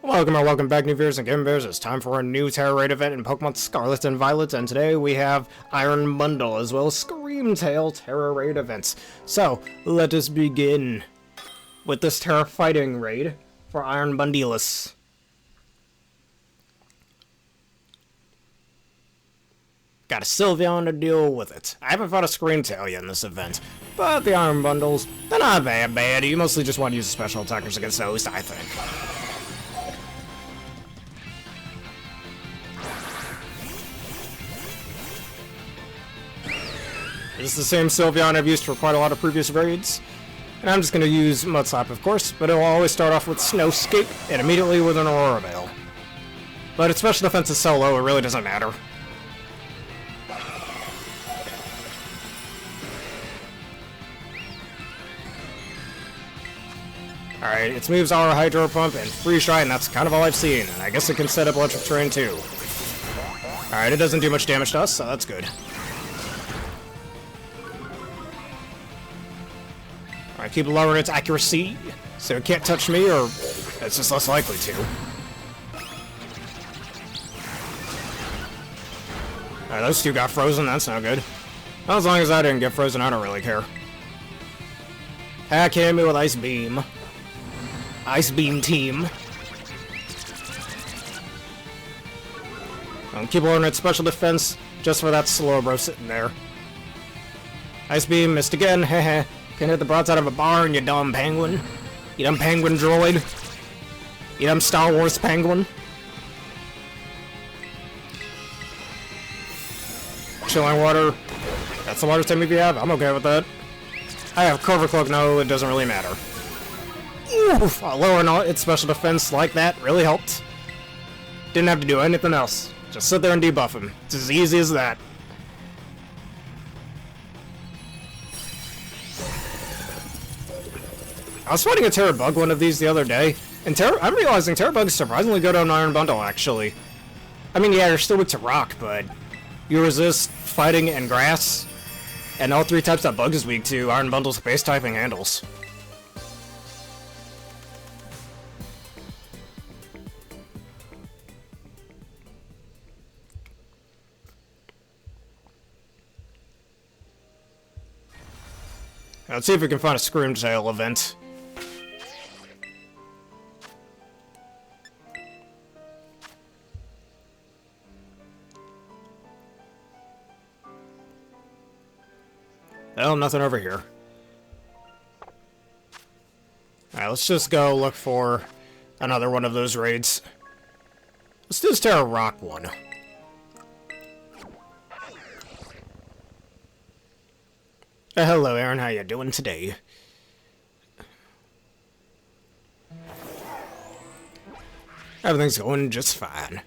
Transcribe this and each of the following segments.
Welcome back, new viewers and game bears. It's time for a new Tera Raid event in Pokemon Scarlet and Violet, and today we have Iron Bundle as well as Screamtail Tera Raid events. So, let us begin with this Tera Fighting Raid for Iron Bundulus. Got a Sylveon to deal with it. I haven't fought a Screamtail yet in this event, but the Iron Bundles, they're not that bad. You mostly just want to use the special attackers against those, I think. This is the same Sylveon I've used for quite a lot of previous raids. And I'm just going to use Mud Slap, of course, but it will always start off with Snowscape and immediately with an Aurora Veil. But its special defense is so low, it really doesn't matter. Alright, its moves are Hydro Pump and Freeze Dry, and that's kind of all I've seen. And I guess it can set up Electric Terrain too. Alright, it doesn't do much damage to us, so that's good. I keep lowering its accuracy, so it can't touch me, or it's just less likely to. Alright, those two got frozen, that's not good. As long as I didn't get frozen, I don't really care. Hack hit me with Ice Beam. Ice Beam team. I'll keep lowering its special defense, just for that Slowbro sitting there. Ice Beam, missed again, heh. Can hit the broadside of a barn, you dumb penguin. You dumb penguin droid. You dumb Star Wars penguin. Chilling water. That's the water type move you have? I'm okay with that. I have Cover Cloak, no, it doesn't really matter. Oof! Lowering its special defense like that really helped. Didn't have to do anything else. Just sit there and debuff him. It's as easy as that. I was fighting a Terabug one of these the other day, and I'm realizing Terabug's surprisingly good on Iron Bundle, actually. I mean, yeah, you're still weak to rock, but you resist fighting and grass, and all three types that Bug is weak to, Iron Bundle's base typing handles. Let's see if we can find a Screamtail event. Well, nothing over here. Alright, let's just go look for another one of those raids. Let's do this Tera Rock one. Hello, Aaron. How you doing today? Everything's going just fine.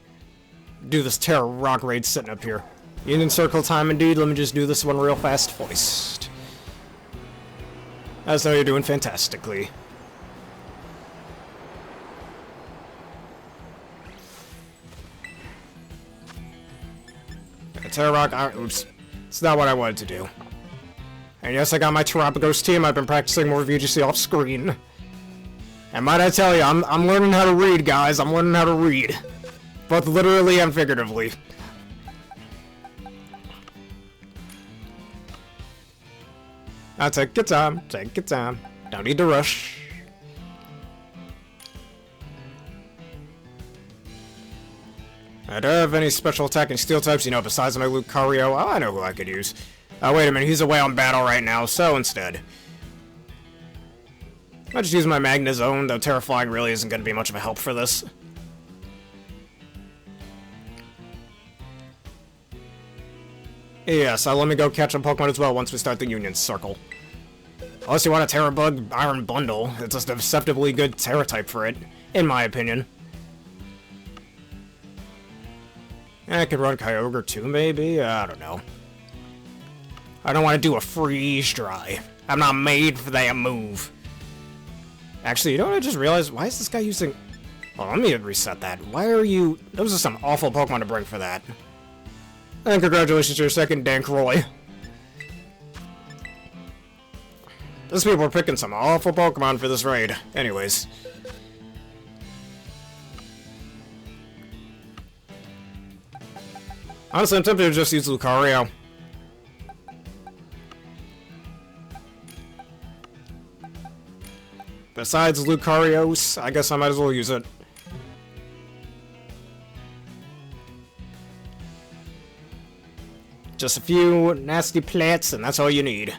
Do this Tera Rock raid sitting up here. Union Circle time indeed. Let me just do this one real fast voiced. As though you're doing fantastically. Tera Rock. Oops. It's not what I wanted to do. And yes, I got my Terapagos team. I've been practicing more VGC off screen. And might I tell you, I'm learning how to read, guys. I'm learning how to read. Both literally and figuratively. Now take your time. Take your time. Don't need to rush. Do I have any special attacking steel types, you know, besides my Lucario? Oh, I know who I could use. Wait a minute, he's away on battle right now, so instead. I'll just use my Magnezone, though Terraflying really isn't going to be much of a help for this. Yes, let me go catch a Pokemon as well once we start the Union Circle. Unless you want a Terabug Iron Bundle, it's a deceptively good Terra type for it, in my opinion. I could run Kyogre too, maybe? I don't know. I don't want to do a Freeze Dry. I'm not made for that move. Actually, you know what I just realized? Why is this guy using... Well, let me reset that. Why are you... Those are some awful Pokemon to bring for that. And congratulations to your second Dankroy. Those people are picking some awful Pokemon for this raid. Anyways. Honestly, I'm tempted to just use Lucario. Besides Lucarios, I guess I might as well use it. Just a few nasty plants, and that's all you need.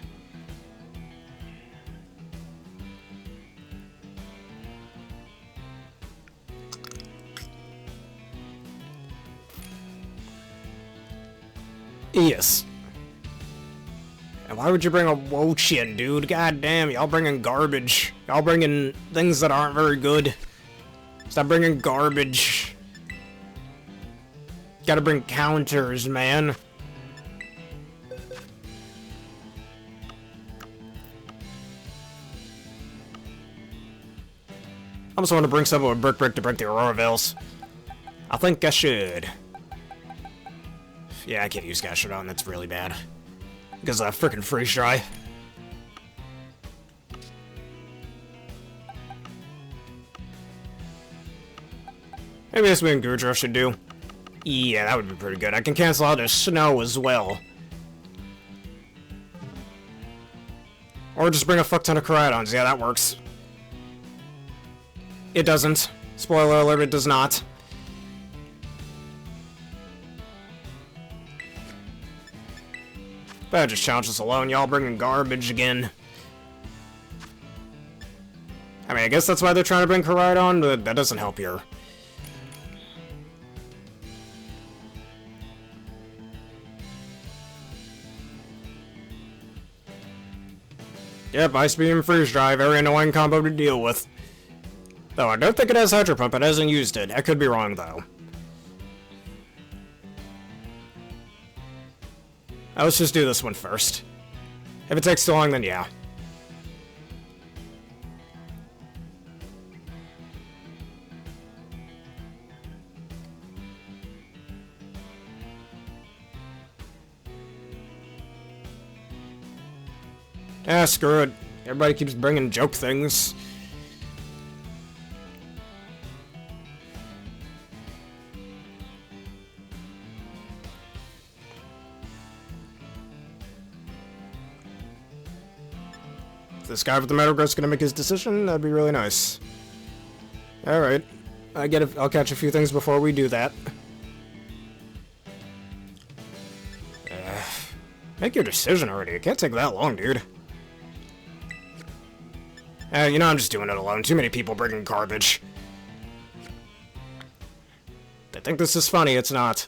Yes. And why would you bring a Wo-Chien, dude? God damn, y'all bringing garbage. Y'all bringing things that aren't very good. Stop bringing garbage. Gotta bring counters, man. I also want to bring some of a Brick to break the Aurora Veils. I think I should. Yeah, I can't use Gastrodon, that's really bad. Because of that frickin' freeze dry. Maybe this way Goodra should do. Yeah, that would be pretty good. I can cancel out their snow as well. Or just bring a fuck ton of Koraidons. Yeah, that works. It doesn't. Spoiler alert, it does not. But just challenge us alone. Y'all bringing garbage again. I mean, I guess that's why they're trying to bring Koraidon, but that doesn't help here. Yep, Ice Beam, Freeze Dry, very annoying combo to deal with. Though I don't think it has Hydro Pump, it hasn't used it. I could be wrong, though. Let's just do this one first. If it takes too long, then yeah. Ah, screw it. Everybody keeps bringing joke things. If this guy with the Metagross gonna make his decision, that'd be really nice. Alright. I'll catch a few things before we do that. Make your decision already. It can't take that long, dude. You know, I'm just doing it alone. Too many people bringing garbage. They think this is funny. It's not.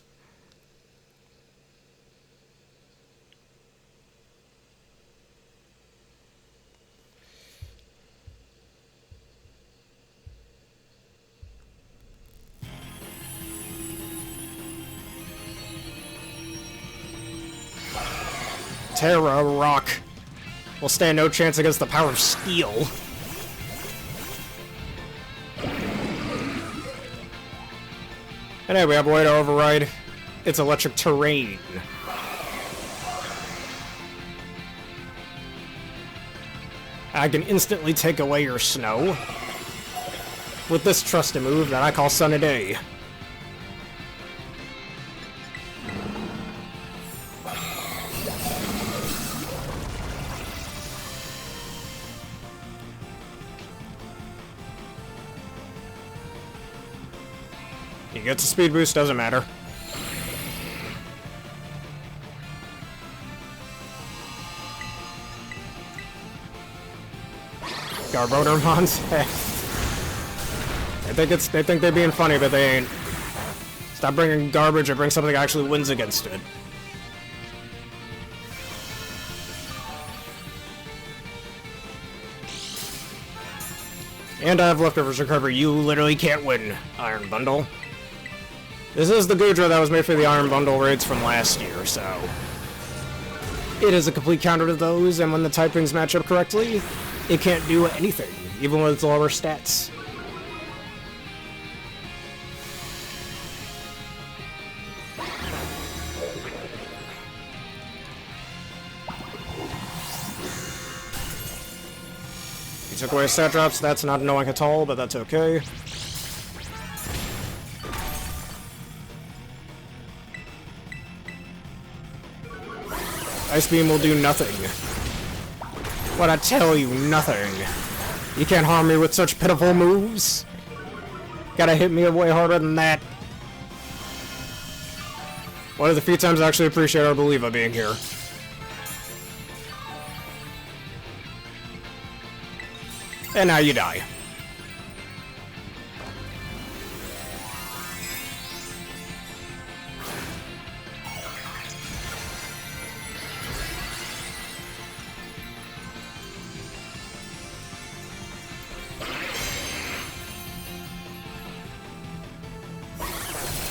Tera Rock will stand no chance against the power of steel. And hey, we have a way to override its electric terrain. I can instantly take away your snow with this trusted move that I call Sunny Day. He gets a speed boost, doesn't matter. Garbodormons? They think they're being funny, but they ain't. Stop bringing garbage or bring something that actually wins against it. And I have leftovers recovery. You literally can't win, Iron Bundle. This is the Goodra that was made for the Iron Bundle raids from last year, so... It is a complete counter to those, and when the typings match up correctly, it can't do anything, even with its lower stats. He took away stat drops, that's not annoying at all, but that's okay. Ice Beam will do nothing. What I tell you, nothing. You can't harm me with such pitiful moves. Gotta hit me way harder than that. One of the few times I actually appreciate our Believer being here. And now you die.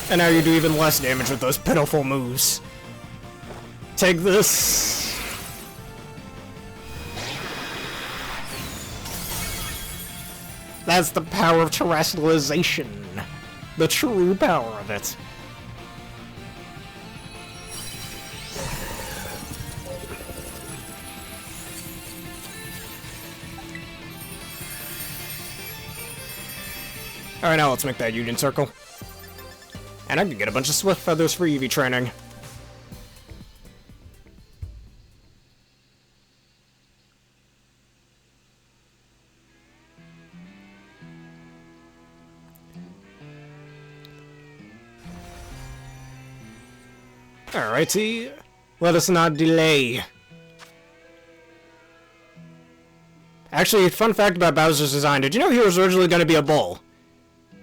And now you do even less damage with those pitiful moves. Take this. That's the power of terrestrialization. The true power of it. Alright, now let's make that Union Circle. And I can get a bunch of Swift Feathers for EV training. Alrighty, let us not delay. Actually, fun fact about Bowser's design, did you know he was originally going to be a bull?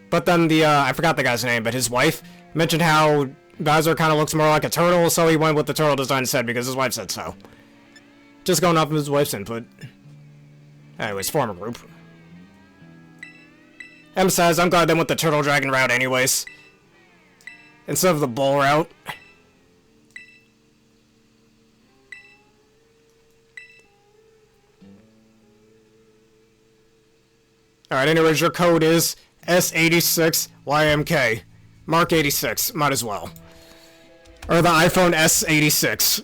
But then the, I forgot the guy's name, but his wife mentioned how Bowser kind of looks more like a turtle, so he went with the turtle design instead because his wife said so. Just going off of his wife's input. Anyways, form a group. M says, I'm glad they went the turtle dragon route anyways. Instead of the bull route. Alright, anyways, your code is S86YMK. Mark 86, might as well. Or the iPhone S86.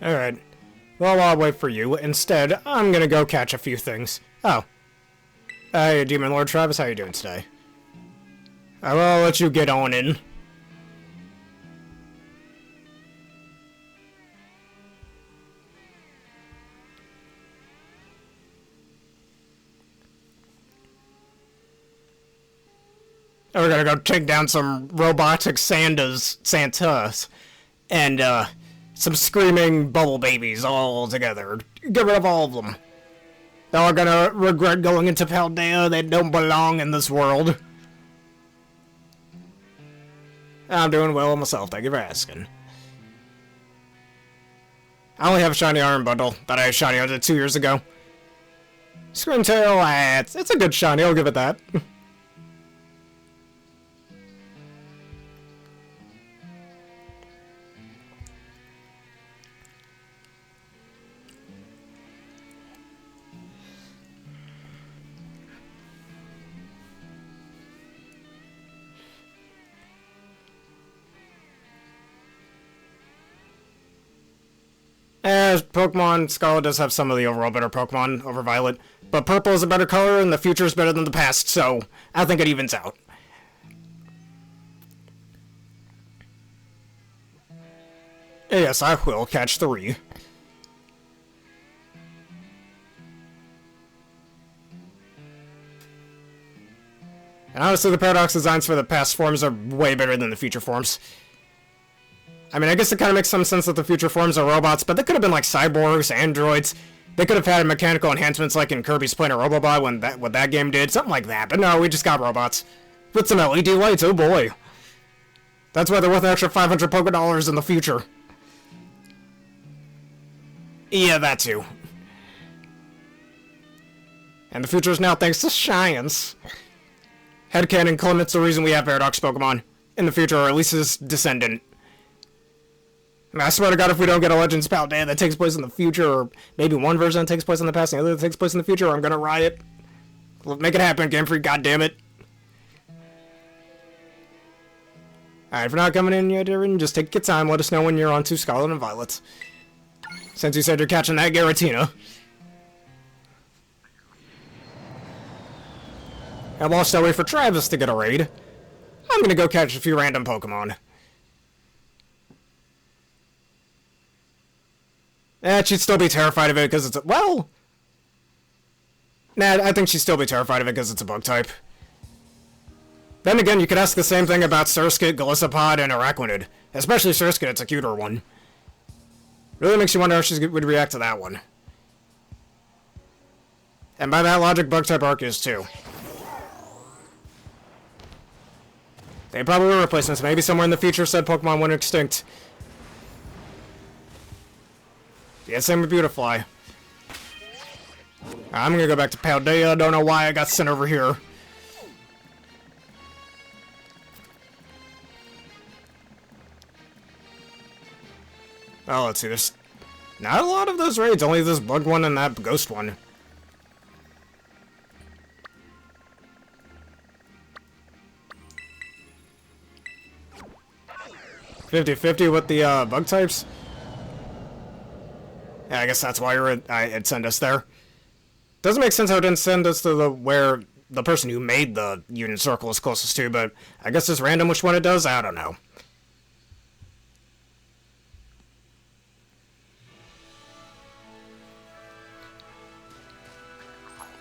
Alright. Well, I'll wait for you. Instead, I'm gonna go catch a few things. Oh. Hey, Demon Lord Travis, how you doing today? I will let you get on in. Oh, we're gonna go take down some robotic Santas, and, some screaming bubble babies all together. Get rid of all of them. They're all gonna regret going into Paldea. They don't belong in this world. I'm doing well myself, thank you for asking. I only have a shiny iron bundle that I shiny hunted 2 years ago. Screamtail, it's a good shiny, I'll give it that. Pokemon Scarlet does have some of the overall better Pokemon over Violet, but Purple is a better color and the future is better than the past, so I think it evens out. Yes, I will catch 3. And honestly, the Paradox designs for the past forms are way better than the future forms. I mean, I guess it kind of makes some sense that the future forms are robots, but they could have been like cyborgs, androids. They could have had mechanical enhancements like in Kirby's Planet Robobot when what that game did, something like that. But no, we just got robots. With some LED lights, oh boy. That's why they're worth an extra 500 Poké Dollars in the future. Yeah, that too. And the future is now thanks to science. Headcanon Clement's the reason we have Paradox Pokemon in the future, or at least his descendant. I mean, I swear to God, if we don't get a Legends Paldea that takes place in the future, or maybe one version that takes place in the past and the other that takes place in the future, I'm gonna riot. Make it happen, Game Freak, goddammit. Alright, if you're not coming in yet, Darren, just take your time, let us know when you're on to Scarlet and Violet. Since you said you're catching that Giratina. And whilst I wait for Travis to get a raid, I'm gonna go catch a few random Pokemon. She'd still be terrified of it because it's a... Well... Nah, I think she'd still be terrified of it because it's a bug type. Then again, you could ask the same thing about Surskit, Golisopod, and Araquanid. Especially Surskit, it's a cuter one. Really makes you wonder how she would react to that one. And by that logic, bug type Arceus too. They probably were replacements. Maybe somewhere in the future said Pokemon went extinct. Yeah, same with Beautifly. I'm gonna go back to Paldea. Don't know why I got sent over here. Oh, let's see. There's not a lot of those raids. Only this bug one and that ghost one. $50-50 with the bug types. Yeah, I guess that's why it sent us there. Doesn't make sense how it didn't send us to where the person who made the Union Circle is closest to, but I guess it's random which one it does. I don't know.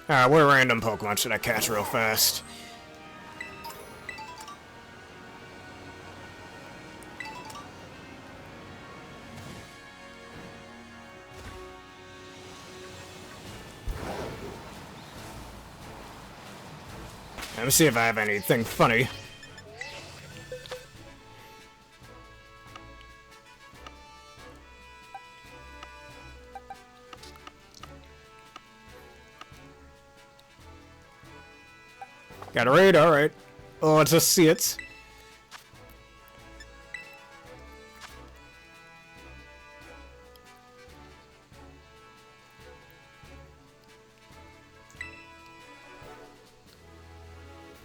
Alright, what random Pokemon should I catch real fast? Let me see if I have anything funny. Got a raid, alright. Oh, let's just see it.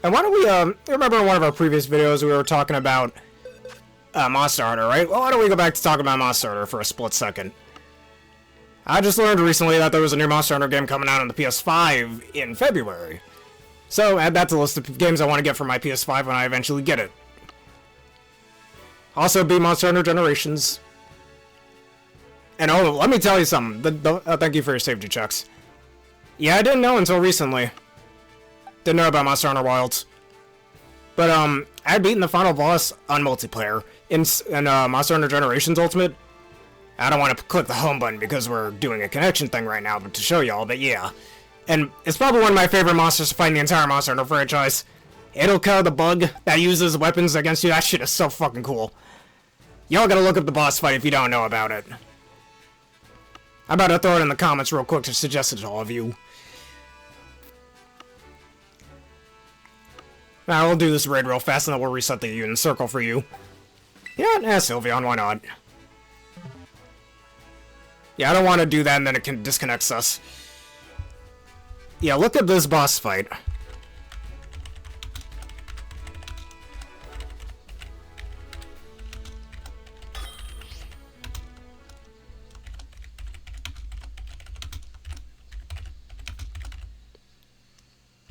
And why don't we, remember in one of our previous videos we were talking about Monster Hunter, right? Well, why don't we go back to talk about Monster Hunter for a split second? I just learned recently that there was a new Monster Hunter game coming out on the PS5 in February. So, add that to the list of games I want to get for my PS5 when I eventually get it. Also, beat Monster Hunter Generations. And oh, let me tell you something. Thank you for your safety checks. Yeah, I didn't know until recently. Didn't know about Monster Hunter Wilds. But, I'd beaten the final boss on multiplayer in Monster Hunter Generations Ultimate. I don't want to click the home button because we're doing a connection thing right now, but to show y'all, but yeah. And it's probably one of my favorite monsters to fight in the entire Monster Hunter franchise. Idoka, the bug that uses weapons against you, that shit is so fucking cool. Y'all gotta look up the boss fight if you don't know about it. I'm about to throw it in the comments real quick to suggest it to all of you. Now, we'll do this raid real fast and then we'll reset the Union Circle for you. Yeah, Sylveon, why not? Yeah, I don't want to do that and then it disconnects us. Yeah, look at this boss fight.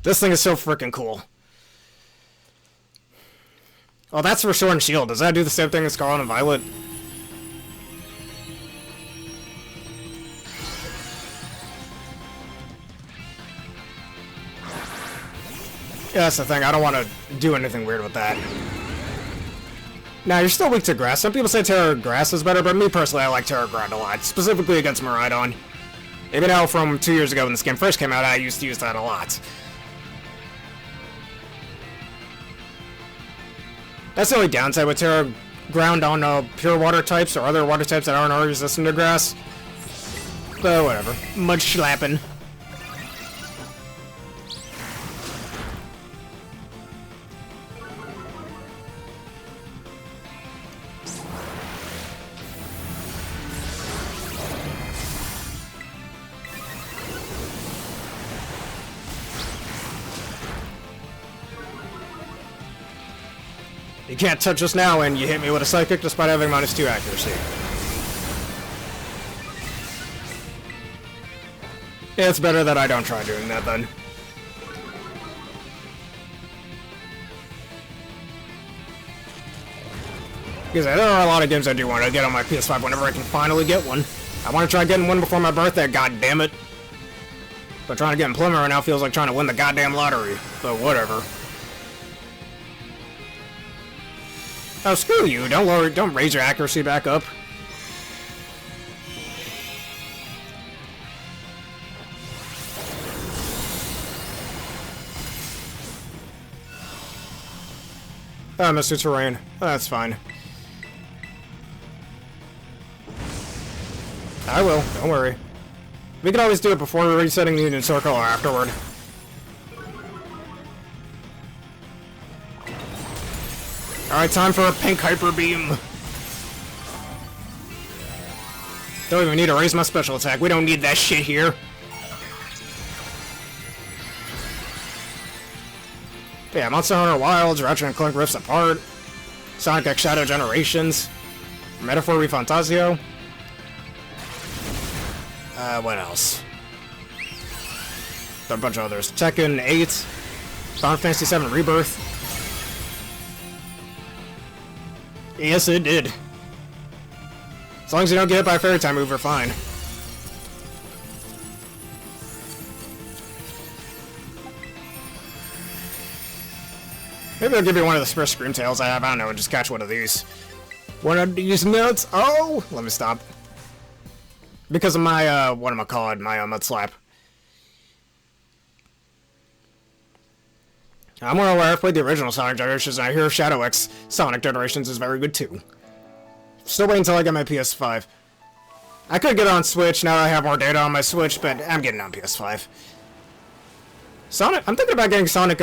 This thing is so freaking cool. Oh, that's for Sword and Shield. Does that do the same thing as Scarlet and Violet? that's the thing. I don't want to do anything weird with that. Now, you're still weak to grass. Some people say Tera Grass is better, but me personally, I like Tera Ground a lot. Specifically against Miraidon. Even though from 2 years ago when this game first came out, I used to use that a lot. That's the only downside with Tera Ground on pure water types or other water types that aren't already resistant to grass. But whatever. Mud slapping. You can't touch us now, and you hit me with a Psychic despite having -2 accuracy. Yeah, it's better that I don't try doing that, then. Because there are a lot of games I do want to get on my PS5 whenever I can finally get one. I want to try getting one before my birthday, god damn it. But trying to get employment right now feels like trying to win the goddamn lottery. But whatever. Oh, screw you. Don't raise your accuracy back up. Oh, Mr. Terrain. Oh, that's fine. I will. Don't worry. We can always do it before resetting the Union Circle or afterward. Alright, time for a pink Hyper Beam. Don't even need to raise my special attack. We don't need that shit here. Yeah, Monster Hunter Wilds, Ratchet and Clank Rifts Apart, Sonic X Shadow Generations, Metaphor Refantasio. What else? There are a bunch of others. Tekken 8, Final Fantasy 7 Rebirth. Yes, it did. As long as you don't get hit by a fairy time move, we're fine. Maybe I'll give you one of the Spruce Screamtails I have. I don't know, and just catch one of these. One of these nuts. Oh! Let me stop. Because of my, whatchamacallit, my Mud Slap. I'm well aware I've played the original Sonic Generations, and I hear Shadow X Sonic Generations is very good too. Still waiting until I get my PS5. I could get it on Switch now that I have more data on my Switch, but I'm getting it on PS5. Sonic, I'm thinking about getting Sonic,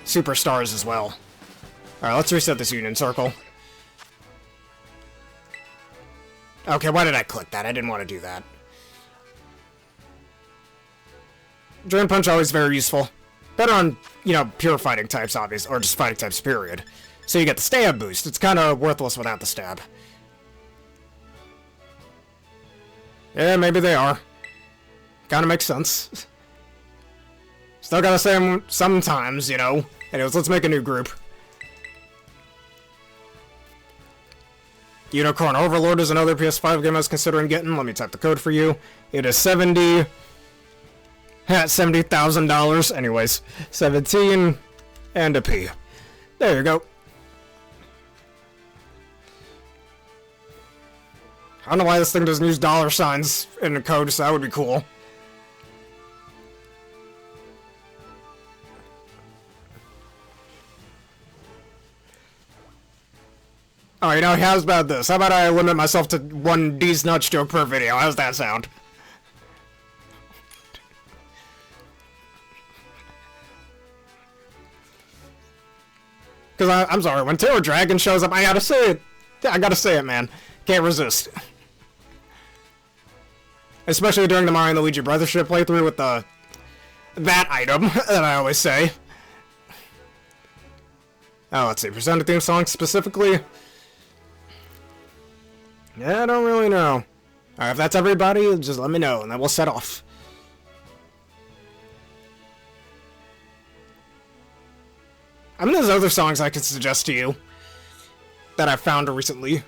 Superstars as well. Alright, let's reset this Union Circle. Okay, why did I click that? I didn't want to do that. Drain Punch always very useful. Better on, you know, pure fighting types, obviously, or just fighting types, period. So you get the stab boost. It's kind of worthless without the stab. Yeah, maybe they are. Kind of makes sense. Still gotta say them sometimes, you know. Anyways, let's make a new group. Unicorn Overlord is another PS5 game I was considering getting. Let me type the code for you. It is $70,000. Anyways, 17 and a P. There you go. I don't know why this thing doesn't use $signs in the code, so that would be cool. Oh, you know, how's about this? How about I limit myself to one D's Nuts joke per video? How's that sound? Because I'm sorry, when Terra Dragon shows up, I gotta say it. I gotta say it, man. Can't resist. Especially during the Mario and Luigi Brothership playthrough with the... that item that I always say. Oh, let's see. Persona theme song specifically? Yeah, I don't really know. Alright, if that's everybody, just let me know, and then we'll set off. I mean, there's other songs I could suggest to you that I've found recently.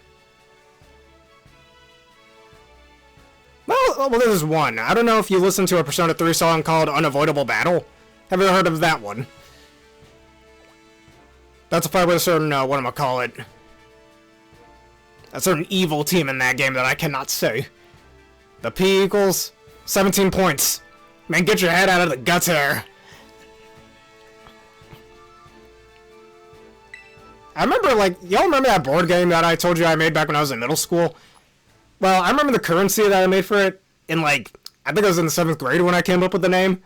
Well, there's one. I don't know if you listened to a Persona 3 song called Unavoidable Battle. Have you heard of that one? That's a fight with a certain, whatchamacallit. A certain evil team in that game that I cannot say. The P equals 17 points. Man, get your head out of the guts here. I remember, like, y'all remember that board game that I told you I made back when I was in middle school? Well, I remember the currency that I made for it in, like, I think I was in the 7th grade when I came up with the name.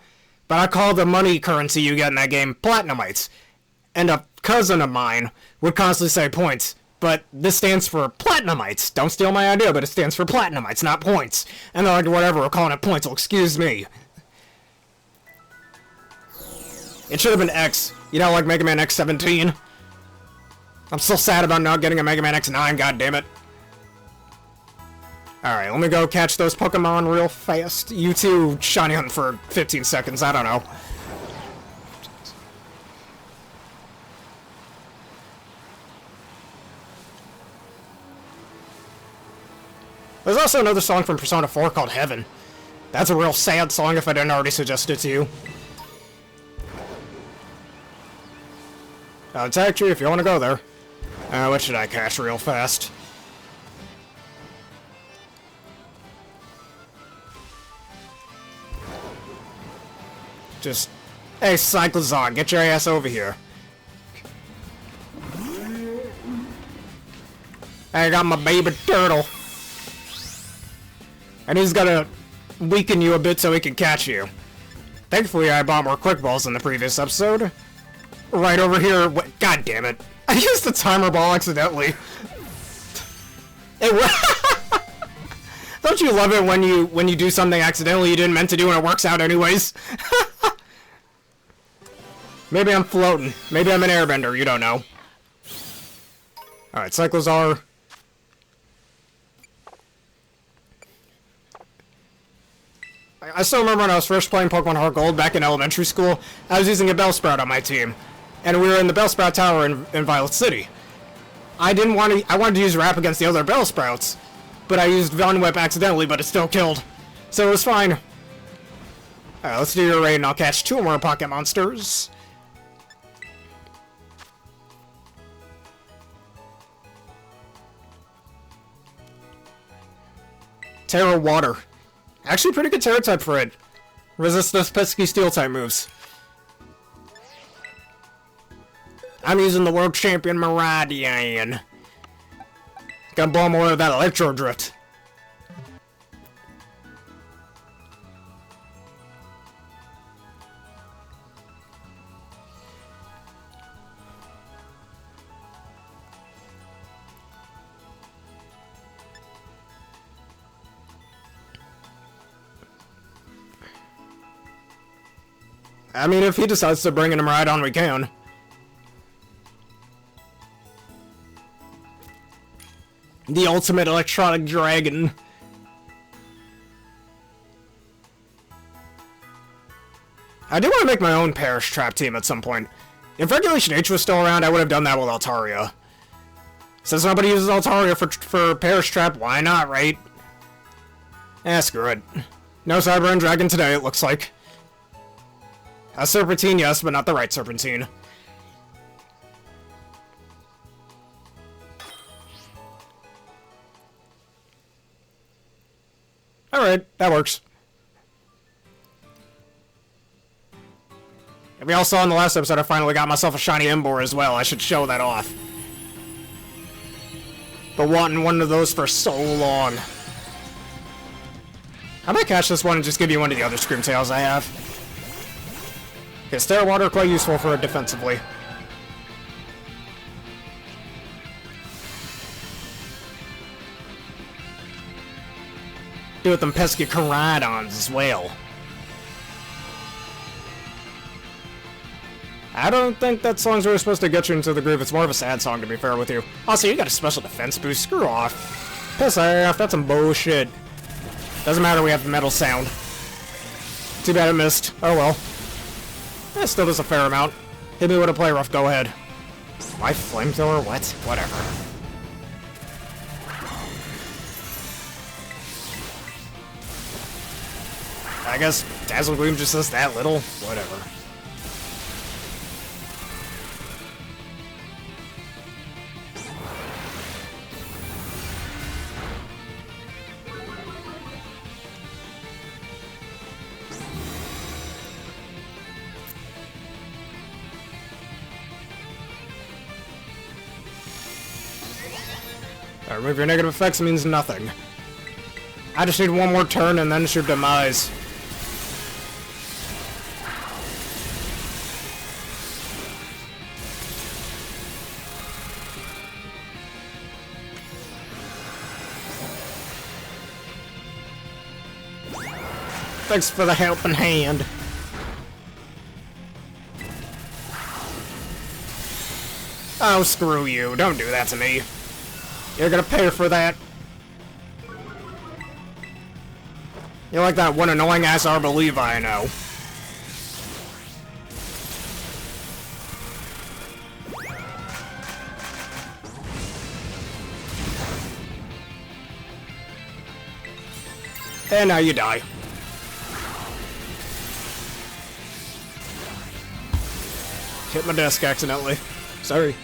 But I called the money currency you get in that game Platinum-ites. And a cousin of mine would constantly say points. But this stands for Platinum-ites. Don't steal my idea, but it stands for Platinum-ites, not points. And they're like, whatever, we're calling it points, well, excuse me. It should have been X. You know, like Mega Man X17? I'm still sad about not getting a Mega Man X9, goddammit. Alright, let me go catch those Pokemon real fast. You two shiny hunt for 15 seconds, I don't know. There's also another song from Persona 4 called Heaven. That's a real sad song if I didn't already suggest it to you. I'll attack you if you want to go there. What should I catch real fast? Just... Hey, Cyclozone, get your ass over here. I got my baby turtle. And he's gonna weaken you a bit so he can catch you. Thankfully, I bought more quick balls in the previous episode. Right over here. God damn it. I used the timer ball accidentally. Don't you love it when you do something accidentally you didn't meant to do and it works out anyways? Maybe I'm floating. Maybe I'm an airbender. You don't know. Alright, Cyclozar. I still remember when I was first playing Pokemon Heart Gold back in elementary school, I was using a Bellsprout on my team. And we were in the Bellsprout Tower in Violet City. I wanted to use Wrap against the other Bellsprouts, but I used Venom Whip accidentally, but it still killed. So it was fine. Alright, let's do your raid and I'll catch 2 more Pocket Monsters. Tera Water. Actually, pretty good Tera type for it. Resist those pesky Steel type moves. I'm using the World Champion Miraidon. Gonna blow more of that Electro Drift. I mean, if he decides to bring him right on, we can. The ultimate electronic dragon. I do want to make my own Perish Trap team at some point. If Regulation H was still around, I would have done that with Altaria. Since nobody uses Altaria for Perish Trap, why not, right? Eh, screw it. No Cyber and Dragon today, it looks like. A Serpentine, yes, but not the right Serpentine. Alright, that works. And we all saw in the last episode I finally got myself a shiny Emboar as well. I should show that off. But wanting one of those for so long. I might catch this one and just give you one of the other Screamtails I have. Because Tera Water quite useful for it defensively. Do with them pesky Caradons as well. I don't think that song's really supposed to get you into the groove. It's more of a sad song, to be fair with you. Also, you got a special defense boost. Screw off. Piss off. That's some bullshit. Doesn't matter, we have the metal sound. Too bad it missed. Oh well. That still does a fair amount. Hit me with a play rough, go ahead. My flamethrower? What? Whatever. I guess Dazzle Gleam just does that little? Whatever. Remove your negative effects means nothing. I just need one more turn and then shoot demise. Thanks for the helping hand. Oh, screw you. Don't do that to me. You're gonna pay for that. You're like that one annoying-ass Arbor Levi I know. And now you die. Hit my desk accidentally. Sorry.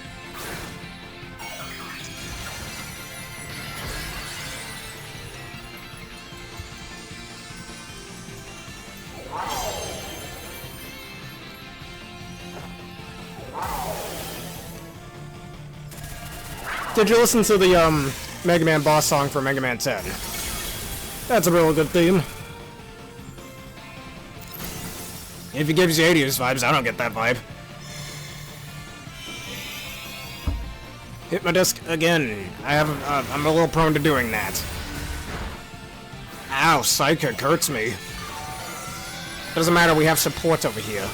Did you listen to the Mega Man boss song for Mega Man 10? That's a real good theme. If it gives you 80s vibes, I don't get that vibe. Hit my disc again. I'm a little prone to doing that. Ow, Psychic hurts me. Doesn't matter, we have support over here.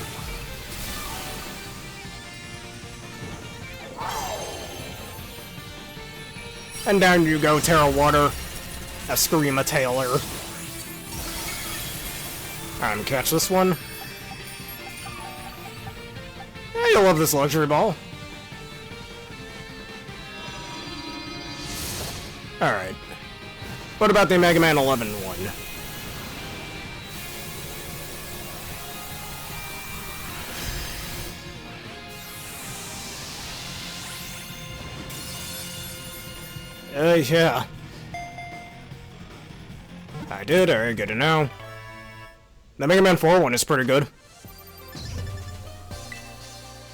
And down you go, Tera Water. A Screama Taylor. I'm gonna catch this one. Yeah, you'll love this luxury ball. Alright. What about the Mega Man 11 one? Yeah. I did, alright, good to know. The Mega Man 4 one is pretty good.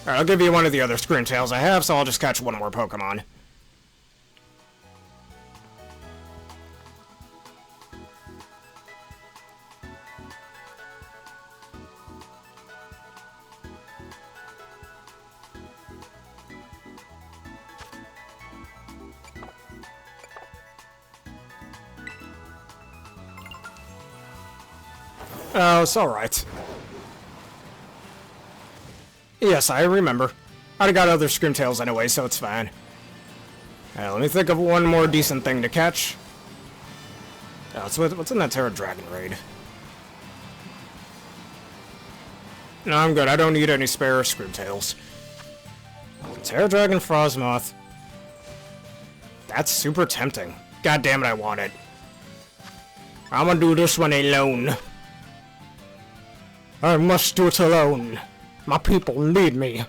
Alright, I'll give you one of the other Scream Tails I have, so I'll just catch one more Pokemon. Oh, it's alright. Yes, I remember. I got other Scrimtails anyway, so it's fine. Let me think of one more decent thing to catch. Oh, what's in that Tera Raid? No, I'm good. I don't need any spare Scrimtails. Tera Dragon Frostmoth. That's super tempting. God damn it, I want it. I'm gonna do this one alone. I must do it alone. My people need me.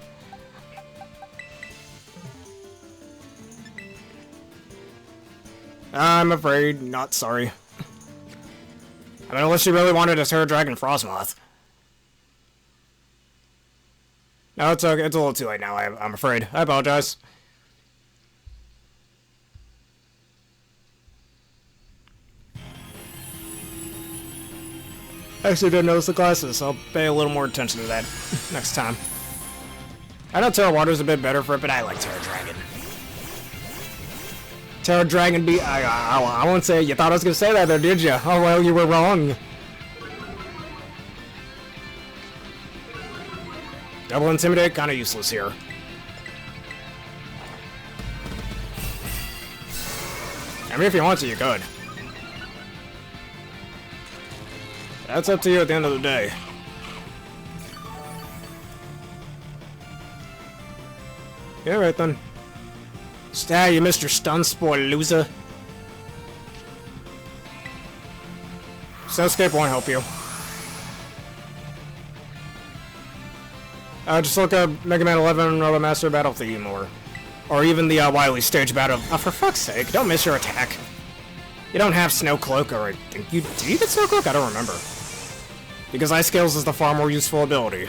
I'm afraid not sorry. I mean, unless you really wanted a Tera Dragon Frostmoth. No, it's okay. It's a little too late now, I'm afraid. I apologize. I actually didn't notice the glasses, so I'll pay a little more attention to that next time. I know Tera Water's a bit better for it, but I like Tera Dragon. Tera Dragon I won't say, you thought I was gonna say that though, did you? Oh well, you were wrong. Double Intimidate, kinda useless here. I mean, if you want to, you could. That's up to you at the end of the day. Yeah, right then. You missed your stun spore, loser. Soundscape won't help you. Just look up Mega Man 11 Robot Master Battle Theme, or even the Wily Stage Battle. Oh, for fuck's sake, don't miss your attack. You don't have Snow Cloak, or do you get Snow Cloak? I don't remember. Because Ice Scales is the far more useful ability.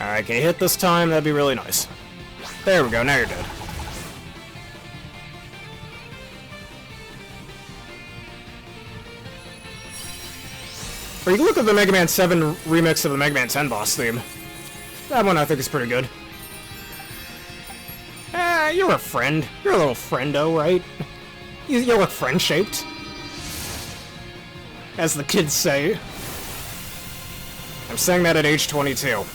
Alright, can you hit this time? That'd be really nice. There we go, now you're dead. Or you can look at the Mega Man 7 remix of the Mega Man 10 boss theme. That one I think is pretty good. You're a friend. You're a little friendo, right? You look friend-shaped. As the kids say. I'm saying that at age 22.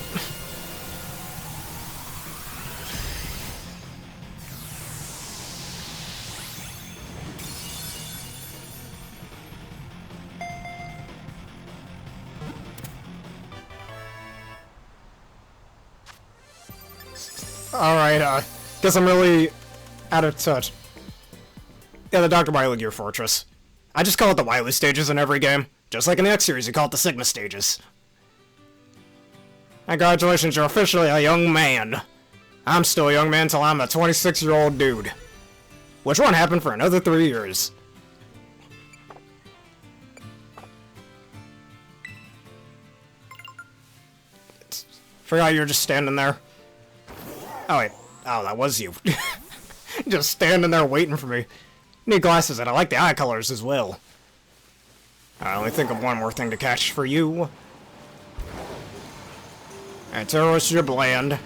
Alright, guess I'm really out of touch. Yeah, the Dr. Wily Gear Fortress. I just call it the Wily stages in every game. Just like in the X series, you call it the Sigma stages. Congratulations, you're officially a young man. I'm still a young man till I'm a 26-year-old dude. Which won't happen for another 3 years. Forgot you were just standing there. Oh, wait. Oh, that was you. Just standing there waiting for me. Need glasses, and I like the eye colors as well. I only think of one more thing to catch for you. And terrorist, you're bland.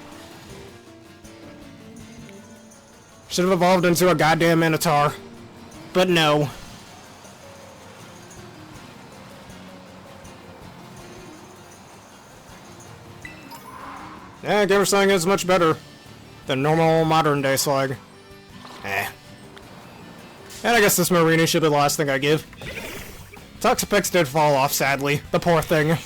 Should have evolved into a goddamn Minotaur. But no. Yeah, Gamer Slang is much better than normal modern day Slag. And I guess this Marini should be the last thing I give. Toxapex did fall off, sadly. The poor thing.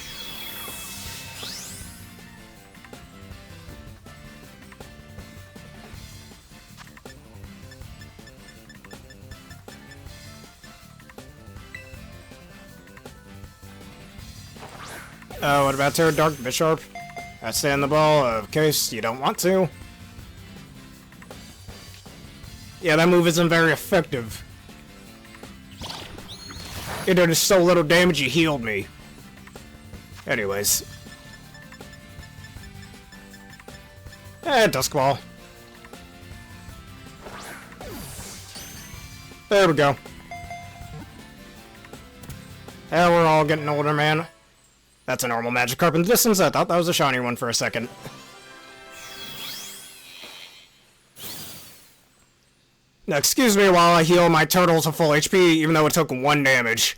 Oh, what about Terra Dark Bisharp? I stay in the ball in case you don't want to. Yeah, that move isn't very effective. It did so little damage, you healed me. Anyways. Duskball. There we go. Yeah, we're all getting older, man. That's a normal Magikarp in the distance. I thought that was a shiny one for a second. Now, excuse me while I heal my turtle to full HP, even though it took 1 damage.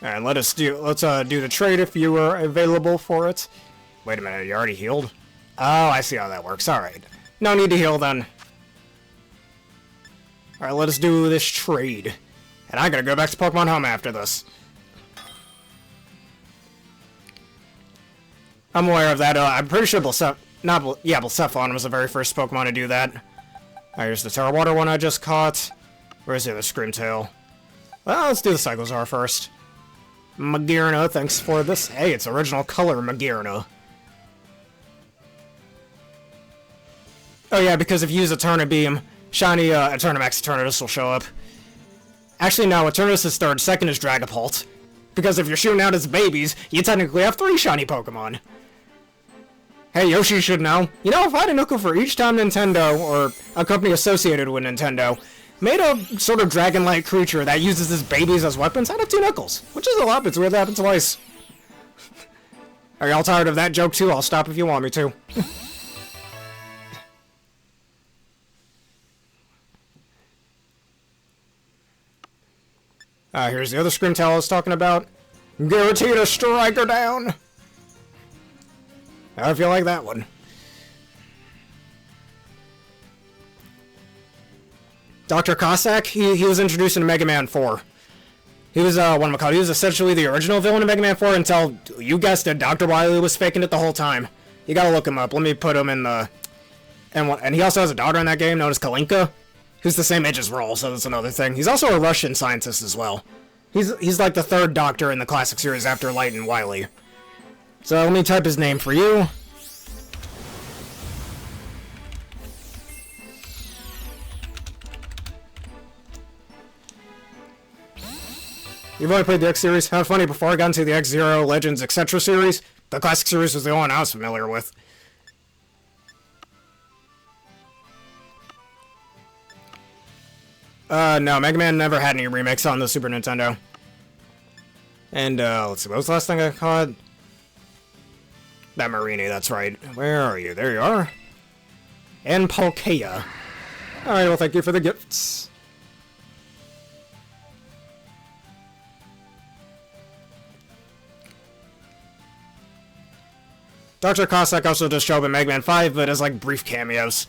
Alright, let's do the trade if you are available for it. Wait a minute, you already healed? Oh, I see how that works. Alright. No need to heal then. Alright, let us do this trade. And I gotta go back to Pokemon Home after this. I'm aware of that. I'm pretty sure Blacephalon was the very first Pokemon to do that. Alright, here's the Terra Water one I just caught. Where's the other Screamtail? Well, let's do the Cyclozar first. Magearna, thanks for this. Hey, it's original color Magearna. Oh yeah, because if you use Eterna Beam, shiny Eternamax Eternatus will show up. Actually, no, Eternatus is third, second is Dragapult. Because if you're shooting out its babies, you technically have 3 shiny Pokemon. Hey, Yoshi should know. You know, if I had a nickel for each time Nintendo, or a company associated with Nintendo, made a sort of dragon-like creature that uses its babies as weapons, I'd have 2 nickels. Which is a lot, but it's weird that happened twice. Are y'all tired of that joke too? I'll stop if you want me to. Here's the other Screamtail I was talking about. Guaranteed to strike her down! How do you feel like that one? Dr. Cossack, he was introduced in Mega Man 4. He was, he was essentially the original villain in Mega Man 4 until, you guessed it, Dr. Wily was faking it the whole time. You gotta look him up. Let me put him in the... And he also has a daughter in that game known as Kalinka, who's the same age as Roll, so that's another thing. He's also a Russian scientist as well. He's like the 3rd Doctor in the classic series after Light and Wily. So let me type his name for you. You've only played the X series? How funny, before I got into the X-Zero, Legends, etc. series, the classic series was the only one I was familiar with. No, Mega Man never had any remakes on the Super Nintendo. And, let's see, what was the last thing I caught? That Marini, that's right. Where are you? There you are. And Palkia. Alright, well, thank you for the gifts. Dr. Cossack also does show up in Mega Man 5, but as, like, brief cameos.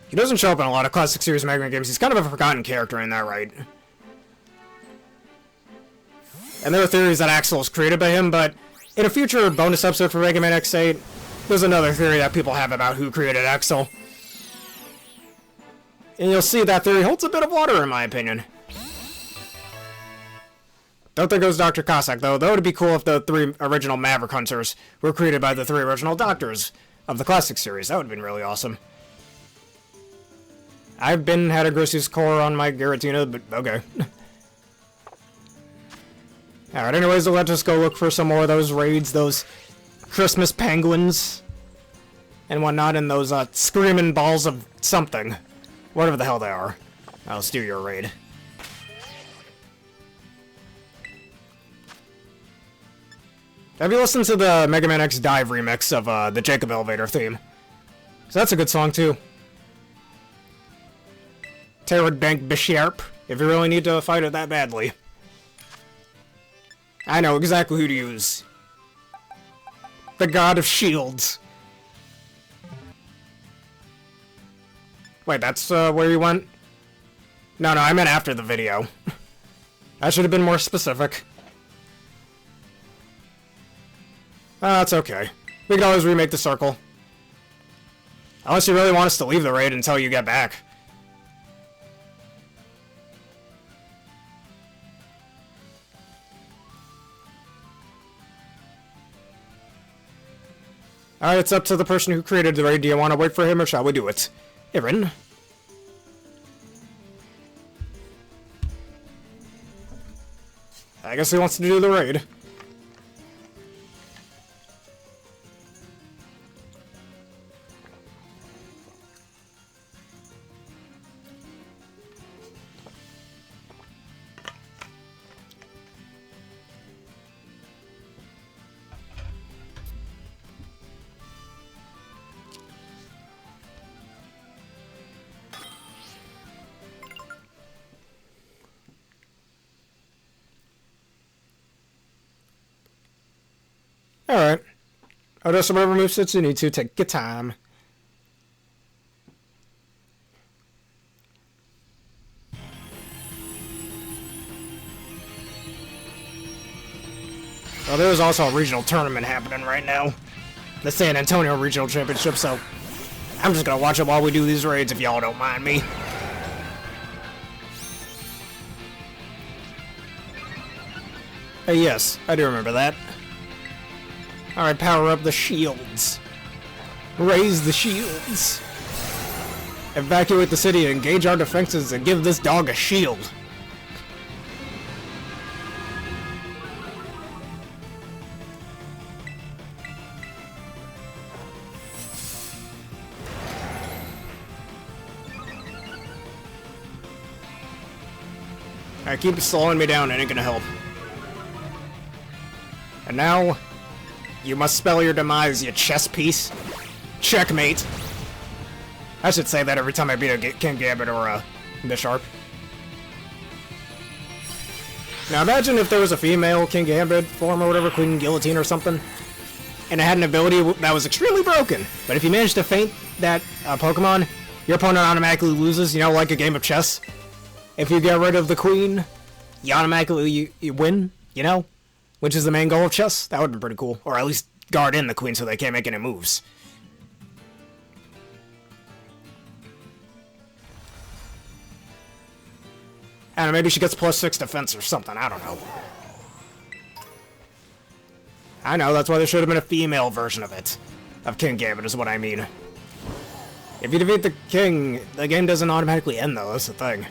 He doesn't show up in a lot of classic series Mega Man games. He's kind of a forgotten character in that, right? And there are theories that Axel was created by him, but in a future bonus episode for Mega Man X8, there's another theory that people have about who created Axel. And you'll see that theory holds a bit of water, in my opinion. Don't think it was Dr. Cossack, though. Though it'd be cool if the 3 original Maverick Hunters were created by the 3 original Doctors of the classic series. That would have been really awesome. I've had a Grisius core on my Giratina, but okay. Alright, anyways, let's just go look for some more of those raids, those Christmas penguins, and whatnot, and those, screaming balls of something. Whatever the hell they are. Let's do your raid. Have you listened to the Mega Man X Dive remix of, the Jacob Elevator theme? So that's a good song, too. Terra Bank Bisharp, if you really need to fight it that badly. I know exactly who to use. The God of Shields. Wait, that's where you went? No, I meant after the video. I should have been more specific. That's okay. We can always remake the circle. Unless you really want us to leave the raid until you get back. Alright, it's up to the person who created the raid. Do you want to wait for him, or shall we do it? Aaron? I guess he wants to do the raid. Alright. I'll do some whatever movesets you need to. Take your time. Well, there's also a regional tournament happening right now. The San Antonio Regional Championship, so I'm just gonna watch it while we do these raids if y'all don't mind me. Hey, yes, I do remember that. Alright, power up the shields. Raise the shields. Evacuate the city, engage our defenses, and give this dog a shield. Alright, keep slowing me down, it ain't gonna help. And now, you must spell your demise, you chess piece. Checkmate. I should say that every time I beat a King Gambit or a Bisharp. Now imagine if there was a female King Gambit form or whatever, Queen Guillotine or something, and it had an ability that was extremely broken. But if you manage to feint that Pokemon, your opponent automatically loses, you know, like a game of chess. If you get rid of the Queen, you automatically you win, you know? Which is the main goal of chess. That would be pretty cool. Or at least guard in the Queen so they can't make any moves. I don't know, maybe she gets +6 defense or something, I don't know. I know, that's why there should have been a female version of it. Of King Gambit is what I mean. If you defeat the king, the game doesn't automatically end though, that's the thing.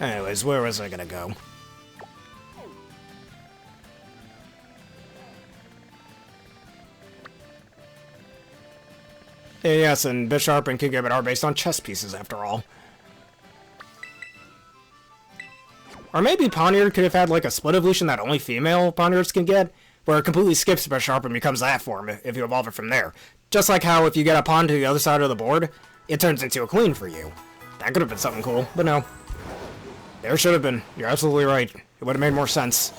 Anyways, where was I gonna go? Yes, and Bisharp and Kingambit are based on chess pieces, after all. Or maybe Pawniard could have had, like, a split evolution that only female Pawniards can get, where it completely skips Bisharp and becomes that form if you evolve it from there. Just like how if you get a pawn to the other side of the board, it turns into a queen for you. That could have been something cool, but no. There should have been. You're absolutely right. It would have made more sense.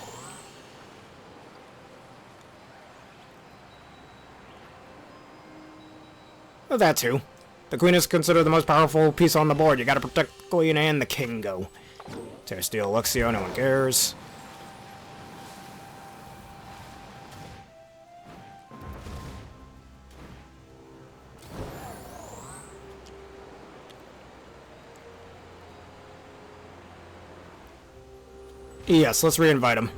Well, that too. The queen is considered the most powerful piece on the board. You gotta protect the queen and the king go. Terra Steel, Luxio, no one cares. Yes, let's re-invite him.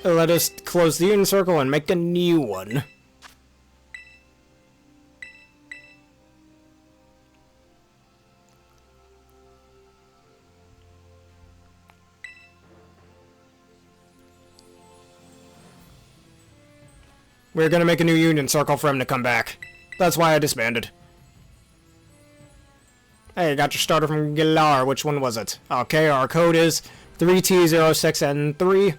Let us close the Union Circle and make a new one. We're gonna make a new Union Circle for him to come back. That's why I disbanded. Hey, you got your starter from Galar. Which one was it? Okay, our code is 3T06N3.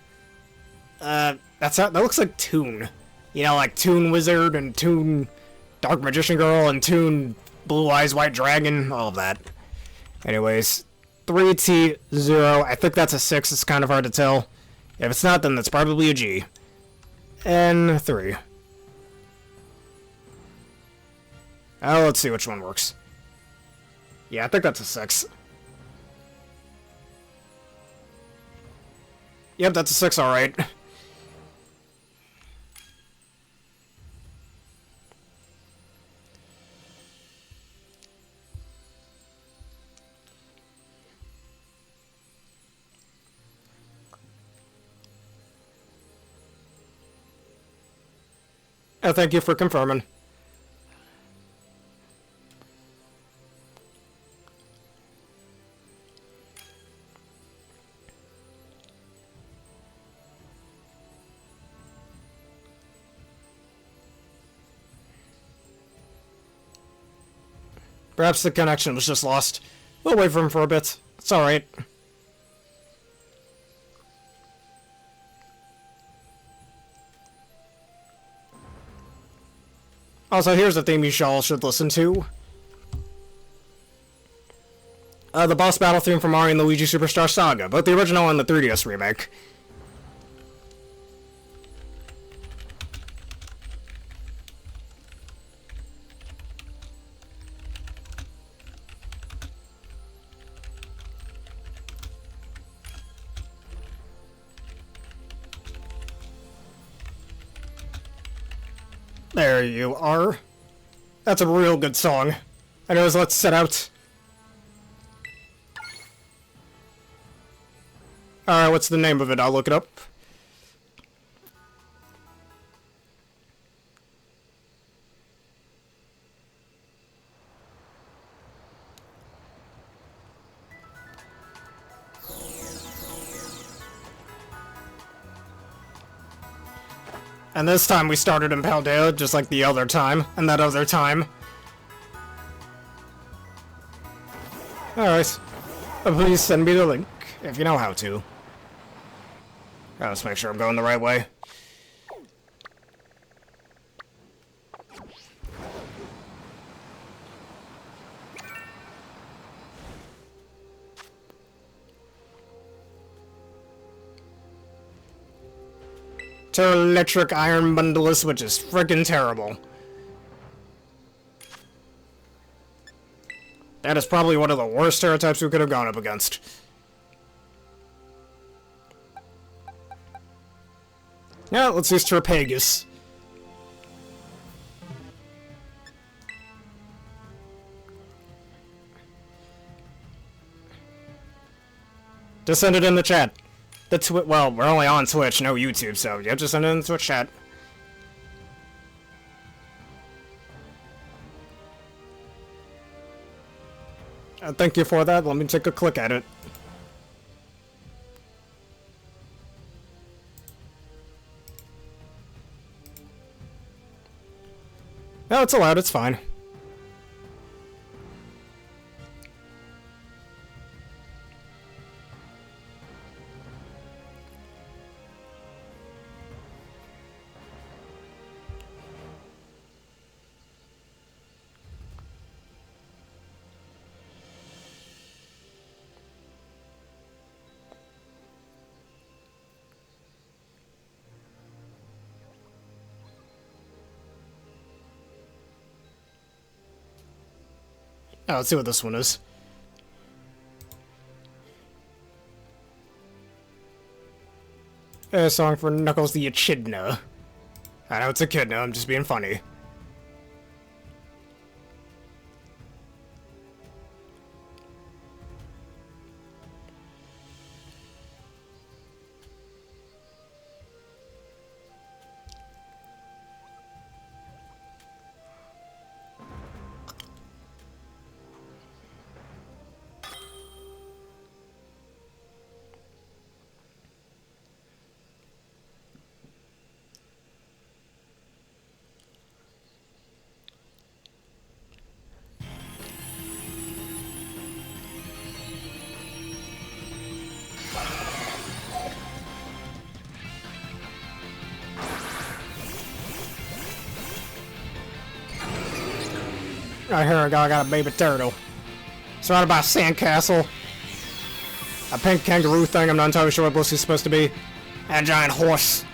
That looks like Toon. You know, like Toon Wizard and Toon Dark Magician Girl and Toon Blue Eyes White Dragon, all of that. Anyways, 3T0, I think that's a 6, it's kind of hard to tell. If it's not, then that's probably a G. N3. Oh, let's see which one works. Yeah, I think that's a 6. Yep, that's a 6, alright. Oh, thank you for confirming. Perhaps the connection was just lost. We'll wait for him for a bit. It's alright. Also, here's a theme you all should listen to. The boss battle theme from Mario and Luigi Superstar Saga, both the original and the 3DS remake. There you are. That's a real good song. Anyways, let's set out. Alright, what's the name of it? I'll look it up. And this time we started in Paldea, just like the other time, and that other time. Alright. Please send me the link, if you know how to. Let's make sure I'm going the right way. Terra Electric Iron Bundleless, which is friggin' terrible. That is probably one of the worst Terra types we could have gone up against. Now, let's use Terrapagus. Just send it in the chat. Well, we're only on Twitch, no YouTube, so you have to send it in the Twitch chat. Thank you for that. Let me take a click at it. No, it's allowed, it's fine. Oh, let's see what this one is. A song for Knuckles the Echidna. I know it's Echidna, I'm just being funny. Right here, I got a baby turtle. Surrounded by a sandcastle. A pink kangaroo thing, I'm not entirely sure what Blussy's supposed to be. And a giant horse.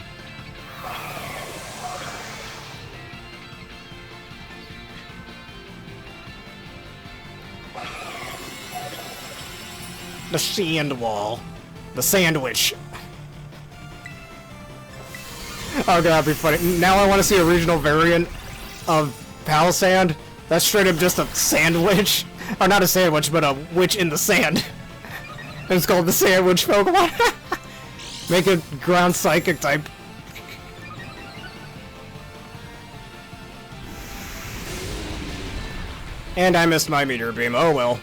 The sand wall. The sandwich. Oh god, that'd be funny. Now I want to see a regional variant of Palisand. That's straight up just a sandwich. Or not a sandwich, but a witch in the sand. It's called the Sandwich Pokemon. Make it ground psychic type. And I missed my meteor beam. Oh well.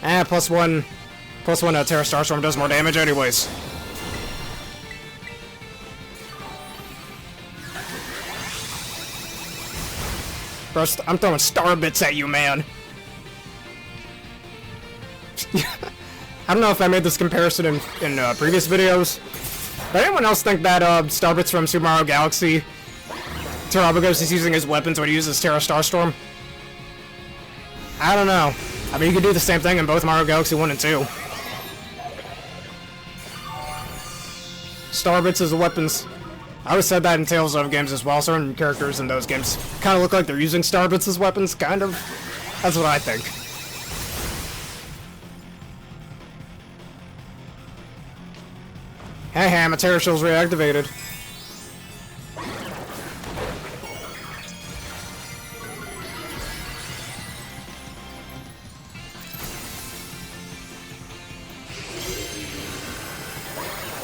Plus one Terra Starstorm does more damage anyways. Bro, I'm throwing star bits at you, man. I don't know if I made this comparison in previous videos, but anyone else think that star bits from Super Mario Galaxy, Terrabogos is using his weapons when he uses Terra Starstorm? I don't know. I mean, you could do the same thing in both Mario Galaxy 1 and 2. Star bits as the weapons. I always said that in Tales of games as well. Certain characters in those games kind of look like they're using star bits as weapons, kind of. That's what I think. Hey, hey, my Terra Shell's reactivated.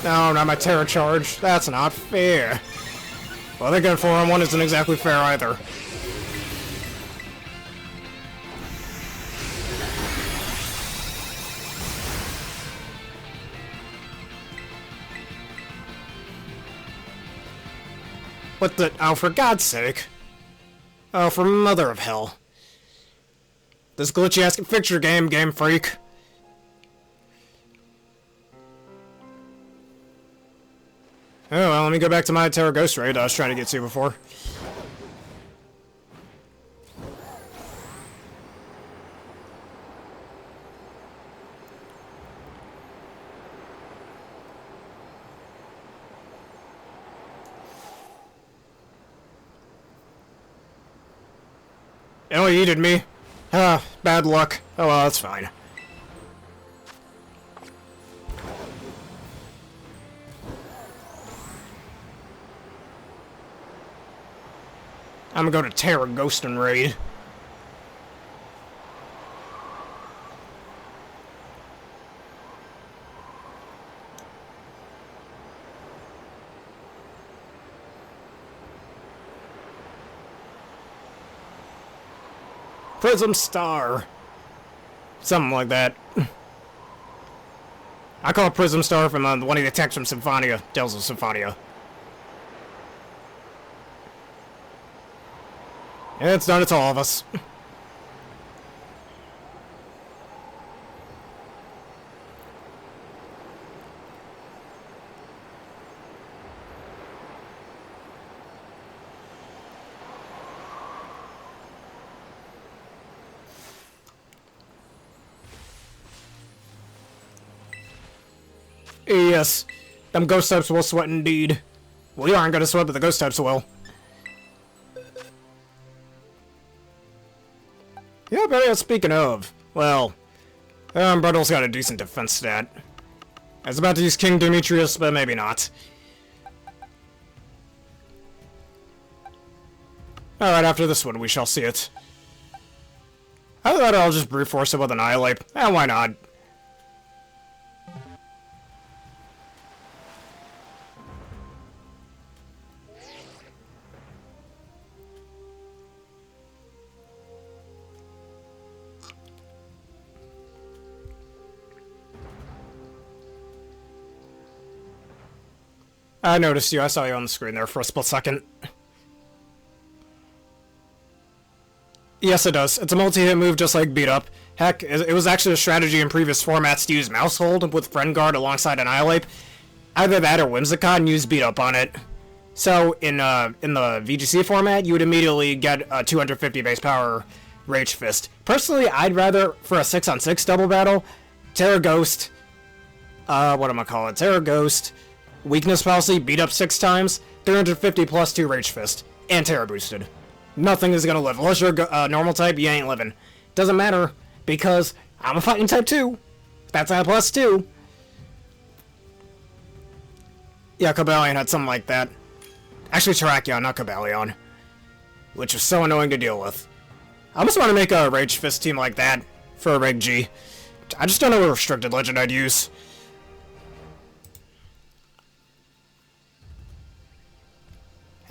No, not my Terra Charge. That's not fair. Well, thinking 4-on-1 isn't exactly fair either. What the? Oh, for God's sake. Oh, for mother of hell. This glitchy-ass picture game freak. Oh, well, let me go back to my Terra Ghost Raid I was trying to get to before. Oh, he eated me. Ah, bad luck. Oh well, that's fine. I'm gonna go to Tera Ghost and Raid. Prism Star. Something like that. I call it Prism Star from the one of the attacks from Symphonia, Tales of Symphonia. It's done, it's all of us. Yes, them ghost types will sweat indeed. We aren't gonna sweat, but the ghost types will. Yeah, but yeah, speaking of, well, Bruddle's got a decent defense stat. I was about to use King Demetrius, but maybe not. Alright, after this one, we shall see it. I thought I'll just brute force it with Annihilate. Why not? I noticed you. I saw you on the screen there for a split second. Yes, it does. It's a multi-hit move just like Beat Up. Heck, it was actually a strategy in previous formats to use Mouse Hold with Friend Guard alongside Annihilate. Either that or Whimsicott and use Beat Up on it. So, in the VGC format, you would immediately get a 250 base power Rage Fist. Personally, I'd rather, for a 6-on-6 double battle, Tera Ghost, Tera Ghost, Weakness Policy, Beat Up 6 times, 350 plus 2 Rage Fist, and Terra Boosted. Nothing is gonna live. Unless you're a normal type, you ain't living. Doesn't matter, because I'm a fighting type too. That's a plus 2. Yeah, Cobalion had something like that. Actually, Terrakion, not Cobalion. Which was so annoying to deal with. I almost want to make a Rage Fist team like that for a Reg G. I just don't know what restricted legend I'd use.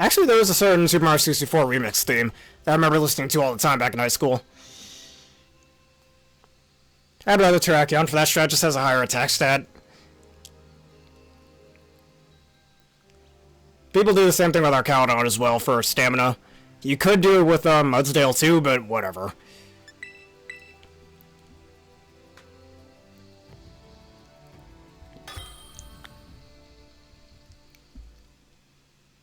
Actually, there was a certain Super Mario 64 remix theme that I remember listening to all the time back in high school. I'd rather Terrakion for that strat, just has a higher attack stat. People do the same thing with Arcaludon as well for stamina. You could do it with Mudsdale too, but whatever.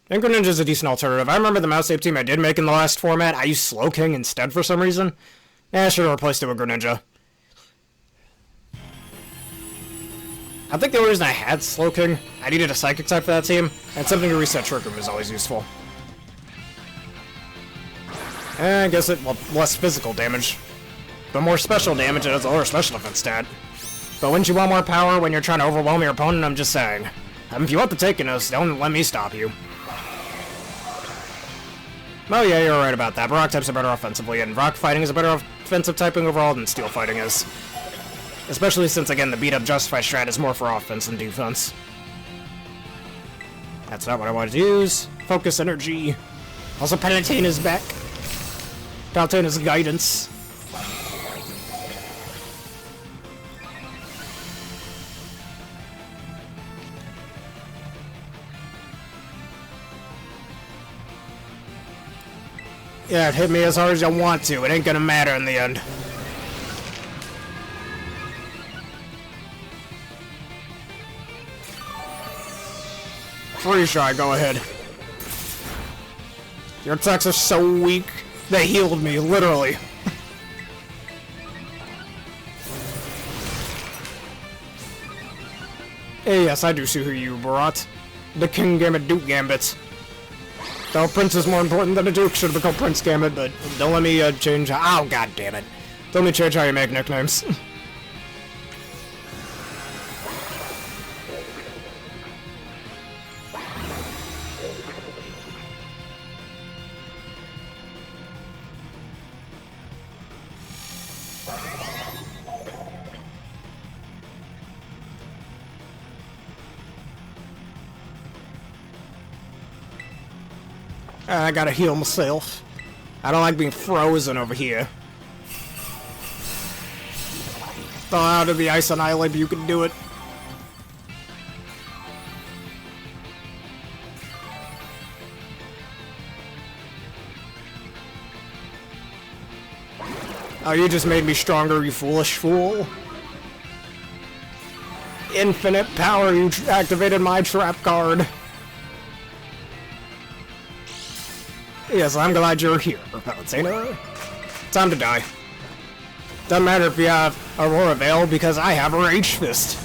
And Greninja's a decent alternative. I remember the Mouse Ape team I did make in the last format. I used Slowking instead for some reason. I should have replaced it with Greninja. I think the only reason I had Slowking, I needed a Psychic type for that team, and something to reset Trick Room is always useful. And I guess less physical damage, but more special damage, and has a lower special defense stat. But wouldn't you want more power when you're trying to overwhelm your opponent? I'm just saying. If you want the Takenos, don't let me stop you. Oh yeah, you're right about that. Rock types are better offensively, and Rock Fighting is a better offensive typing overall than Steel Fighting is. Especially since, again, the beat-up Justify strat is more for offense than defense. That's not what I wanted to use. Focus Energy. Also, Palutena is back. Palutena's Guidance. Yeah, hit me as hard as you want to. It ain't gonna matter in the end. Freeze Dry, go ahead. Your attacks are so weak, they healed me, literally. Hey, yes, I do see who you brought. The King Gambit Duke Gambit. Though Prince is more important than a Duke, should have become Prince Gambit, but don't let me change. Oh, god damn it. Don't let me change how you make nicknames. I gotta heal myself. I don't like being frozen over here. Thaw out of the ice Annihilate, you can do it. Oh, you just made me stronger, you foolish fool. Infinite power, you activated my trap card. Yes, I'm glad you're here, Palutena. Time to die. Doesn't matter if you have Aurora Veil, because I have a Rage Fist.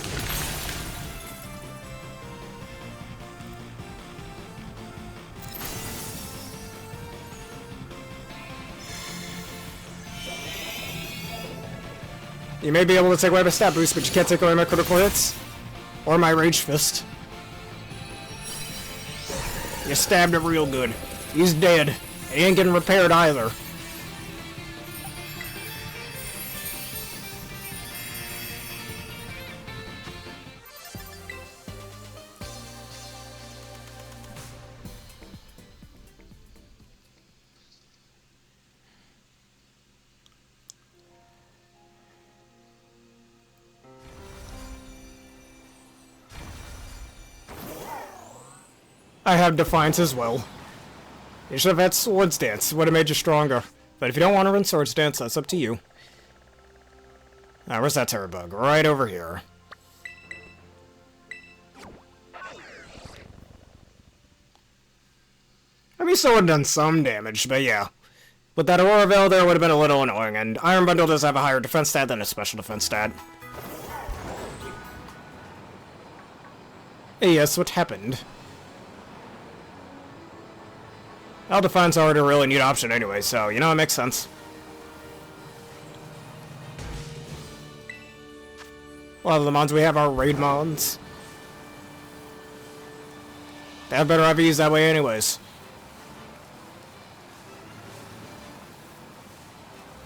You may be able to take away my stat boost, but you can't take away my critical hits. Or my Rage Fist. You stabbed him real good. He's dead. He ain't getting repaired either. I have Defiance as well. You should have had Swords Dance. It would have made you stronger. But if you don't want to run Swords Dance, that's up to you. Where's that Terror Bug? Right over here. I mean, still would have done some damage, but yeah. With that Aurora Veil there, would have been a little annoying, and Iron Bundle does have a higher defense stat than a special defense stat. Hey, yes, what happened? Well, Defiance already a really neat option anyway, so, you know, it makes sense. A lot of the mons we have are raid mons. They have better IVs that way anyways.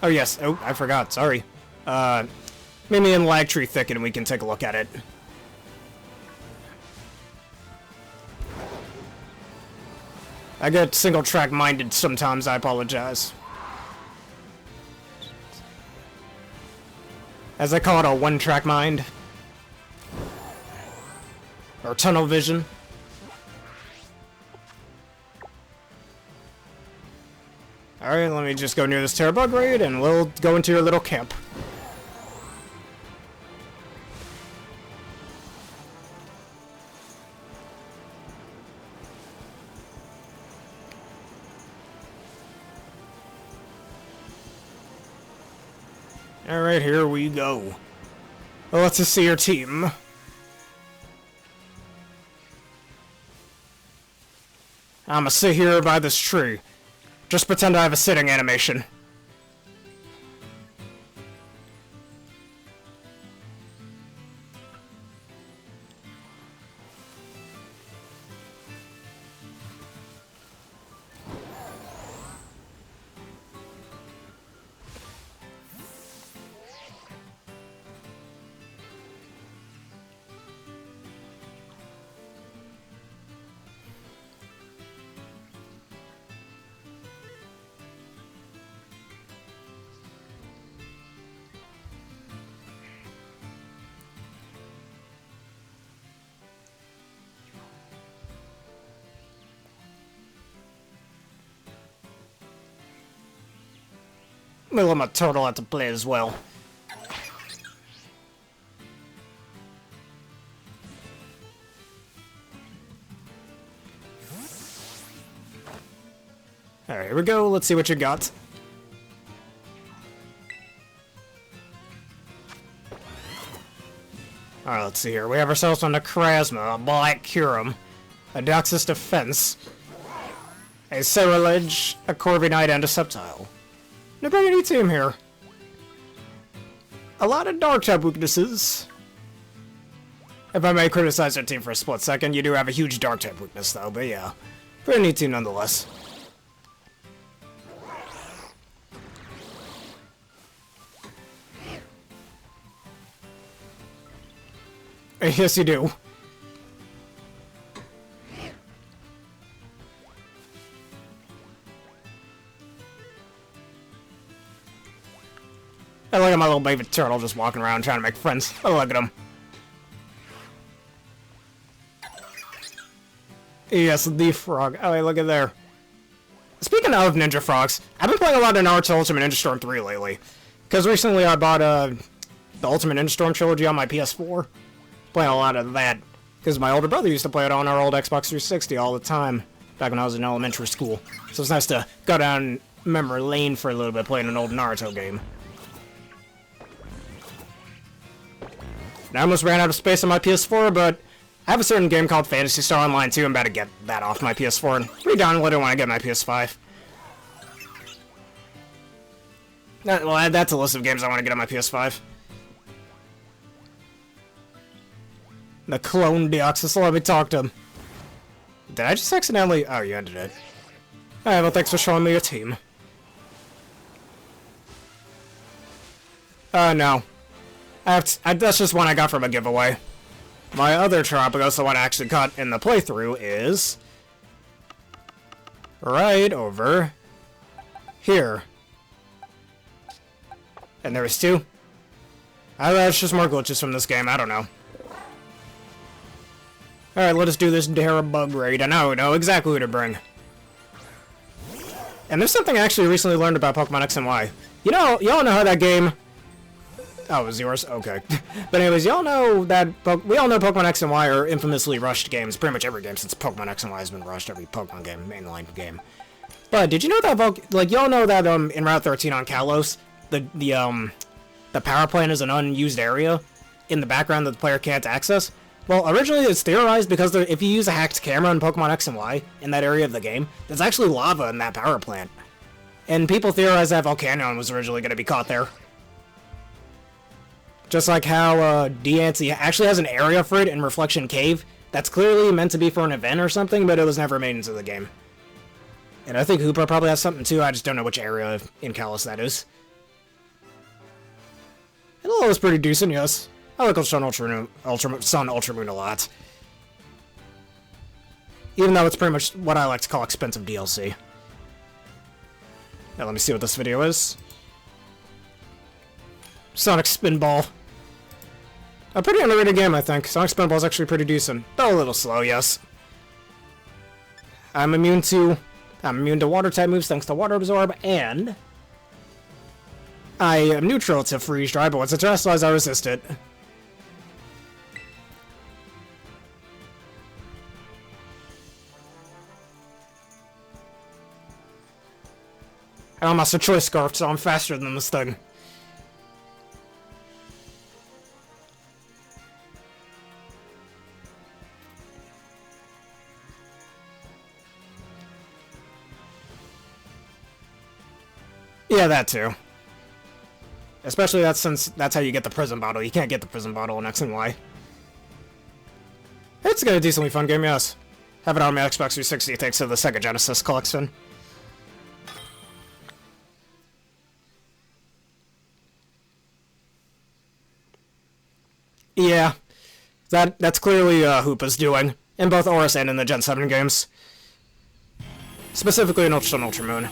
Oh yes, oh, I forgot, sorry. Meet me in Lag Tree Thicket and we can take a look at it. I get single-track minded sometimes, I apologize. As I call it, a one-track mind. Or tunnel vision. Alright, let me just go near this Terror Bug raid and we'll go into your little camp. Alright, here we go. Well, let's just see your team. I'ma sit here by this tree. Just pretend I have a sitting animation. Let me let my turtle out to play as well. Alright, here we go. Let's see what you got. Alright, let's see here. We have ourselves a Necrozma, a Black Curum, a Doxus Defense, a Cerulege, a Corviknight, and a Sceptile. No pretty neat team here. A lot of Dark-type weaknesses. If I may criticize their team for a split second, you do have a huge Dark-type weakness though, but yeah. Pretty neat team nonetheless. Yes, you do. I look at my little baby turtle just walking around trying to make friends. Oh, look at him. Yes, the frog. Oh, hey, look at there. Speaking of Ninja Frogs, I've been playing a lot of Naruto Ultimate Ninja Storm 3 lately. Because recently I bought the Ultimate Ninja Storm trilogy on my PS4. Playing a lot of that. Because my older brother used to play it on our old Xbox 360 all the time. Back when I was in elementary school. So it's nice to go down memory lane for a little bit playing an old Naruto game. I almost ran out of space on my PS4, but I have a certain game called Phantasy Star Online 2. I'm about to get that off my PS4 and re-download it when I get my PS5. Well, that's a list of games I want to get on my PS5. The clone Deoxys, let me talk to him. Did I just accidentally... Oh, you ended it. Alright, well, thanks for showing me your team. No. That's just one I got from a giveaway. My other Terapagos, the one I actually caught in the playthrough, is... right over... here. And there was two. That's just more glitches from this game, I don't know. Alright, let us do this Tera Raid. I know exactly who to bring. And there's something I actually recently learned about Pokemon X and Y. You know, y'all know how that game... Oh, it was yours? Okay. But anyways, y'all know that... We all know Pokemon X and Y are infamously rushed games. Pretty much every game since Pokemon X and Y has been rushed. Every Pokemon game, mainline game. But did you know that... Like, y'all know that in Route 13 on Kalos, the power plant is an unused area in the background that the player can't access? Well, originally it's theorized because if you use a hacked camera in Pokemon X and Y in that area of the game, there's actually lava in that power plant. And people theorize that Volcanion was originally going to be caught there. Just like how Deancey actually has an area for it in Reflection Cave that's clearly meant to be for an event or something, but it was never made into the game. And I think Hoopa probably has something too, I just don't know which area in Kalos that is. It was pretty decent, yes. I like Sun Ultramoon a lot. Even though it's pretty much what I like to call expensive DLC. Now let me see what this video is. Sonic Spinball. A pretty underrated game, I think. Sonic Spinball is actually pretty decent. Though a little slow, yes. I'm immune to water-type moves thanks to Water Absorb, and... I am neutral to Freeze Dry, but once it terrestrialized, I resist it. I don't Master Choice Scarf, so I'm faster than this thing. Yeah, that too. Especially since that's how you get the Prism Bottle. You can't get the Prism Bottle in X and Y. It's a decently fun game, yes. Have it on my Xbox 360 thanks to the Sega Genesis collection. Yeah, that's clearly Hoopa's doing, in both Oris and in the Gen 7 games. Specifically in Ultra and Ultramoon.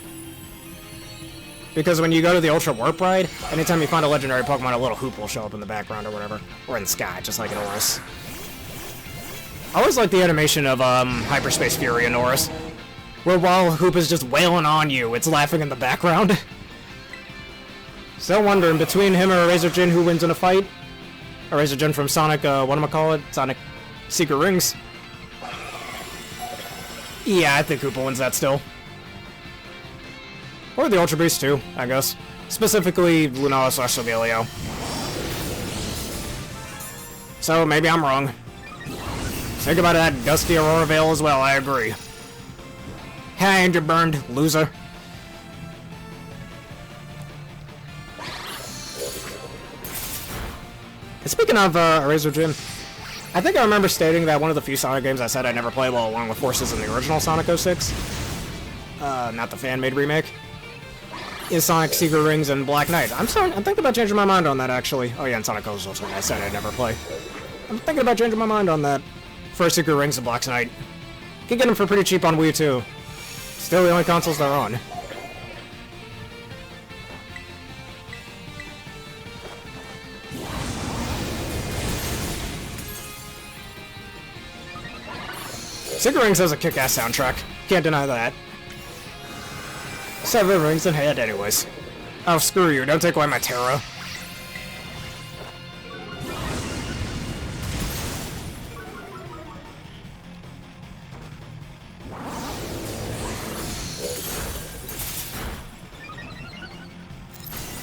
Because when you go to the Ultra Warp Ride, anytime you find a legendary Pokemon, a little Hoop will show up in the background or whatever. Or in the sky, just like in Oris. I always like the animation of Hyperspace Fury in Oris, where while Hoop is just wailing on you, it's laughing in the background. Still wondering, between him or Razor Jin, who wins in a fight? Or Razor Jin from Sonic, Sonic Secret Rings. Yeah, I think Hoopa wins that still. Or the Ultra Beast too, I guess. Specifically, Lunala/Solgaleo. So, maybe I'm wrong. Think about that Dusty Aurora Veil as well, I agree. And you're burned, loser. And speaking of Razor Jim, I think I remember stating that one of the few Sonic games I said I'd never play well along with Forces in the original Sonic 06, not the fan-made remake, is Sonic Secret Rings and Black Knight. I'm thinking about changing my mind on that, actually. Oh yeah, and Sonic 06 I said I'd never play. I'm thinking about changing my mind on that. For Secret Rings and Black Knight. You can get them for pretty cheap on Wii too. Still the only consoles they're on. Secret Rings has a kick-ass soundtrack. Can't deny that. 7 rings in hand anyways. Oh, screw you. Don't take away my Tera.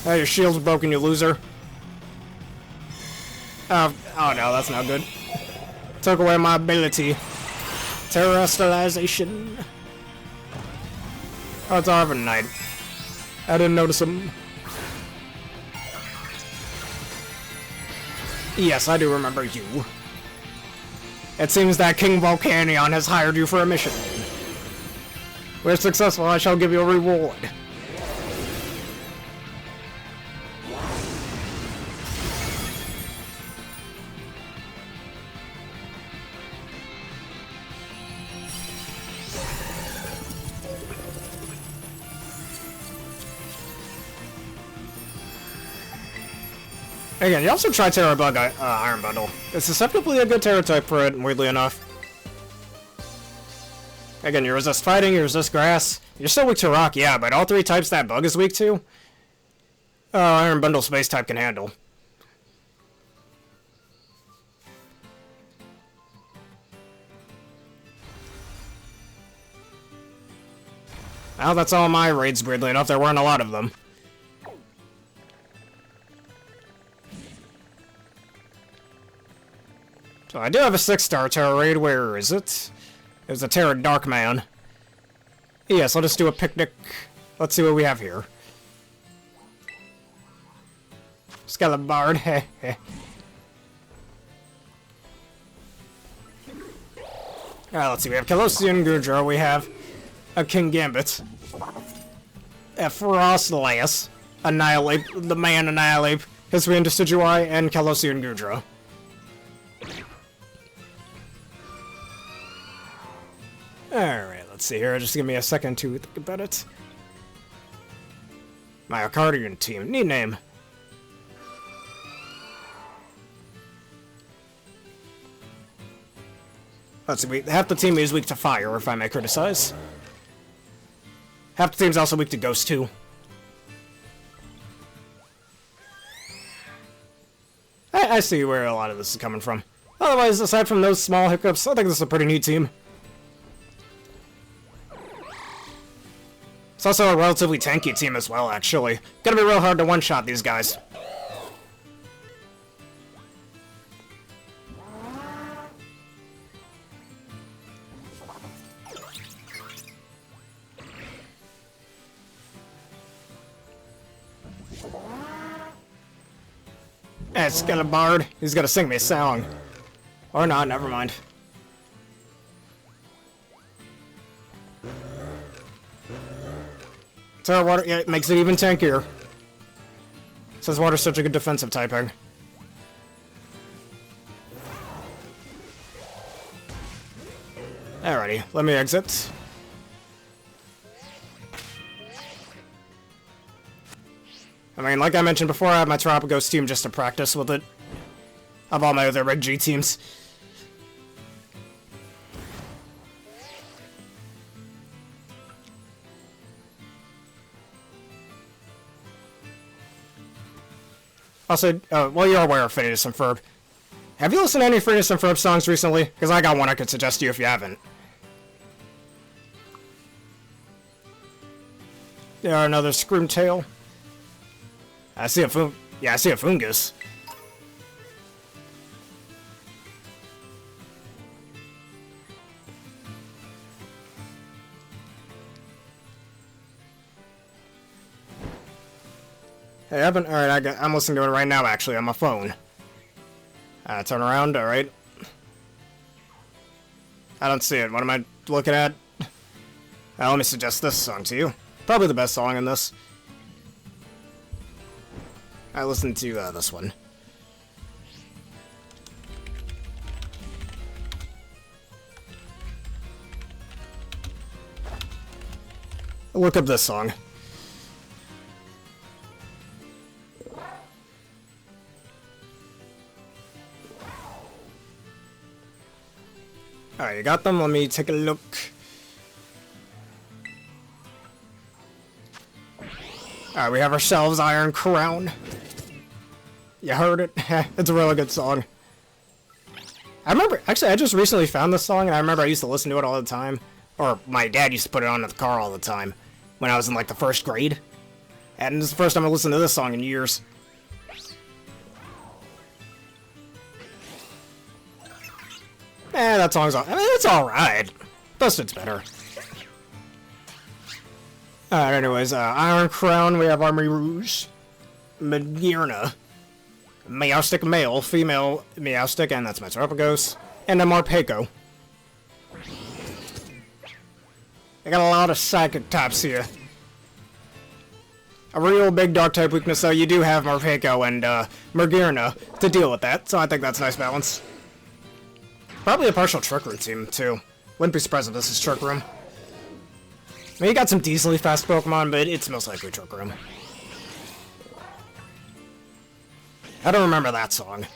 Oh, your shield's broken, you loser. Oh no, that's not good. Took away my ability. Terrestrialization. Oh, it's Arvin Knight. I didn't notice him. Yes, I do remember you. It seems that King Volcanion has hired you for a mission. If successful, I shall give you a reward. Again, you also try Tera Bug Iron Bundle. It's susceptibly a good Tera type for it, weirdly enough. Again, you resist fighting, you resist grass. You're still weak to rock, yeah, but all three types that bug is weak to, Iron Bundle Space type can handle. Well, that's all my raids, weirdly enough. There weren't a lot of them. So I do have a 6-star Tera Raid. Where is it? It was a Tera Darkman. Yes, I'll just do a picnic. Let's see what we have here. Skelebard, heh heh. Alright, let's see. We have Colossian Gudra. We have a King Gambit. A Frostlass. Annihilate. The man Annihilate. History and Decidueye. And Colossian Gudra. Alright, let's see here. Just give me a second to think about it. Myocardian team. Neat name. Let's see. Half the team is weak to fire, if I may criticize. Half the team's also weak to ghost, too. I see where a lot of this is coming from. Otherwise, aside from those small hiccups, I think this is a pretty neat team. It's also a relatively tanky team as well, actually. Gonna be real hard to one-shot these guys. It's got a bard. He's gonna sing me a song. Or not, never mind. Tera Water, yeah, it makes it even tankier. Since water's such a good defensive typing. Alrighty, let me exit. I mean, like I mentioned before, I have my Tropicos team just to practice with it. Of all my other Red G teams. Also, well, you're aware of Phineas and Ferb. Have you listened to any Phineas and Ferb songs recently? Because I got one I could suggest to you if you haven't. Yeah, another Screamtail. I see a Fungus. Hey, alright, I'm listening to it right now, actually, on my phone. Turn around, alright. I don't see it. What am I looking at? Let me suggest this song to you. Probably the best song in this. I listened to this one. Look up this song. Alright, you got them? Let me take a look. Alright, we have ourselves Iron Crown. You heard it? It's a really good song. I remember, actually, I just recently found this song, and I remember I used to listen to it all the time. Or my dad used to put it on in the car all the time when I was in, like, the 1st grade. And this is the first time I listened to this song in years. That song's I mean, it's alright. Dustin's better. Alright, anyways, Iron Crown, we have Armory Rouge. Magearna. Meowstic male, female Meowstic, and that's my Terapagos. And a Marpeco. I got a lot of psychic types here. A real big dark type weakness, though, you do have Marpeco and Magearna to deal with that, so I think that's a nice balance. Probably a partial Trick Room team, too. Wouldn't be surprised if this is Trick Room. I mean, you got some decently fast Pokemon, but it's most likely Trick Room. I don't remember that song.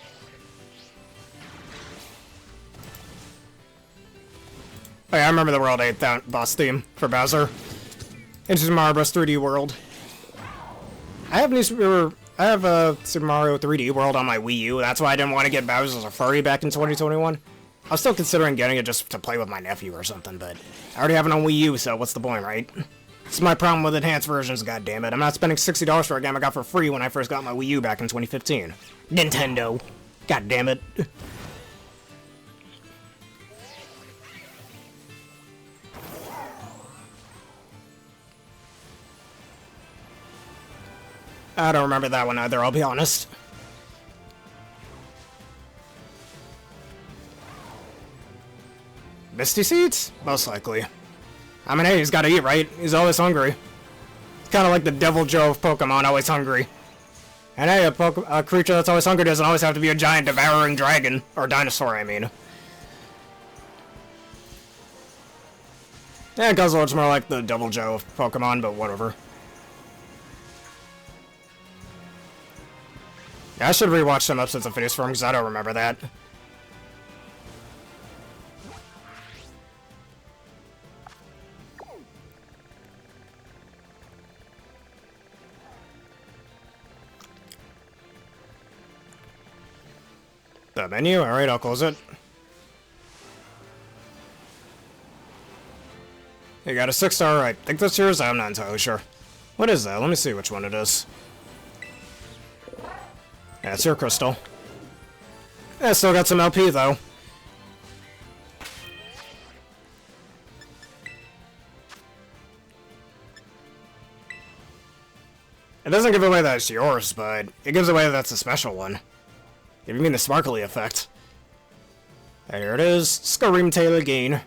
Oh yeah, I remember the World 8 boss theme for Bowser. In Super Mario Bros. 3D World. I have Super Mario 3D World on my Wii U. That's why I didn't want to get Bowser as a furry back in 2021. I was still considering getting it just to play with my nephew or something, but I already have it on Wii U, so what's the point, right? This is my problem with enhanced versions, goddammit. I'm not spending $60 for a game I got for free when I first got my Wii U back in 2015. Nintendo. Goddammit. I don't remember that one either, I'll be honest. Misty Seeds? Most likely. I mean, hey, he's gotta eat, right? He's always hungry. It's kinda like the Devil Joe of Pokemon, always hungry. And hey, a creature that's always hungry doesn't always have to be a giant devouring dragon. Or dinosaur, I mean. Yeah, Guzzlord's more like the Devil Joe of Pokemon, but whatever. Yeah, I should rewatch some episodes of Phineas Form, because I don't remember that. The menu? Alright, I'll close it. You got a 6-star, I think that's yours? I'm not entirely sure. What is that? Let me see which one it is. Yeah, it's your crystal. Yeah, still got some LP, though. It doesn't give away that it's yours, but it gives away that that's a special one. If you mean the sparkly effect. There it is. Scream Tail again.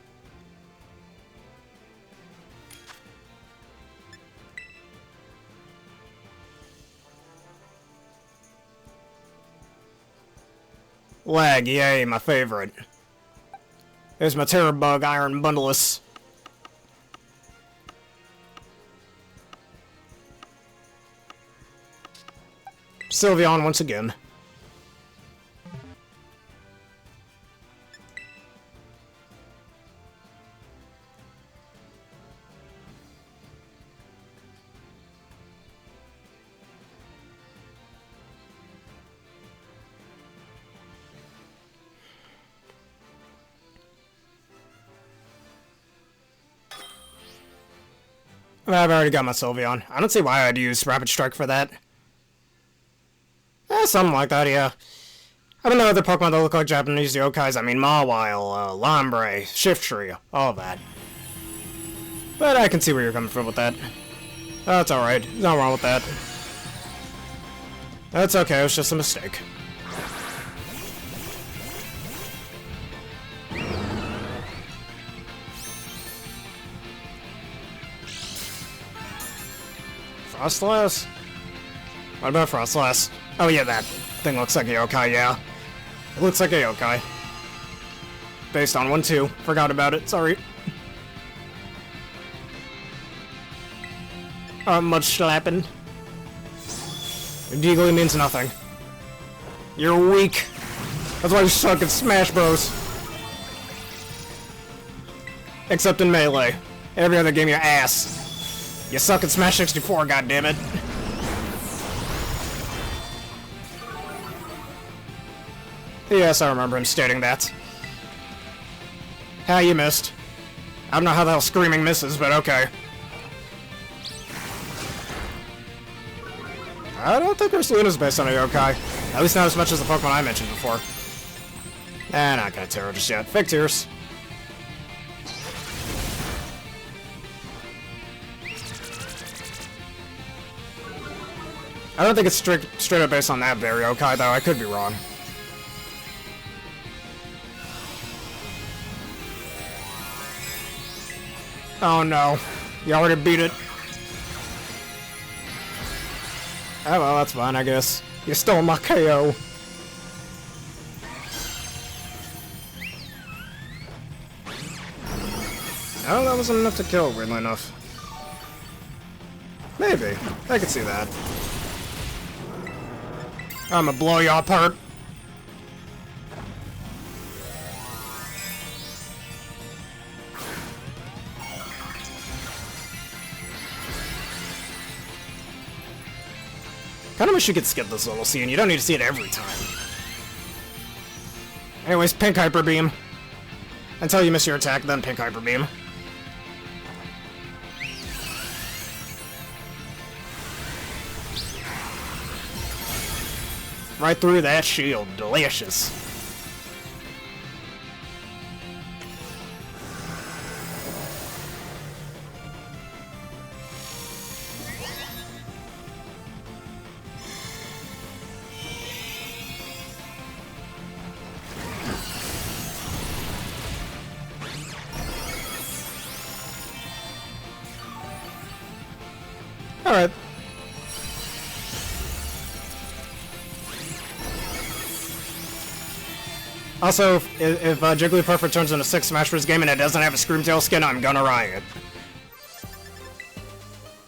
Lag, yay, my favorite. There's my Terabug Iron Bundleless. Sylveon once again. I've already got my Sylveon. I don't see why I'd use Rapid Strike for that. Something like that, yeah. I don't know other Pokemon that look like Japanese yokais. I mean, Mawile, Lombre, Shiftry, all of that. But I can see where you're coming from with that. That's alright. There's nothing wrong with that. That's okay, it was just a mistake. Frostlass? What about Frostlass? Oh yeah, that thing looks like a yokai, yeah. It looks like a yokai. Based on 1-2. Forgot about it, sorry. Much slapping. Deagly means nothing. You're weak. That's why you suck at Smash Bros. Except in Melee. Every other game, you're ass. You suck at Smash 64, goddammit. Yes, I remember him stating that. Ha, you missed. I don't know how the hell Screaming misses, but okay. I don't think Ursaluna's based on a yokai. At least not as much as the Pokemon I mentioned before. Not gonna Tera just yet. Fake tears. I don't think it's straight up based on that very yokai, though. I could be wrong. Oh no. You already beat it. Oh well, that's fine, I guess. You stole my KO. Oh, that wasn't enough to kill, weirdly enough. Maybe. I could see that. I'ma blow you apart. Kinda wish you could skip this little scene. You don't need to see it every time. Anyways, Pink Hyper Beam. Until you miss your attack, then Pink Hyper Beam. Right through that shield. Delicious. Alright. Also, if Jigglypuff returns in a 6 Smash Bros. Game and it doesn't have a Screamtail skin, I'm gonna riot.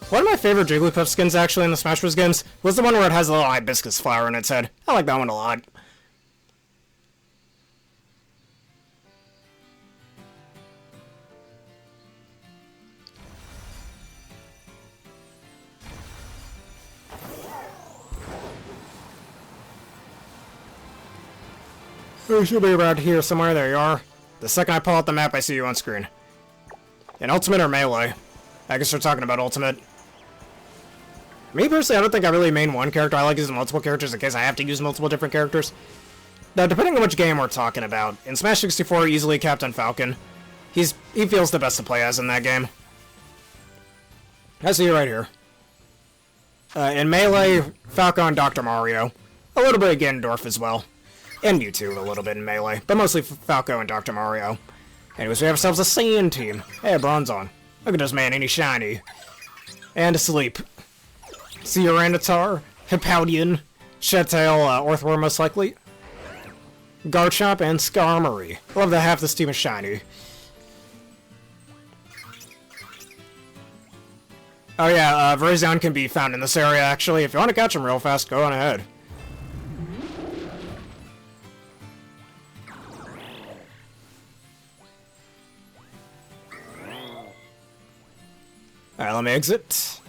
One of my favorite Jigglypuff skins, actually, in the Smash Bros. Games was the one where it has a little hibiscus flower in its head. I like that one a lot. You should be around here somewhere. There you are. The second I pull out the map, I see you on screen. In Ultimate or Melee? I guess we're talking about Ultimate. Me, personally, I don't think I really main one character. I like using multiple characters in case I have to use multiple different characters. Now, depending on which game we're talking about, in Smash 64, easily Captain Falcon. He feels the best to play as in that game. I see you right here. In Melee, Falcon, Dr. Mario. A little bit of Ganondorf as well. And Mewtwo a little bit in Melee, but mostly Falco and Dr. Mario. Anyways, we have ourselves a Saiyan team. Hey, Bronzong. Look at this man, ain't he shiny? And asleep. See Tyranitar, Hippowdon, Shedtail, Orthworm most likely, Garchomp, and Skarmory. I love that half this team is shiny. Oh yeah, Virizion can be found in this area, actually. If you want to catch him real fast, go on ahead. Alright, let me exit.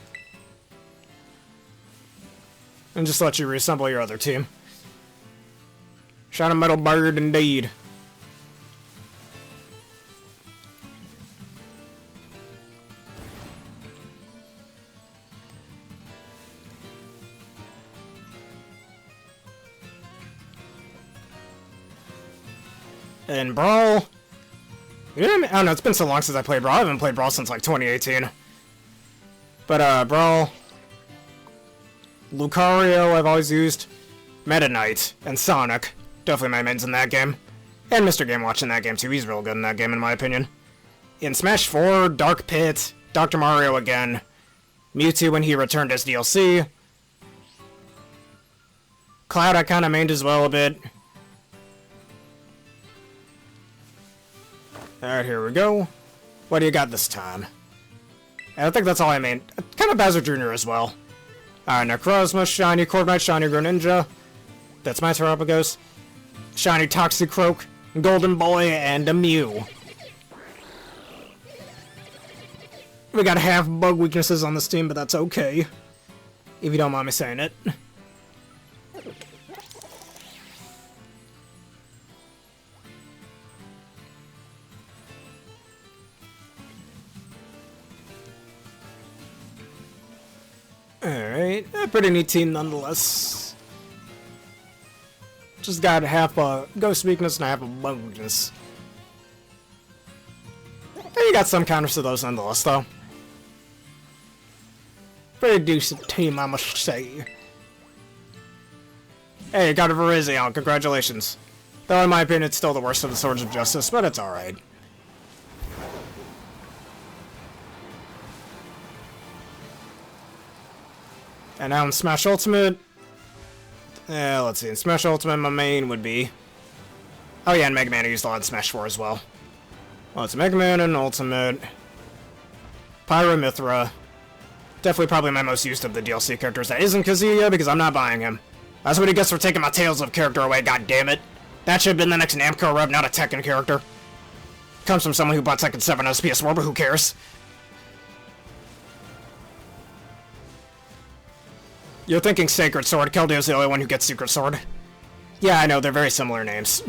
And just let you reassemble your other team. Shot a metal bird indeed. And Brawl. I don't know, it's been so long since I played Brawl. I haven't played Brawl since like 2018. But, Brawl, Lucario I've always used, Meta Knight, and Sonic. Definitely my mains in that game. And Mr. Game Watch in that game too, he's real good in that game in my opinion. In Smash 4, Dark Pit, Dr. Mario again, Mewtwo when he returned as DLC. Cloud I kinda mained as well a bit. Alright, here we go. What do you got this time? I think that's all I mean. Kind of Bowser Jr. as well. Necrozma, Shiny, Corviknight, Shiny Greninja. That's my Terapagos. Shiny Toxicroak, Golden Boy, and a Mew. We got half bug weaknesses on this team, but that's okay. If you don't mind me saying it. Alright, a pretty neat team nonetheless. Just got half a ghost weakness and half a bonus. You got some counters to those nonetheless, though. Pretty decent team, I must say. Hey, you got a Virizion, congratulations. Though in my opinion, it's still the worst of the Swords of Justice, but it's alright. And now in Smash Ultimate... let's see, in Smash Ultimate, my main would be... Oh yeah, and Mega Man I used a lot in Smash 4 as well. Well, it's Mega Man and Ultimate. Pyra/Mythra. Definitely probably my most used of the DLC characters. That isn't Kazuya, because I'm not buying him. That's what he gets for taking my Tales of character away, god damn it. That should have been the next Namco rep, not a Tekken character. Comes from someone who bought Tekken 7 on his PS4, but who cares? You're thinking Sacred Sword. Keldeo's the only one who gets Secret Sword. Yeah, I know, they're very similar names.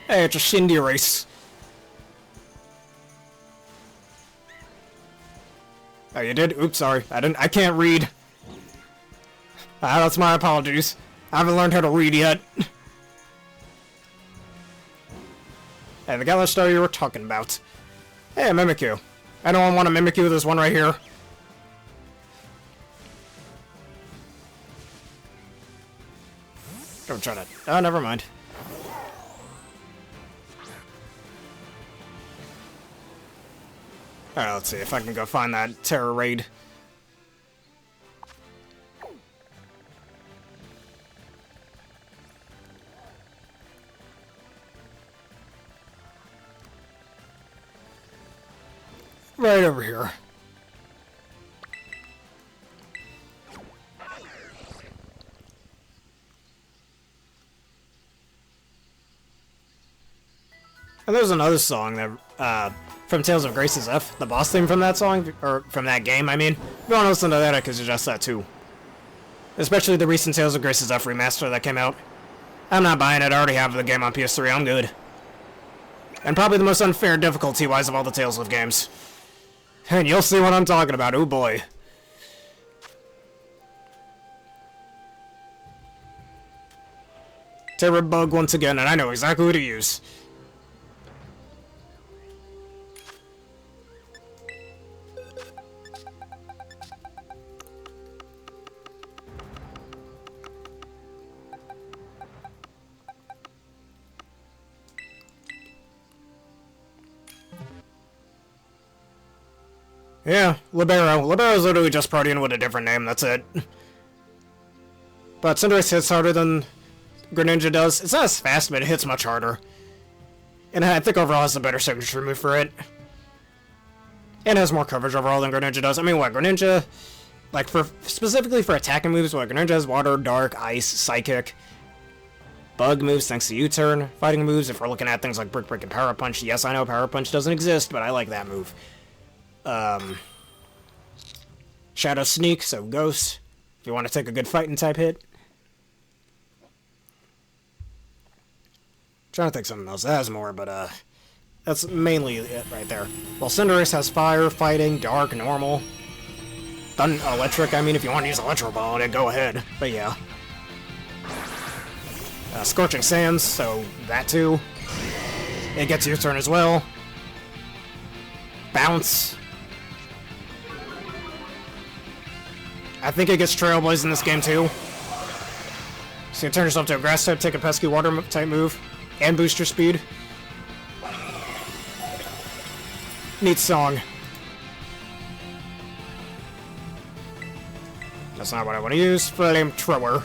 Hey, it's a Shindy race. Oh, you did? Oops, sorry. I can't read. That's my apologies. I haven't learned how to read yet. Hey, the Gala Star you were talking about. Hey, a Mimikyu. Anyone want a Mimikyu? There's one right here. Don't try to... Oh, never mind. Alright, let's see if I can go find that Tera Raid. Right over here. And there's another song that, from Tales of Grace's F, the boss theme from that song, or from that game, I mean. If you want to listen to that, I could suggest that too. Especially the recent Tales of Grace's F remaster that came out. I'm not buying it, I already have the game on PS3, I'm good. And probably the most unfair difficulty-wise of all the Tales of games. And you'll see what I'm talking about, oh boy. Terra Bug once again, and I know exactly who to use. Yeah, Libero. Libero's literally just partying with a different name, that's it. But Cinderace hits harder than Greninja does. It's not as fast, but it hits much harder. And I think overall has a better signature move for it. And has more coverage overall than Greninja does. I mean, what, Greninja... Like, specifically for attacking moves, what, Greninja has Water, Dark, Ice, Psychic. Bug moves thanks to U-Turn. Fighting moves, if we're looking at things like Brick Break and Power Punch. Yes, I know Power Punch doesn't exist, but I like that move. Shadow Sneak, so Ghost. If you want to take a good fighting type hit. Trying to think something else that has more, but that's mainly it right there. Well, Cinderace has Fire, Fighting, Dark, Normal. Electric, I mean, if you want to use Electro Ball on it, go ahead. But yeah. Scorching Sands, so that too. It gets your turn as well. Bounce. I think it gets Trailblaze in this game too. So you turn yourself to a Grass type, take a pesky Water type move, and boost your speed. Neat song. That's not what I want to use. Flamethrower.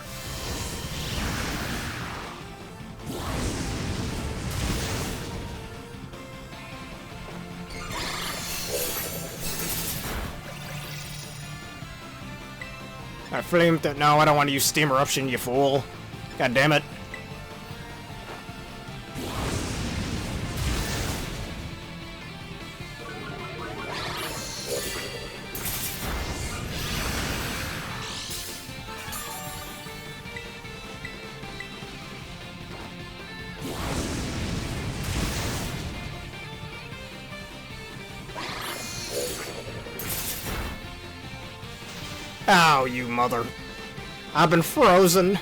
No, I don't want to use Steam Eruption, you fool. God damn it. Ow, you mother. I've been frozen.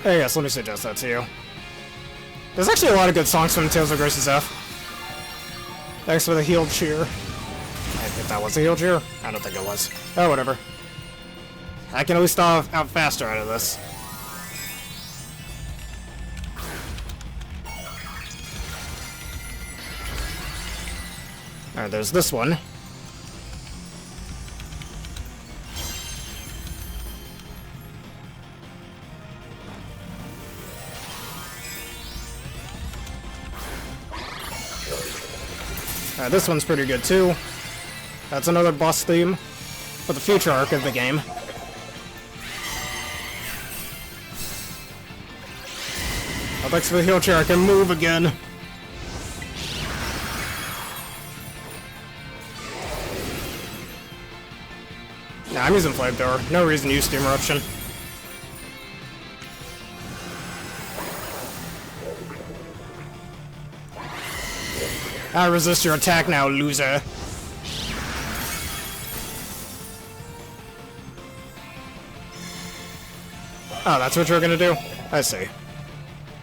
Hey, yes, let me suggest that to you. There's actually a lot of good songs from Tales of Grace's F. Thanks for the heal cheer. I think that was a heal cheer. I don't think it was. Oh, whatever. I can at least out faster out of this. Alright, there's this one. This one's pretty good too. That's another boss theme for the future arc of the game. Oh, thanks for the heal chair, I can move again. Nah, I'm using Flamethrower. No reason to use Steam Eruption. I resist your attack now, loser. Oh, that's what you're gonna do? I see.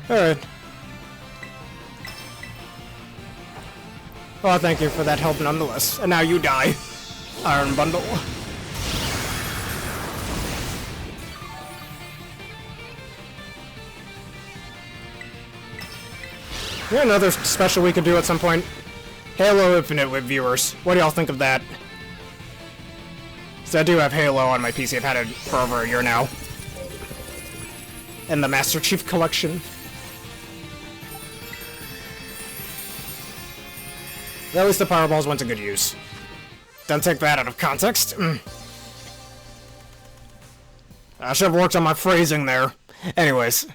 Alright. Well, thank you for that help nonetheless. And now you die. Iron Bundle. Yeah, another special we could do at some point. Halo Infinite with viewers. What do y'all think of that? So I do have Halo on my PC. I've had it for over a year now. In the Master Chief Collection. At least the Powerballs went to good use. Don't take that out of context. I should have worked on my phrasing there. Anyways.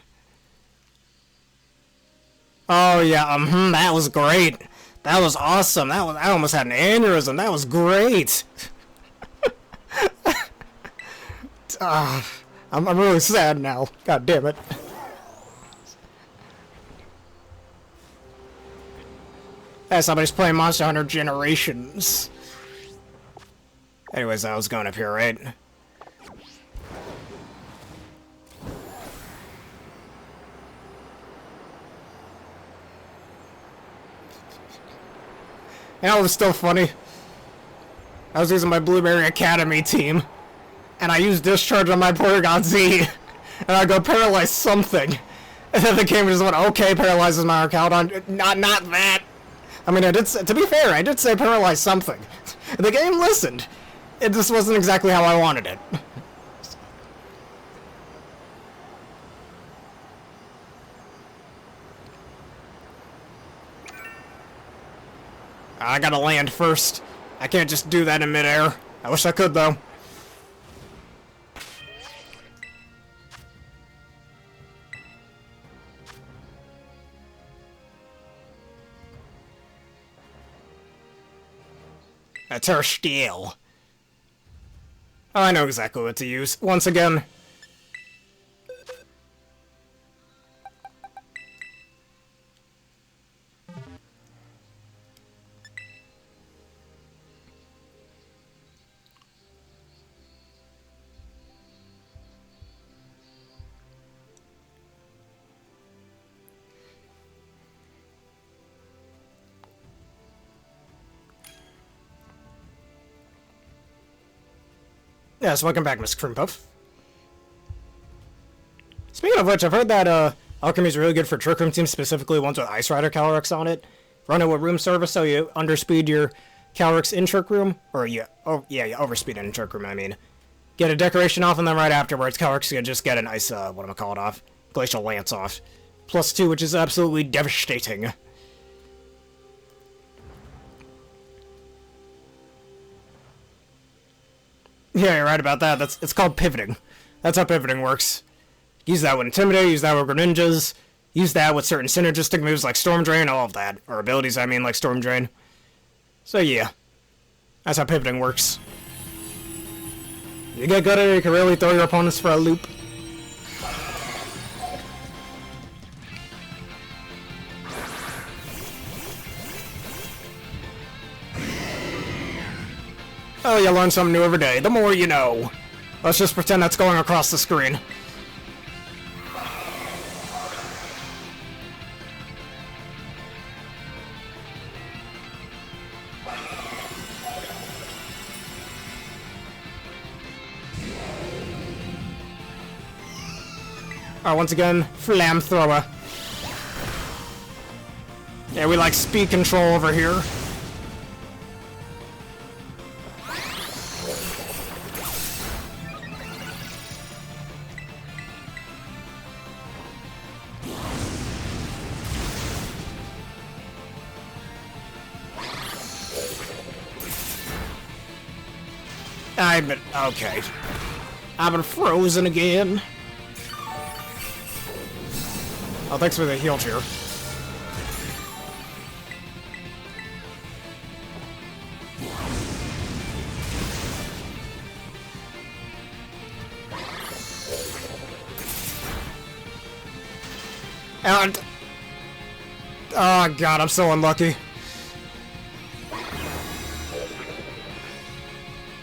Oh yeah, that was great. That was awesome. I almost had an aneurysm. That was great. I'm really sad now. God damn it. Hey, somebody's playing Monster Hunter Generations. Anyways, I was going up here, right? You know, it was still funny. I was using my Blueberry Academy team, and I used Discharge on my Porygon Z, and I go paralyze something, and then the game just went, okay, paralyzes my Archaudon. Not that. I mean, to be fair, I did say paralyze something. The game listened. It just wasn't exactly how I wanted it. I gotta land first. I can't just do that in midair. I wish I could, though. A Tera Steel. Oh, I know exactly what to use. Once again. Yes, welcome back, Miss Creampuff. Speaking of which, I've heard that Alchemy is really good for Trick Room teams, specifically ones with Ice Rider Calyrex on it. Run it with room service, so you underspeed your Calyrex in Trick Room, or you overspeed it in Trick Room, I mean. Get a decoration off, and then right afterwards, Calyrex can just get an Ice, off? Glacial Lance off. +2, which is absolutely devastating. Yeah, you're right about that. It's called pivoting. That's how pivoting works. Use that with Intimidate, use that with Greninjas, use that with certain synergistic moves like Storm Drain, all of that. Or abilities, I mean, like Storm Drain. So yeah, that's how pivoting works. You get good at it, you can really throw your opponents for a loop. Oh, you learn something new every day. The more you know. Let's just pretend that's going across the screen. Alright, once again, flamethrower. Yeah, we like speed control over here. Okay. I've been frozen again. Oh, thanks for the heal cheer. And... oh god, I'm so unlucky.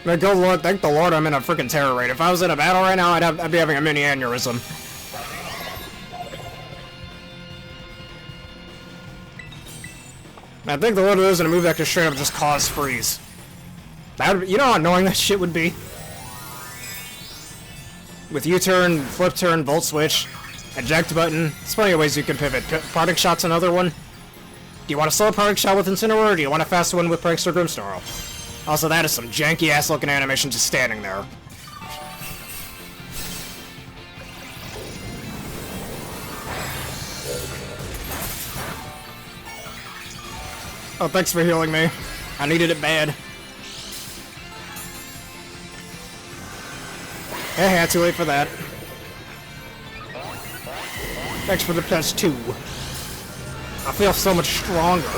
But good lord, thank the lord I'm in a freaking Tera Raid. If I was in a battle right now, I'd be having a mini aneurysm. I think the lord is in a move that could straight up just cause freeze. That would be, you know how annoying that shit would be? With U-turn, flip turn, volt switch, eject button, there's plenty of ways you can pivot. Product shot's another one. Do you want a slow product shot with Incineroar, or do you want a fast one with Prankster Grimmsnarl? Also, that is some janky-ass looking animation just standing there. Oh, thanks for healing me. I needed it bad. Yeah, too late for that. Thanks for the +2. I feel so much stronger.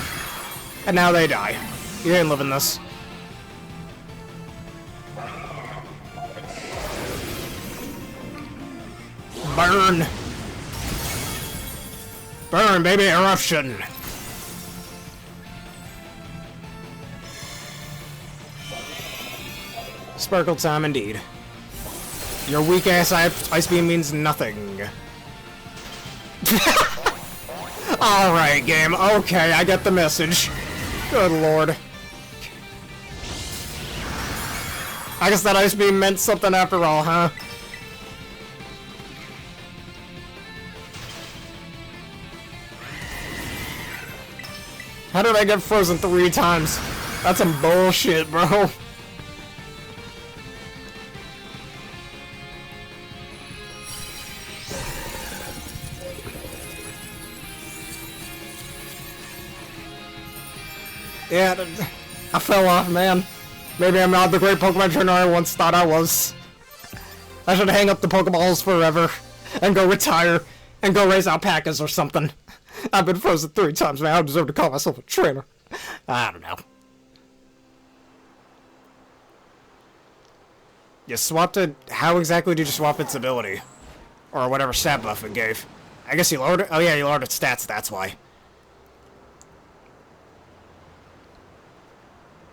And now they die. You ain't living this. Burn! Burn, baby, eruption! Sparkle time indeed. Your weak-ass ice beam means nothing. Alright, game. Okay, I get the message. Good lord. I guess that ice beam meant something after all, huh? How did I get frozen 3 times? That's some bullshit, bro. Yeah, I fell off, man. Maybe I'm not the great Pokemon trainer I once thought I was. I should hang up the Pokeballs forever, and go retire, and go raise alpacas or something. I've been frozen 3 times, man. I deserve to call myself a trainer. I don't know. You swapped it... How exactly did you swap its ability? Or whatever stat buff it gave? I guess you lowered it? Oh yeah, you lowered its stats, that's why.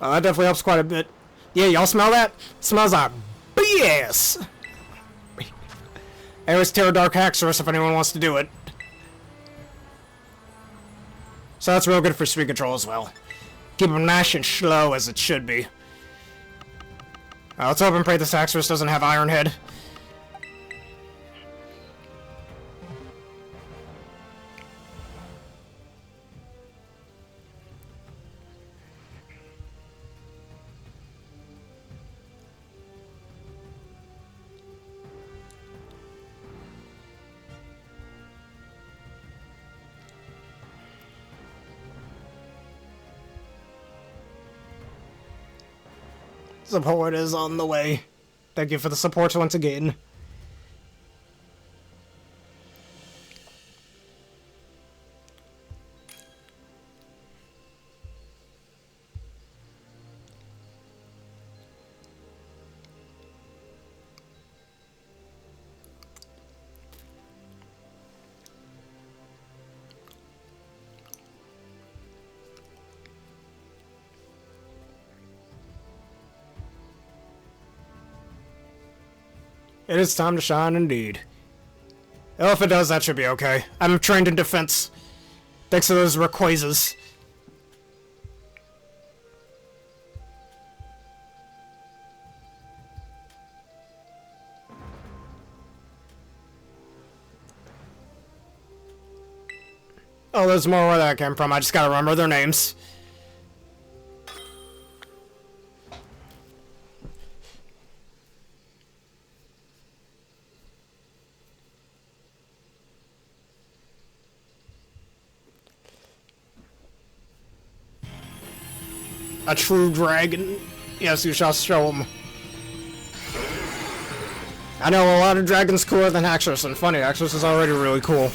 That definitely helps quite a bit. Yeah, y'all smell that? It smells like BS! Anyways, Terra Dark Haxorus if anyone wants to do it. So that's real good for speed control as well. Keep them nice and slow as it should be. Let's hope and pray this Haxorus doesn't have Iron Head. Support is on the way. Thank you for the support once again. It is time to shine indeed. Oh, if it does, that should be okay. I'm trained in defense. Thanks to those Rayquazas. Oh, there's more where that came from. I just gotta remember their names. A true dragon? Yes, you shall show him. I know a lot of dragons cooler than Haxorus, and funny, Haxorus is already really cool.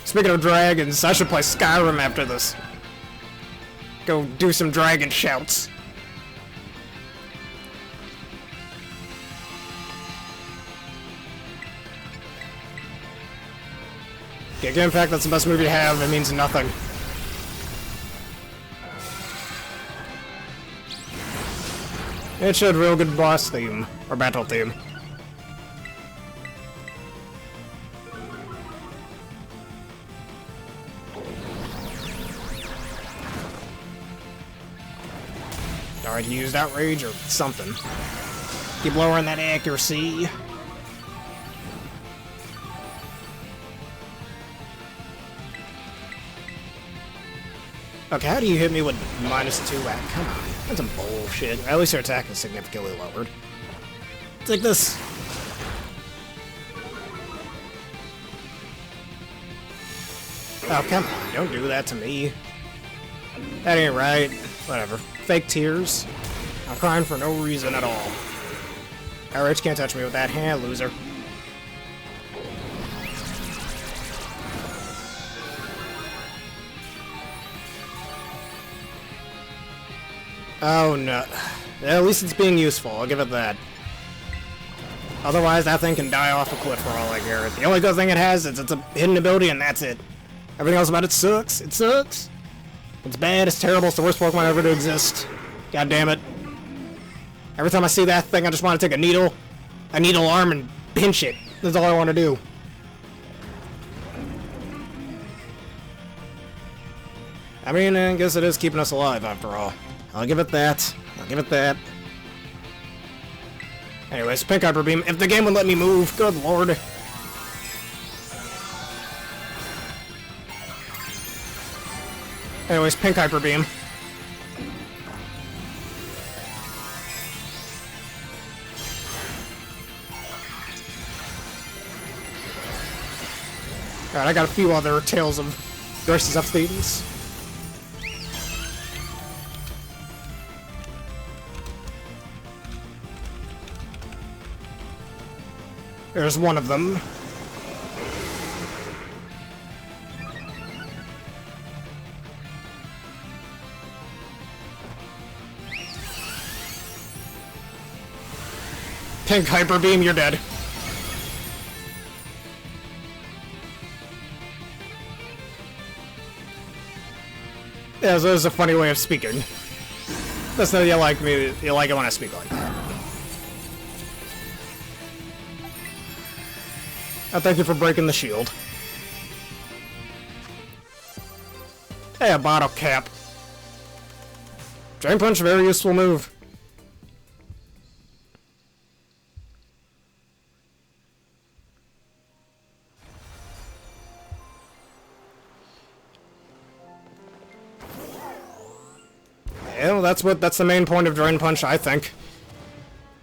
Speaking of dragons, I should play Skyrim after this. Go do some dragon shouts. Gig Impact, that's the best movie to have, it means nothing. It should real good boss theme, or battle theme. Alright, he used Outrage or something. Keep lowering that accuracy. Okay, how do you hit me with -2 at? Come on, that's some bullshit. At least your attack is significantly lowered. Take this. Oh, come on, don't do that to me. That ain't right. Whatever. Fake tears. I'm crying for no reason at all. Outrage can't touch me with that hand, loser. Oh no. At least it's being useful, I'll give it that. Otherwise, that thing can die off a cliff for all I care. The only good thing it has is it's a hidden ability and that's it. Everything else about it sucks. It sucks. It's bad, it's terrible, it's the worst Pokemon ever to exist. God damn it. Every time I see that thing, I just want to take a needle arm, and pinch it. That's all I want to do. I mean, I guess it is keeping us alive after all. I'll give it that. I'll give it that. Anyways, Pink Hyper Beam. If the game would let me move, good lord. Anyways, Pink Hyper Beam. Alright, I got a few other Tales of Graces of Thebes. There's one of them. Pink Hyper Beam, you're dead. Yeah, so this is a funny way of speaking. That's not you like me. You like it when I speak like that. Thank you for breaking the shield. Hey, a bottle cap. Drain Punch, very useful move. Yeah, well, that's the main point of Drain Punch, I think.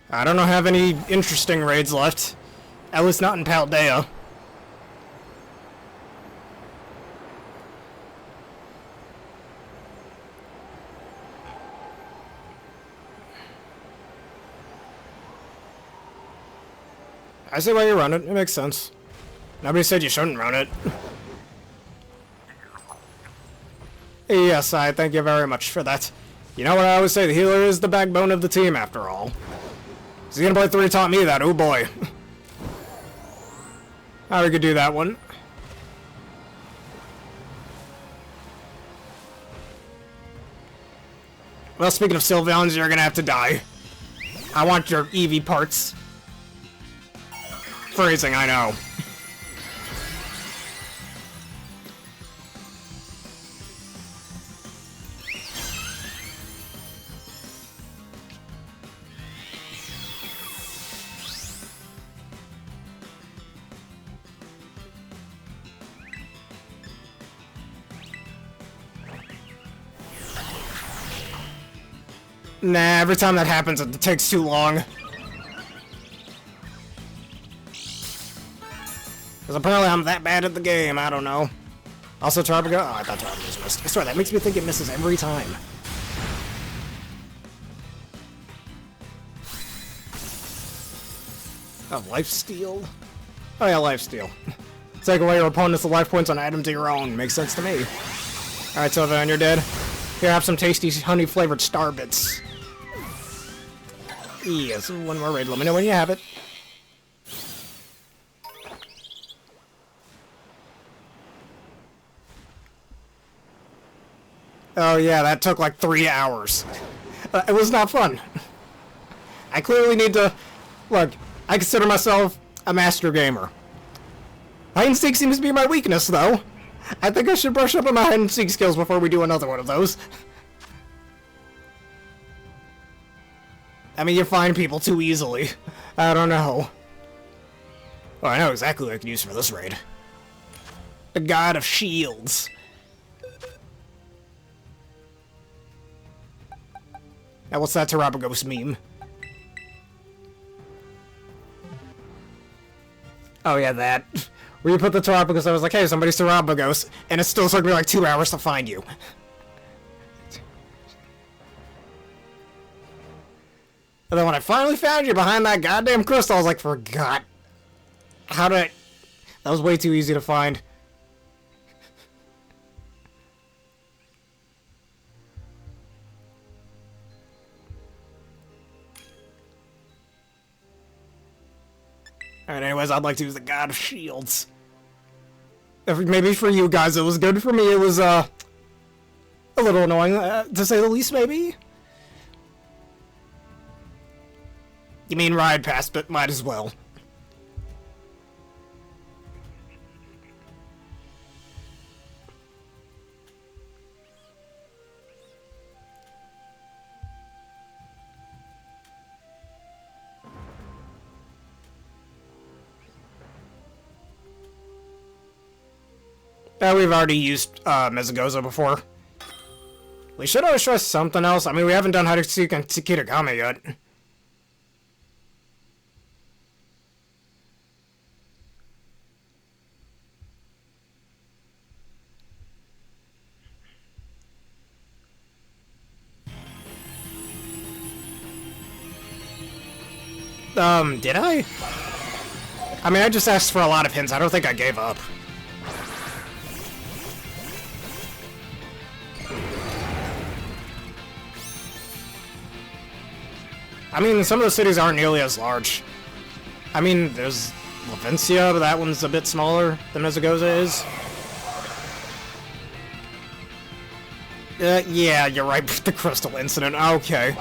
I don't have any interesting raids left. At least not in Paldea. I see why you run it. It makes sense. Nobody said you shouldn't run it. Yes, I thank you very much for that. You know what I always say, the healer is the backbone of the team after all. Xenoblade 3 taught me that, oh boy. How we could do that one. Well, speaking of Sylveons, you're gonna have to die. I want your Eevee parts. phrasing, I know. Nah, every time that happens, it takes too long. Because apparently I'm that bad at the game, I don't know. Also, Tropico. Oh, I thought Tropico missed. I swear, that makes me think it misses every time. Oh, lifesteal? Oh yeah, lifesteal. Take away your opponent's life points on items of your own. Makes sense to me. Alright, Sylvan, you're dead. Here, have some tasty honey-flavored star bits. Yes, one more raid. Let me know when you have it. Oh yeah, that took like 3 hours. It was not fun. I clearly need to... Look, I consider myself a master gamer. Hide and seek seems to be my weakness, though. I think I should brush up on my hide and seek skills before we do another one of those. I mean, you find people too easily. I don't know. Oh, I know exactly what I can use for this raid. The God of Shields. Now, what's that Terrapagos meme? Oh, yeah, that. Where you put the Terrapagos, I was like, hey, somebody's Terrapagos, and it still took me like 2 hours to find you. And then when I finally found you behind that goddamn crystal, I was like, forgot. How did I... That was way too easy to find. Alright, anyways, I'd like to use the God of Shields. Maybe for you guys it was good. For me it was, a little annoying, to say the least, maybe? You mean ride past, but might as well. We've already used Mezagoza before. We should always try something else. I mean, we haven't done Harusuke and Kitakame yet. Did I? I mean, I just asked for a lot of hints. I don't think I gave up. I mean, some of the cities aren't nearly as large. I mean, there's Lavencia, but that one's a bit smaller than Mezagoza is. Yeah, you're right with the crystal incident. Okay.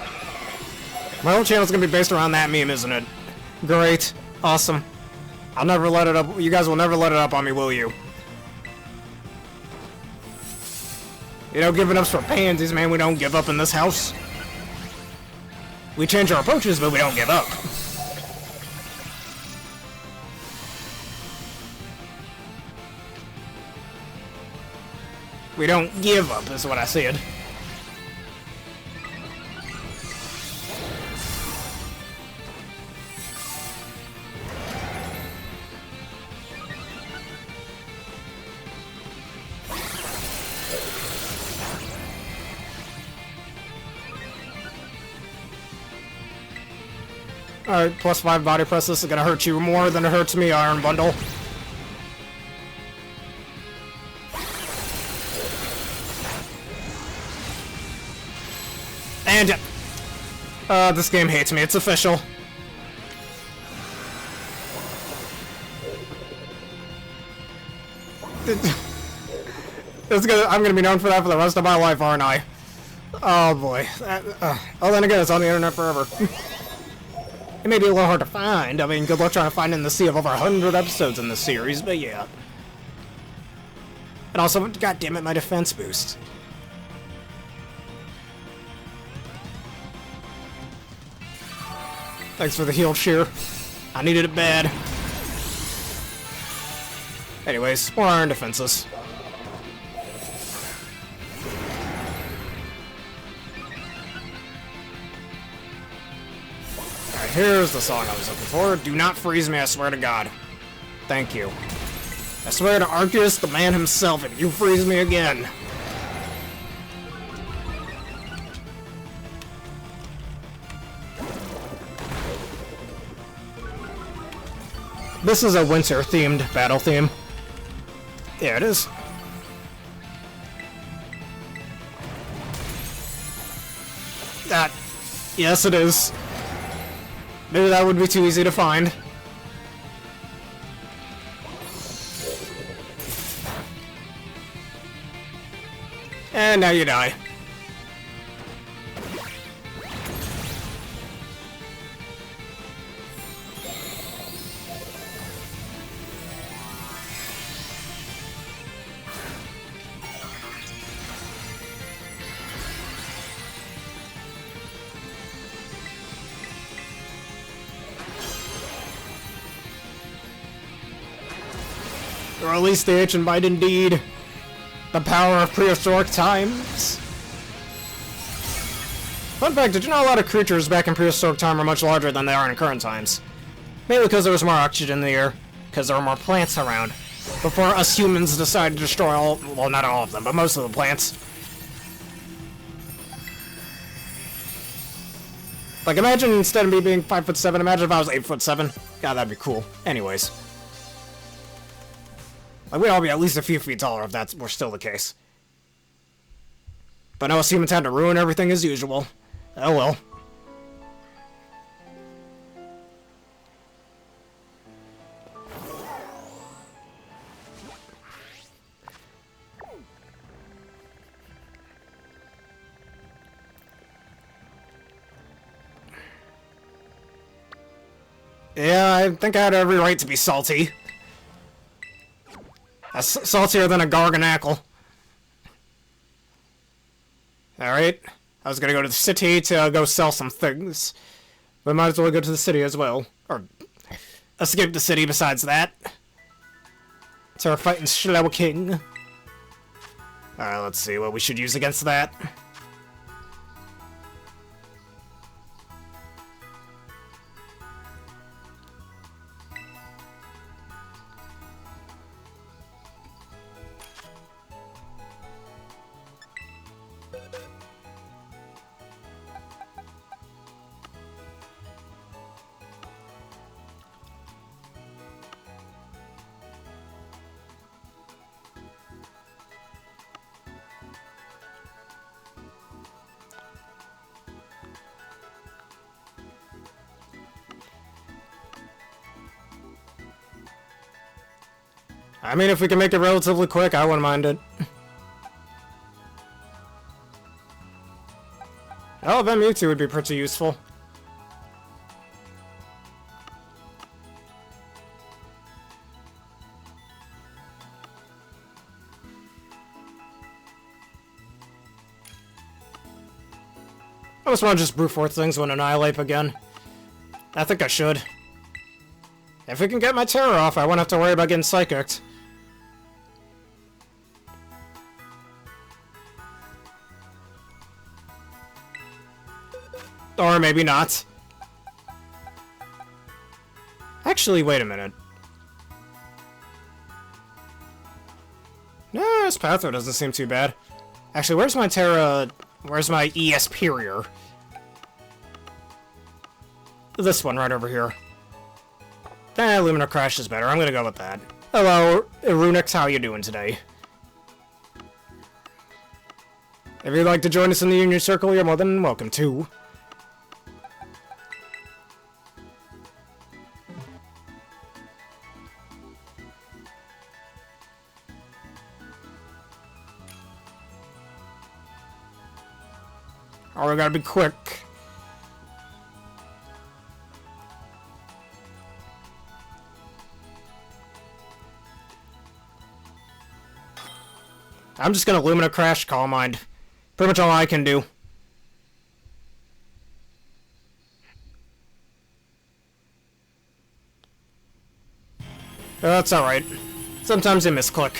My whole channel's gonna be based around that meme, isn't it? Great. Awesome. I'll never let it up. You guys will never let it up on me, will you? You know, giving up's for pansies, man. We don't give up in this house. We change our approaches, but we don't give up. We don't give up, is what I said. Alright, +5 body press. This is gonna hurt you more than it hurts me, Iron Bundle. And this game hates me. It's official. I'm gonna be known for that for the rest of my life, aren't I? Oh boy. Oh, then again, it's on the internet forever. It may be a little hard to find. I mean, good luck trying to find it in the sea of over 100 episodes in this series, but yeah. And also, goddammit, my defense boost. Thanks for the heal cheer. I needed it bad. Anyways, more iron defenses. Alright, here's the song I was looking for. Do not freeze me, I swear to God. Thank you. I swear to Arceus, the man himself, if you freeze me again. This is a winter-themed battle theme. Yeah, it is. That. Yes, it is. Maybe that would be too easy to find. And now you die. Release the ancient might indeed. The power of prehistoric times. Fun fact, did you know a lot of creatures back in prehistoric time are much larger than they are in current times? Mainly because there was more oxygen in the air, because there were more plants around. Before us humans decided to destroy all, well, not all of them, but most of the plants. Like, imagine instead of me being 5'7", imagine if I was 8'7". God, that'd be cool. Anyways. Like, we'd all be at least a few feet taller if that were still the case. But no, us humans had to ruin everything as usual. Oh well. Yeah, I think I had every right to be salty. That's saltier than a Garganackle. Alright. I was gonna go to the city to go sell some things. We might as well go to the city as well. Or escape the city besides that. So we're fighting Slow King. Alright, let's see what we should use against that. I mean, if we can make it relatively quick, I wouldn't mind it. Oh, that Mewtwo would be pretty useful. I just want to just brute force things when Annihilate again. I think I should. If we can get my Tera off, I won't have to worry about getting Psychicked. Or maybe not. Actually, wait a minute. No, this pathway doesn't seem too bad. Actually, where's my Tera... Where's my E-Superior? This one right over here. Luminar Crash is better. I'm gonna go with that. Hello, Runix, how you doing today? If you'd like to join us in the Union Circle, you're more than welcome to. Oh, we gotta be quick. I'm just gonna Lumina Crash Calm Mind. Pretty much all I can do. That's alright. Sometimes I misclick.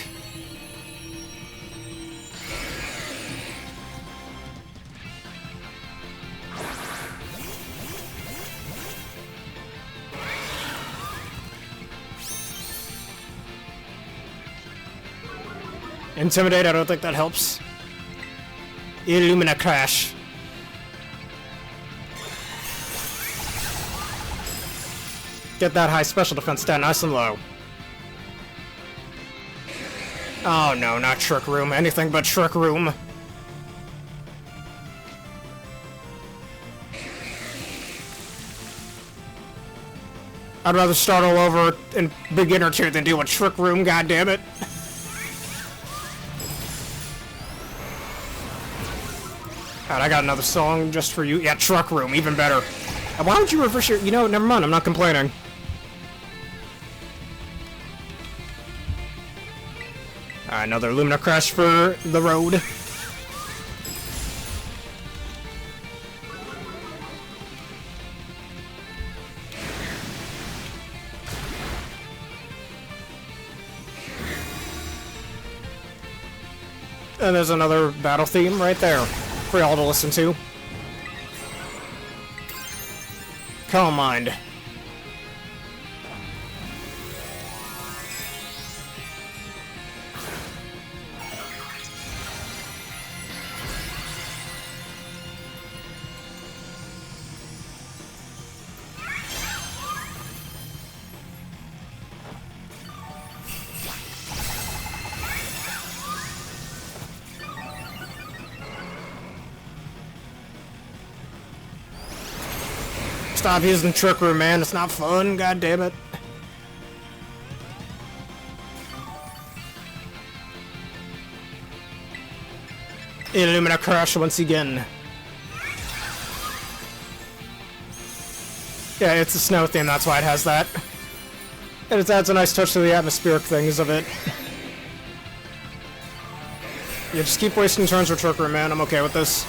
Intimidate, I don't think that helps. Illumina Crash. Get that high special defense down nice and low. Oh no, not Trick Room. Anything but Trick Room. I'd rather start all over in beginner tier than do a Trick Room, goddammit. Alright, I got another song just for you. Yeah, Truck Room, even better. And why would you reverse your... You know, never mind, I'm not complaining. Alright, another Lumina Crash for the road. And there's another battle theme right there for y'all to listen to. Calm Mind. Stop using Trick Room, man. It's not fun. God damn it. Illumina Crash once again. Yeah, it's a snow theme. That's why it has that. And it adds a nice touch to the atmospheric things of it. Yeah, just keep wasting turns with Trick Room, man. I'm okay with this.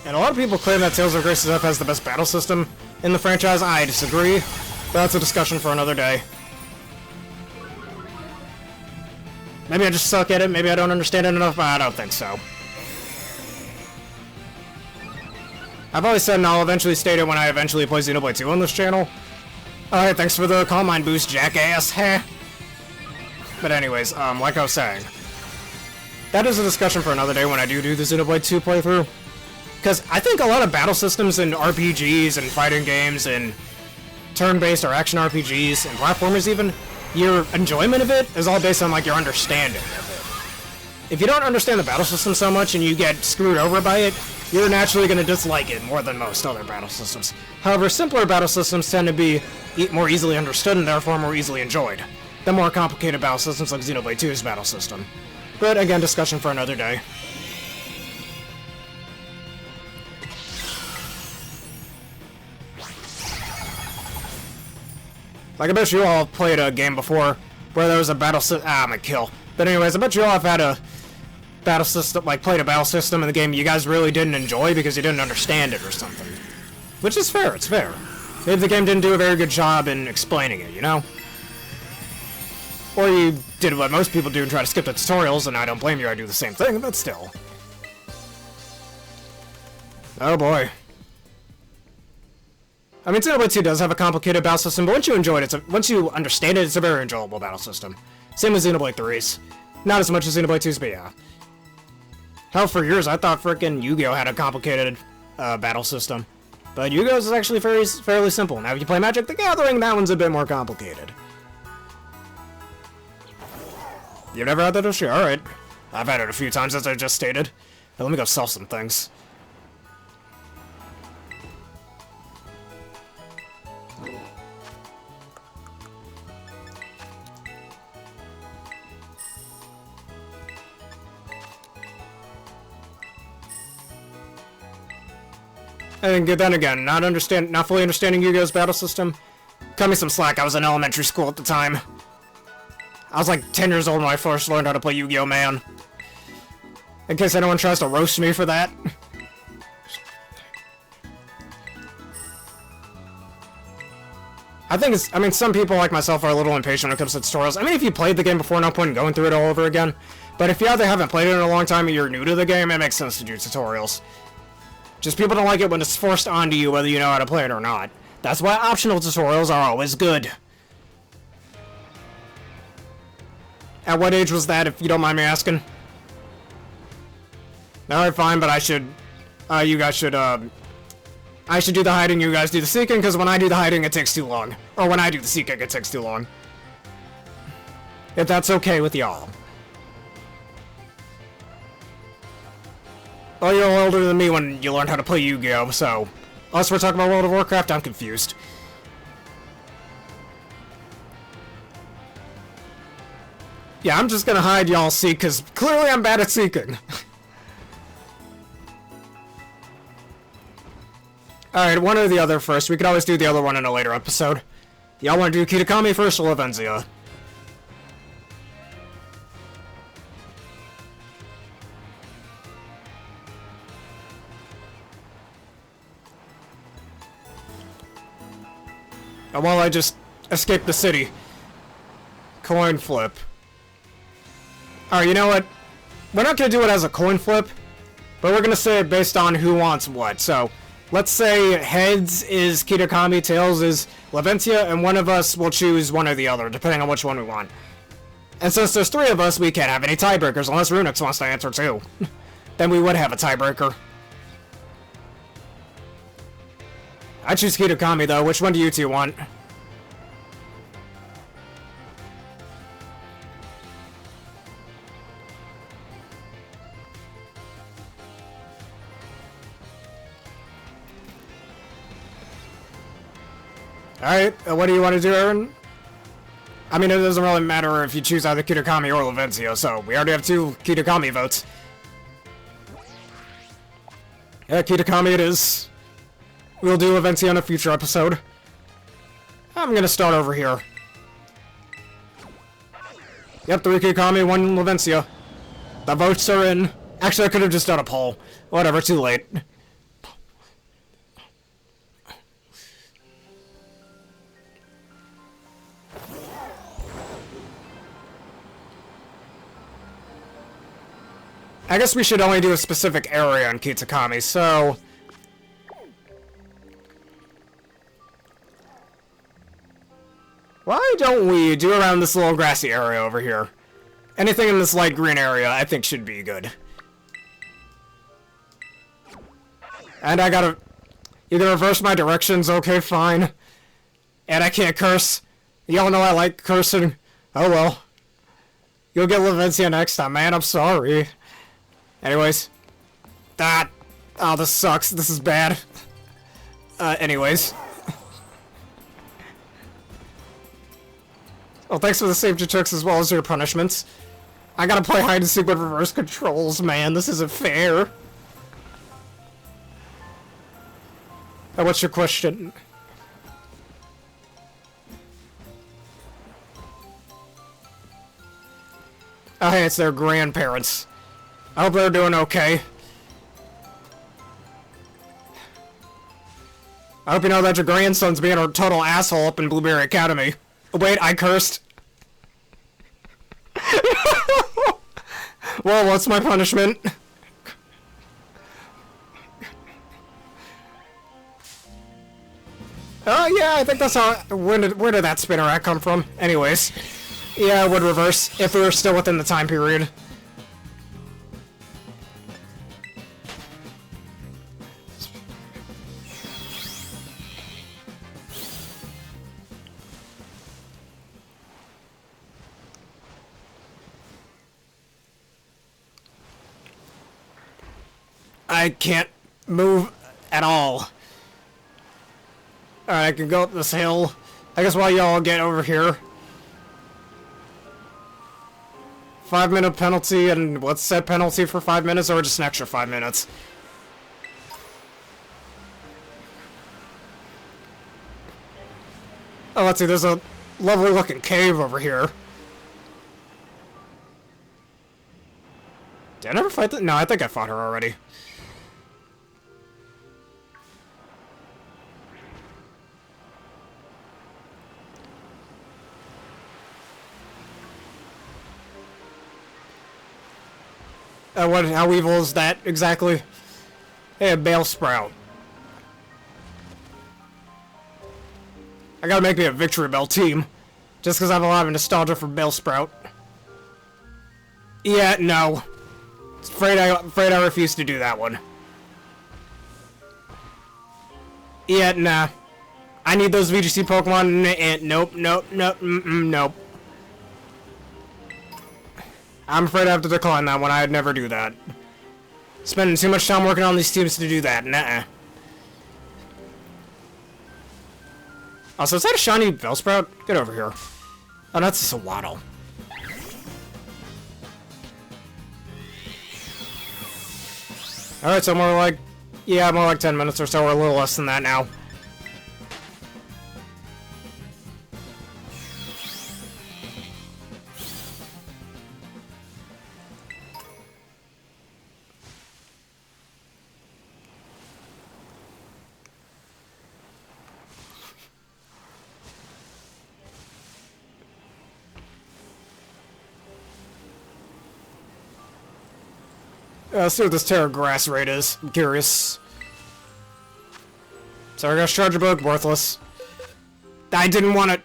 And a lot of people claim that Tales of Grace's F has the best battle system in the franchise. I disagree, but that's a discussion for another day. Maybe I just suck at it, maybe I don't understand it enough, but I don't think so. I've always said, and I'll eventually state it when I eventually play Xenoblade 2 on this channel. Alright, thanks for the Calm Mind boost, jackass, heh. But anyways, like I was saying, that is a discussion for another day when I do the Xenoblade 2 playthrough. Because I think a lot of battle systems in RPGs and fighting games and turn-based or action RPGs and platformers even, your enjoyment of it is all based on, like, your understanding of it. If you don't understand the battle system so much and you get screwed over by it, you're naturally going to dislike it more than most other battle systems. However, simpler battle systems tend to be more easily understood and therefore more easily enjoyed than more complicated battle systems like Xenoblade 2's battle system. But again, discussion for another day. Like, I bet you all played a game before where there was a battle system. I'm a kill. But anyways, I bet you all have had a battle system, like, played a battle system in the game you guys really didn't enjoy because you didn't understand it or something. Which is fair, it's fair. Maybe the game didn't do a very good job in explaining it, you know? Or you did what most people do and try to skip the tutorials, and I don't blame you, I do the same thing, but still. Oh boy. I mean, Xenoblade 2 does have a complicated battle system, but once you enjoy it, once you understand it, it's a very enjoyable battle system. Same as Xenoblade 3's. Not as much as Xenoblade 2's, but yeah. Hell, for years, I thought frickin' Yu-Gi-Oh! Had a complicated battle system. But Yu-Gi-Oh's is actually fairly simple. Now, if you play Magic the Gathering, that one's a bit more complicated. You've never had that issue? Alright. I've had it a few times, as I just stated. But let me go sell some things. And then again, not fully understanding Yu-Gi-Oh's battle system. Cut me some slack, I was in elementary school at the time. I was like 10 years old when I first learned how to play Yu-Gi-Oh, man. In case anyone tries to roast me for that. I mean, some people like myself are a little impatient when it comes to tutorials. I mean, if you played the game before, no point in going through it all over again. But if you either haven't played it in a long time or you're new to the game, it makes sense to do tutorials. Just people don't like it when it's forced onto you whether you know how to play it or not. That's why optional tutorials are always good. At what age was that, if you don't mind me asking? Alright, fine, but I should do the hiding, you guys do the seeking, because when I do the hiding, it takes too long. Or when I do the seeking, it takes too long. If that's okay with y'all. Well, you're older than me when you learned how to play Yu-Gi-Oh, so... Unless we're talking about World of Warcraft, I'm confused. Yeah, I'm just gonna hide y'all seek, because clearly I'm bad at seeking. Alright, one or the other first. We could always do the other one in a later episode. Y'all want to do Kitakami first or Lavencia? And while I just escape the city. Coin flip. Alright, you know what? We're not gonna do it as a coin flip, but we're gonna say it based on who wants what. So, let's say heads is Kitakami, tails is Lavencia, and one of us will choose one or the other, depending on which one we want. And since there's three of us, we can't have any tiebreakers, unless Runix wants to answer too. Then we would have a tiebreaker. I choose Kitakami though. Which one do you two want? Alright, what do you want to do, Aaron? I mean, it doesn't really matter if you choose either Kitakami or Lavencia, so we already have two Kitakami votes. Yeah, Kitakami it is. We'll do Lavencia in a future episode. I'm gonna start over here. Yep, 3 Kitakami, 1 Lavencia. The votes are in. Actually, I could have just done a poll. Whatever, too late. I guess we should only do a specific area on Kitakami, so... Why don't we do around this little grassy area over here? Anything in this light green area, I think should be good. And I gotta... You can reverse my directions, okay, fine. And I can't curse. Y'all know I like cursing. Oh well. You'll get Lavencia next time, man, I'm sorry. Anyways. Oh, this sucks. This is bad. Anyways. Well, thanks for the safety tricks as well as your punishments. I gotta play hide and seek with reverse controls, man. This isn't fair. What's your question? Oh, hey, it's their grandparents. I hope they're doing okay. I hope you know that your grandson's being a total asshole up in Blueberry Academy. Wait, I cursed. Well, what's my punishment? Oh, yeah, I think that's how... Where did that spinner rack come from? Anyways. Yeah, I would reverse if we were still within the time period. I can't move at all. Alright, I can go up this hill. I guess while y'all get over here. 5-minute penalty, and what's set penalty for 5 minutes, or just an extra 5 minutes? Oh, let's see, there's a lovely looking cave over here. Did I never fight that? No, I think I fought her already. How evil is that exactly? Hey, a Bale Sprout. I gotta make me a Victory Bell team. Just because I have a lot of nostalgia for Bale Sprout. Yeah, no. Afraid I refuse to do that one. Yeah, nah. I need those VGC Pokemon, and nope, nope. I'm afraid I have to decline that one. I'd never do that. Spending too much time working on these teams to do that. Nuh-uh. Also, is that a shiny Bellsprout? Get over here. Oh, that's just a Waddle. Alright, so more like... Yeah, more like 10 minutes or so, or a little less than that now. Let's see what this Tera Raid is. I'm curious. Sorry, I got a Charger Book. Worthless. I didn't want it.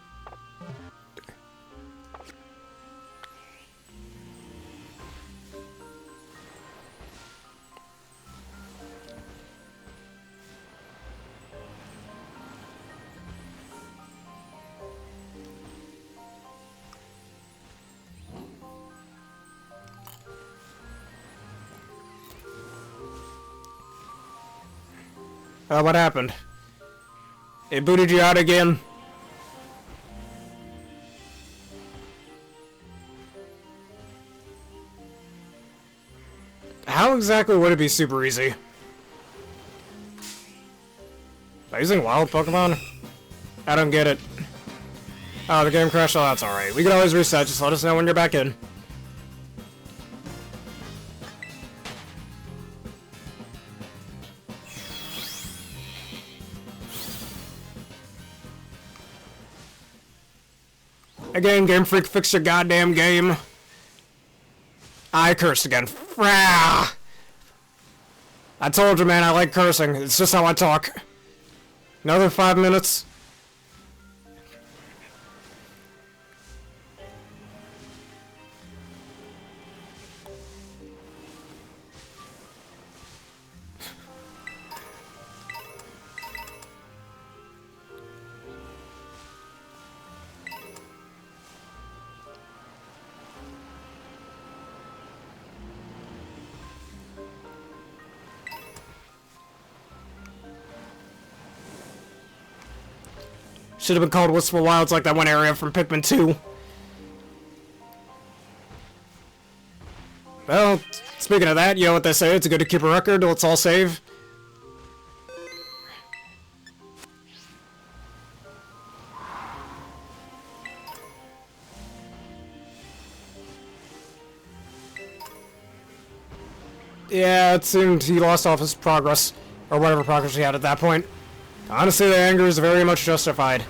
What happened? It booted you out again? How exactly would it be super easy? Am I using wild Pokemon? I don't get it. Oh, the game crashed. Oh, that's alright. We can always reset. Just let us know when you're back in. Again, Game Freak, fix your goddamn game. I cursed again. I told you, man, I like cursing. It's just how I talk. Another 5 minutes. Should have been called Wistful Wilds like that one area from Pikmin 2. Well, speaking of that, you know what they say, it's good to keep a record, let's all save. Yeah, it seemed he lost off his progress, or whatever progress he had at that point. Honestly, the anger is very much justified.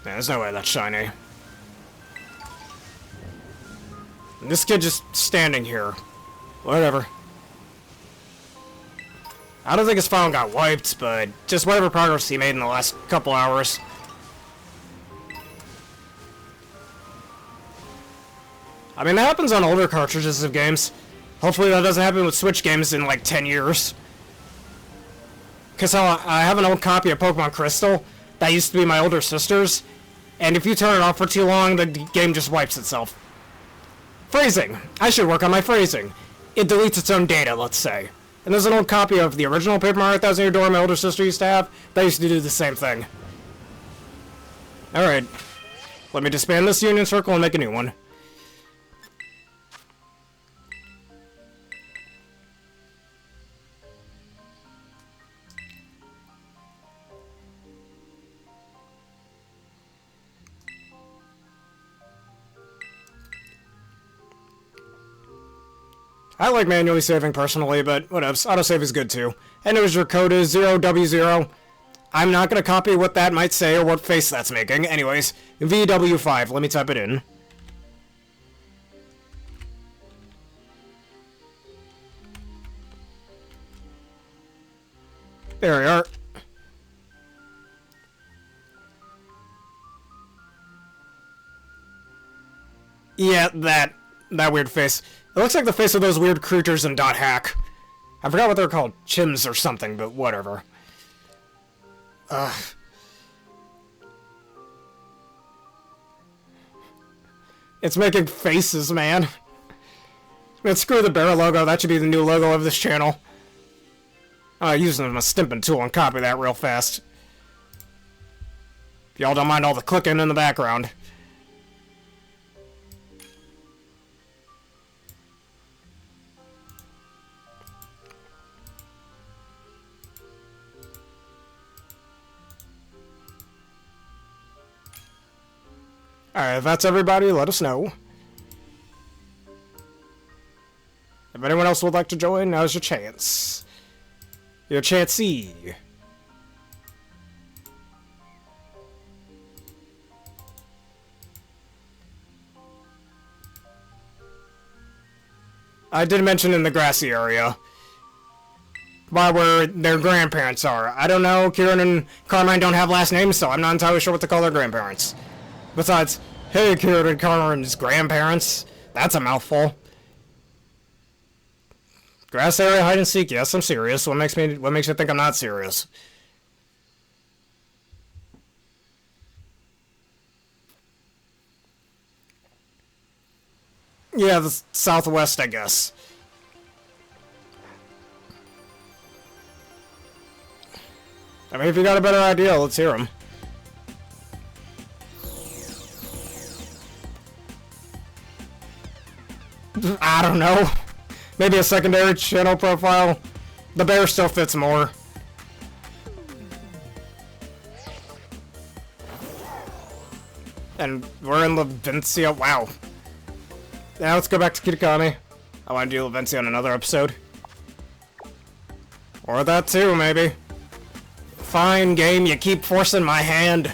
Man, there's no way that's shiny. And this kid just standing here. Whatever. I don't think his phone got wiped, but just whatever progress he made in the last couple hours. I mean, that happens on older cartridges of games. Hopefully that doesn't happen with Switch games in like 10 years. Because I have an old copy of Pokemon Crystal that used to be my older sister's, and if you turn it off for too long, the game just wipes itself. Phrasing. I should work on my phrasing. It deletes its own data, let's say. And there's an old copy of the original Paper Mario that was in your door my older sister used to have that used to do the same thing. Alright. Let me disband this Union Circle and make a new one. I like manually saving personally, but whatever. Autosave is good too. And your code is 0W0. I'm not gonna copy what that might say or what face that's making. Anyways, VW5. Let me type it in. There we are. Yeah, that weird face. It looks like the face of those weird creatures in .hack. I forgot what they're called. Chims or something, but whatever. It's making faces, man. Man, screw the bear logo. That should be the new logo of this channel. Using my stimping tool and copy that real fast. Y'all don't mind all the clicking in the background. Alright, if that's everybody, let us know. If anyone else would like to join, now's your chance. Your chancey. I did mention in the grassy area. By where their grandparents are. I don't know, Kieran and Carmine don't have last names, so I'm not entirely sure what to call their grandparents. Besides, hey, Kieran and Carmine's grandparents. That's a mouthful. Grass area hide and seek. Yes, I'm serious. What makes you think I'm not serious? Yeah, the southwest, I guess. I mean, if you got a better idea, let's hear them. I don't know. Maybe a secondary channel profile. The bear still fits more. And we're in Levencia. Wow. Now let's go back to Kitakami. I want to do Levencia on another episode. Or that too, maybe. Fine, game, you keep forcing my hand.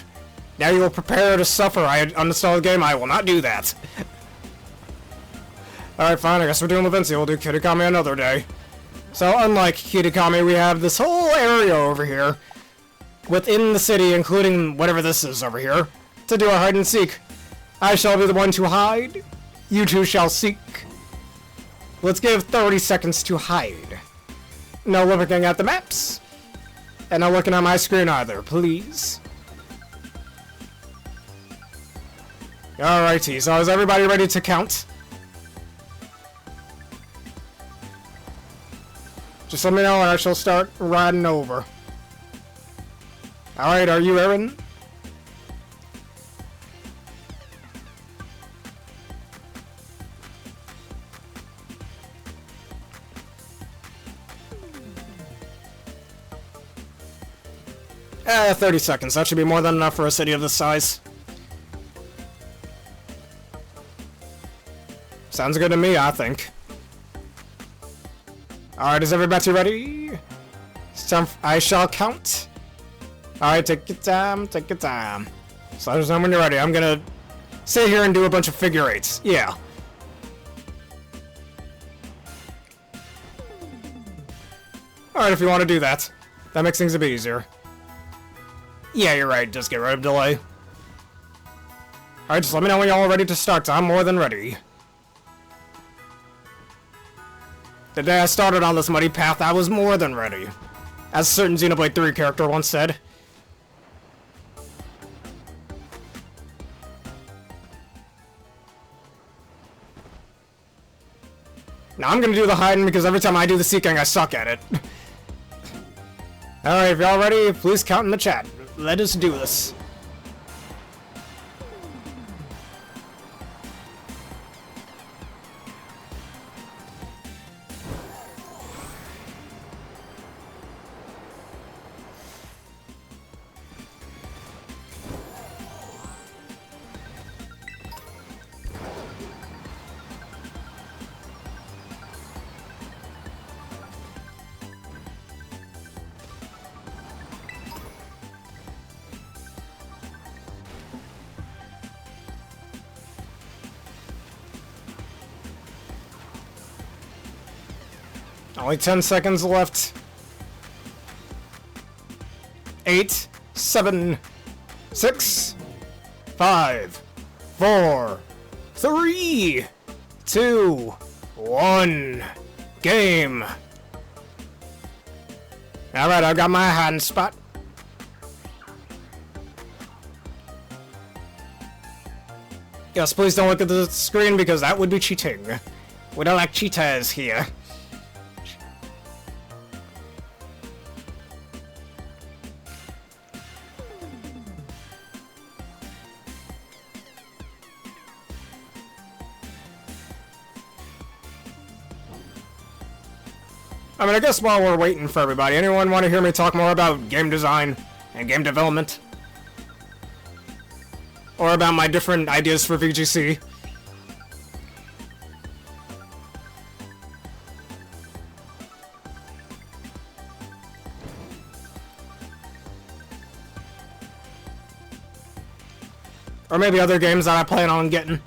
Now you will prepare to suffer. I uninstalled the game. I will not do that. Alright, fine, I guess we're doing Levencia. We'll do Kitakami another day. So, unlike Kitakami, we have this whole area over here, within the city, including whatever this is over here, to do a hide and seek. I shall be the one to hide. You two shall seek. Let's give 30 seconds to hide. No looking at the maps. And no looking at my screen either, please. Alrighty, so is everybody ready to count? Just let me know and I shall start riding over. Alright, are you Aaron? Eh, 30 seconds. That should be more than enough for a city of this size. Sounds good to me, I think. Alright, is everybody ready? I shall count. Alright, take your time, take your time. So let us know when you're ready. I'm gonna sit here and do a bunch of figure eights. Yeah. Alright, if you want to do that. That makes things a bit easier. Yeah, you're right. Just get rid of delay. Alright, just let me know when y'all are ready to start. I'm more than ready. The day I started on this muddy path, I was more than ready. As a certain Xenoblade 3 character once said. Now I'm gonna do the hiding because every time I do the seeking, I suck at it. Alright, if y'all ready, please count in the chat. Let us do this. Only 10 seconds left. 8, 7, 6, 5, 4, 3, 2, 1. Game. Alright, I got my hiding spot. Yes, please don't look at the screen because that would be cheating. We don't like cheaters here. I mean, I guess while we're waiting for everybody, anyone want to hear me talk more about game design and game development? Or about my different ideas for VGC? Or maybe other games that I plan on getting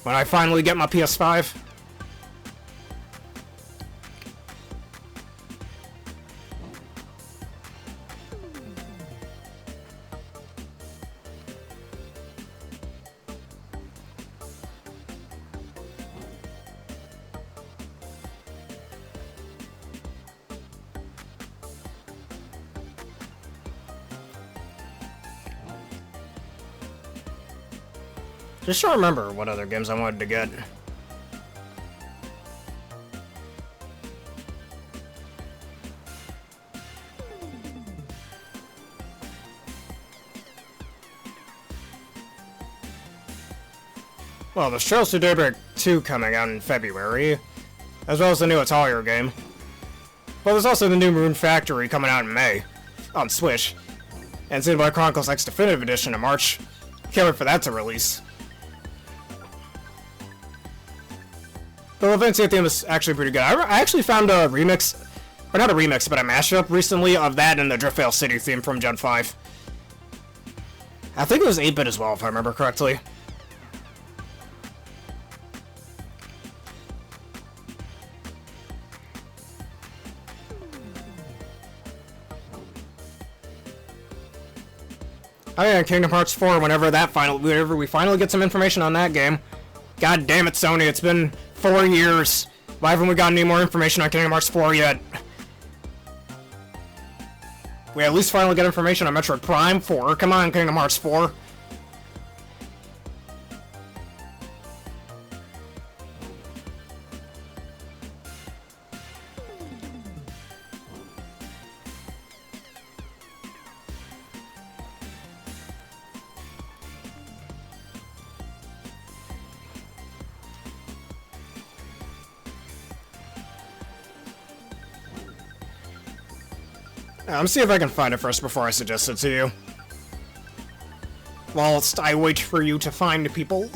when I finally get my PS5? Just trying to remember what other games I wanted to get. Well, there's Trails to Daybreak 2 coming out in February, as well as the new Atelier game. But there's also the new Moon Factory coming out in May, on Switch, and Xenoblade Chronicles X Definitive Edition in March. Can't wait for that to release. The Levincia theme is actually pretty good. I actually found a remix, or not a remix, but a mashup recently of that and the Driftvale City theme from Gen 5. I think it was 8-bit as well, if I remember correctly. Oh yeah, Kingdom Hearts 4, whenever we finally get some information on that game. God damn it, Sony, it's been 4 years. Why haven't we gotten any more information on Kingdom Hearts 4 yet? We at least finally get information on Metroid Prime 4. Come on, Kingdom Hearts 4. Let me see if I can find it first before I suggest it to you. Whilst I wait for you to find people.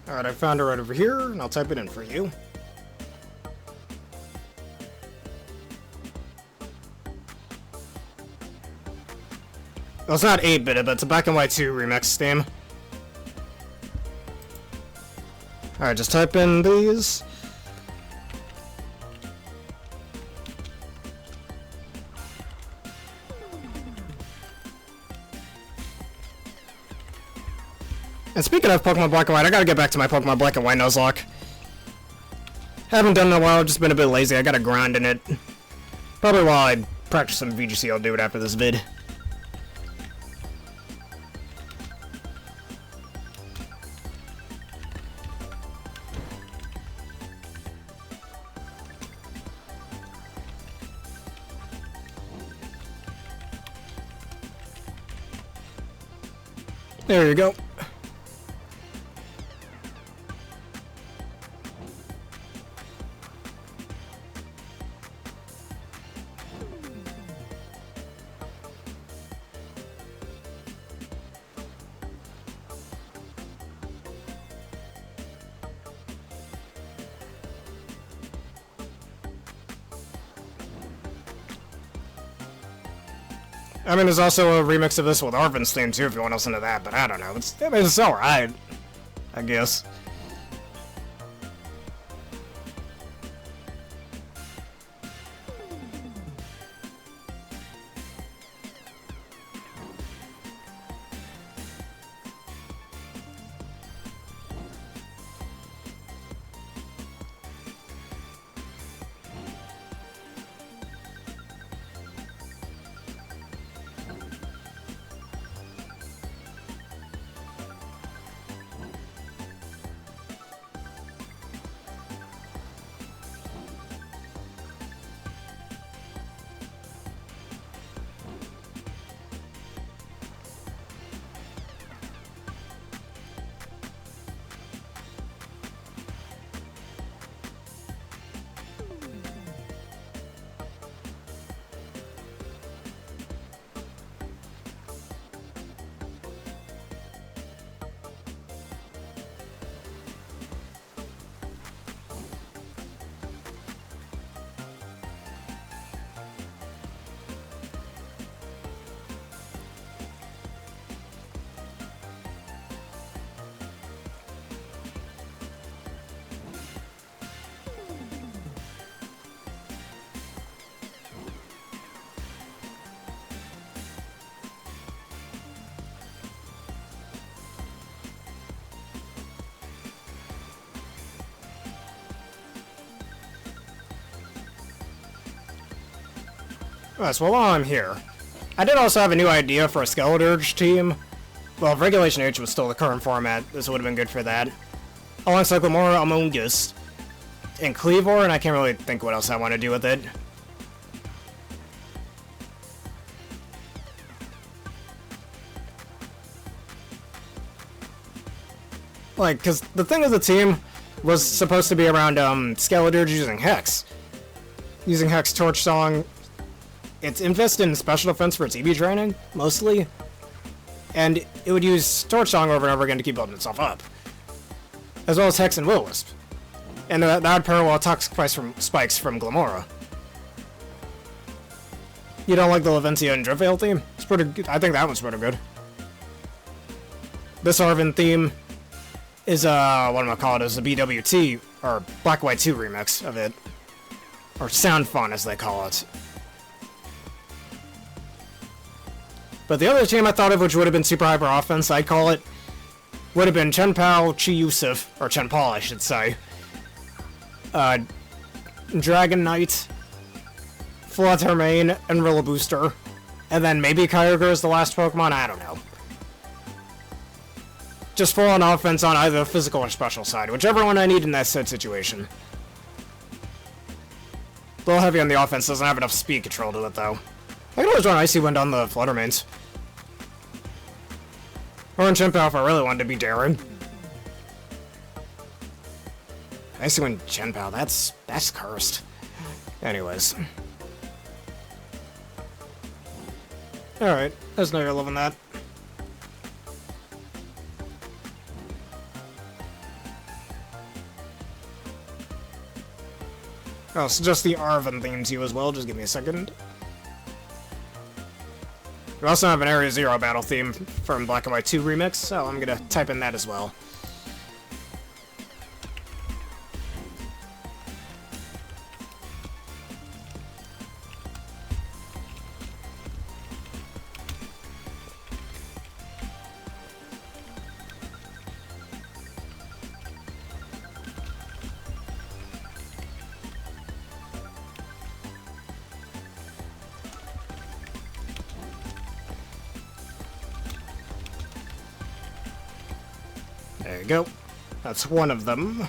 Alright, I found it right over here, and I'll type it in for you. Well, it's not 8-bit, but it's a Black and White 2 remix theme. Alright, just type in these. And speaking of Pokemon Black and White, I gotta get back to my Pokemon Black and White Nuzlocke. Haven't done it in a while, just been a bit lazy. I gotta grind in it. Probably while I practice some VGC, I'll do it after this vid. There you go. I mean, there's also a remix of this with Arvin's theme too, if you want to listen to that, but I don't know. It's alright, I guess. Alright, so while I'm here, I did also have a new idea for a Skeledirge team. Well, if Regulation H was still the current format, this would have been good for that. Alongside Glamora, Among Us, and Cleavor, and I can't really think what else I want to do with it. Like, because the thing of the team was supposed to be around Skeledirge using Hex. Using Hex Torch Song. It's invested in special defense for its EV training, mostly. And it would use Torch Song over and over again to keep building itself up. As well as Hex and Will-Wisp. And that would parallel Toxic Spikes from Glamora. You don't like the Lavencia and Drifveil theme? It's pretty good. I think that one's pretty good. This Arvin theme is, what am I call it, is a BWT, or Black White 2 remix of it. Or Sound Fun, as they call it. But the other team I thought of, which would have been super hyper offense, I'd call it, would have been Chien-Pao, Chi Yusuf, or Chien-Pao, I should say. Dragon Knight, Fluttermane, and Rillaboomster. And then maybe Kyogre is the last Pokemon, I don't know. Just full on offense on either the physical or special side, whichever one I need in that said situation. A little heavy on the offense, doesn't have enough speed control to it though. I can always run Icy Wind on the Fluttermanes. Or in Chien-Pao if I really wanted to be daring. Icy Wind Chien-Pao, that's cursed. Anyways. Alright, there's no you're loving that. Oh, so just the Arvin theme to you as well, just give me a second. We also have an Area Zero battle theme from Black and White 2 remix, so I'm gonna type in that as well. There you go. That's one of them.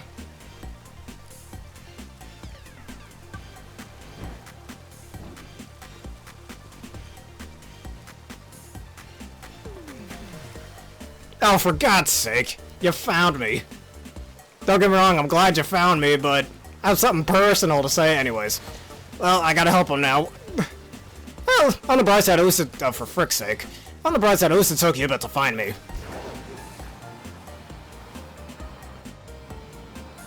Oh, for God's sake. You found me. Don't get me wrong, I'm glad you found me, but I have something personal to say anyways. Well, I gotta help him now. Well, on the bright side, at least for frick's sake. On the bright side, at least it took you a bit to find me.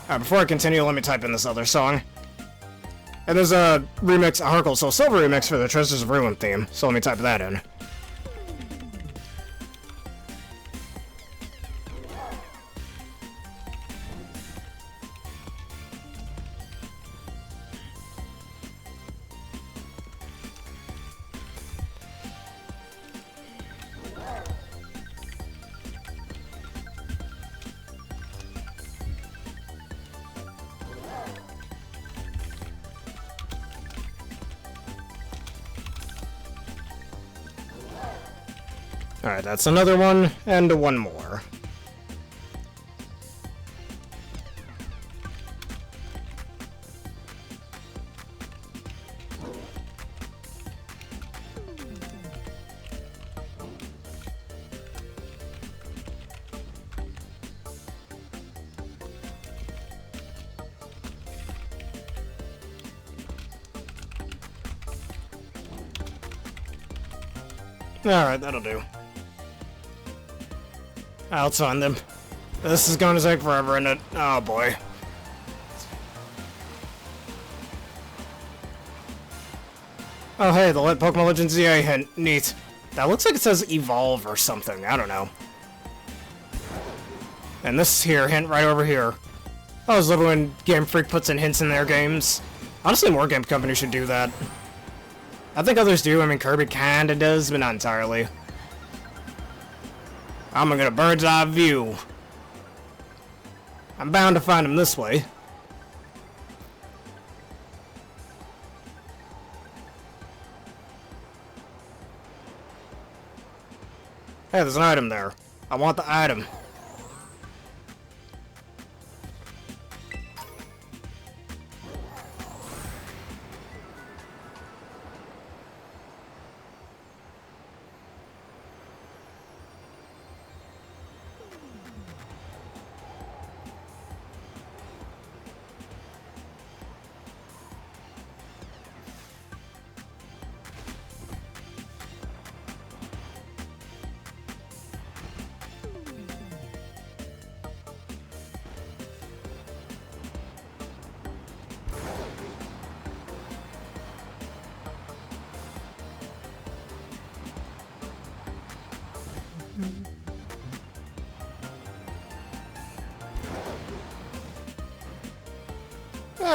Alright, before I continue, let me type in this other song. And there's a remix, a Heart Gold Soul Silver remix for the Treasures of Ruin theme, so let me type that in. Alright, that's another one, and one more. Alright, that'll do. I'll find them. This is going to take forever, isn't it? Oh boy. Oh hey, the Pokemon Legends EA hint. Neat. That looks like it says Evolve or something. I don't know. And this here, hint right over here. I always love when Game Freak puts in hints in their games. Honestly, more game companies should do that. I think others do. I mean, Kirby kinda does, but not entirely. I'm gonna get a bird's eye view. I'm bound to find him this way. Hey, there's an item there. I want the item.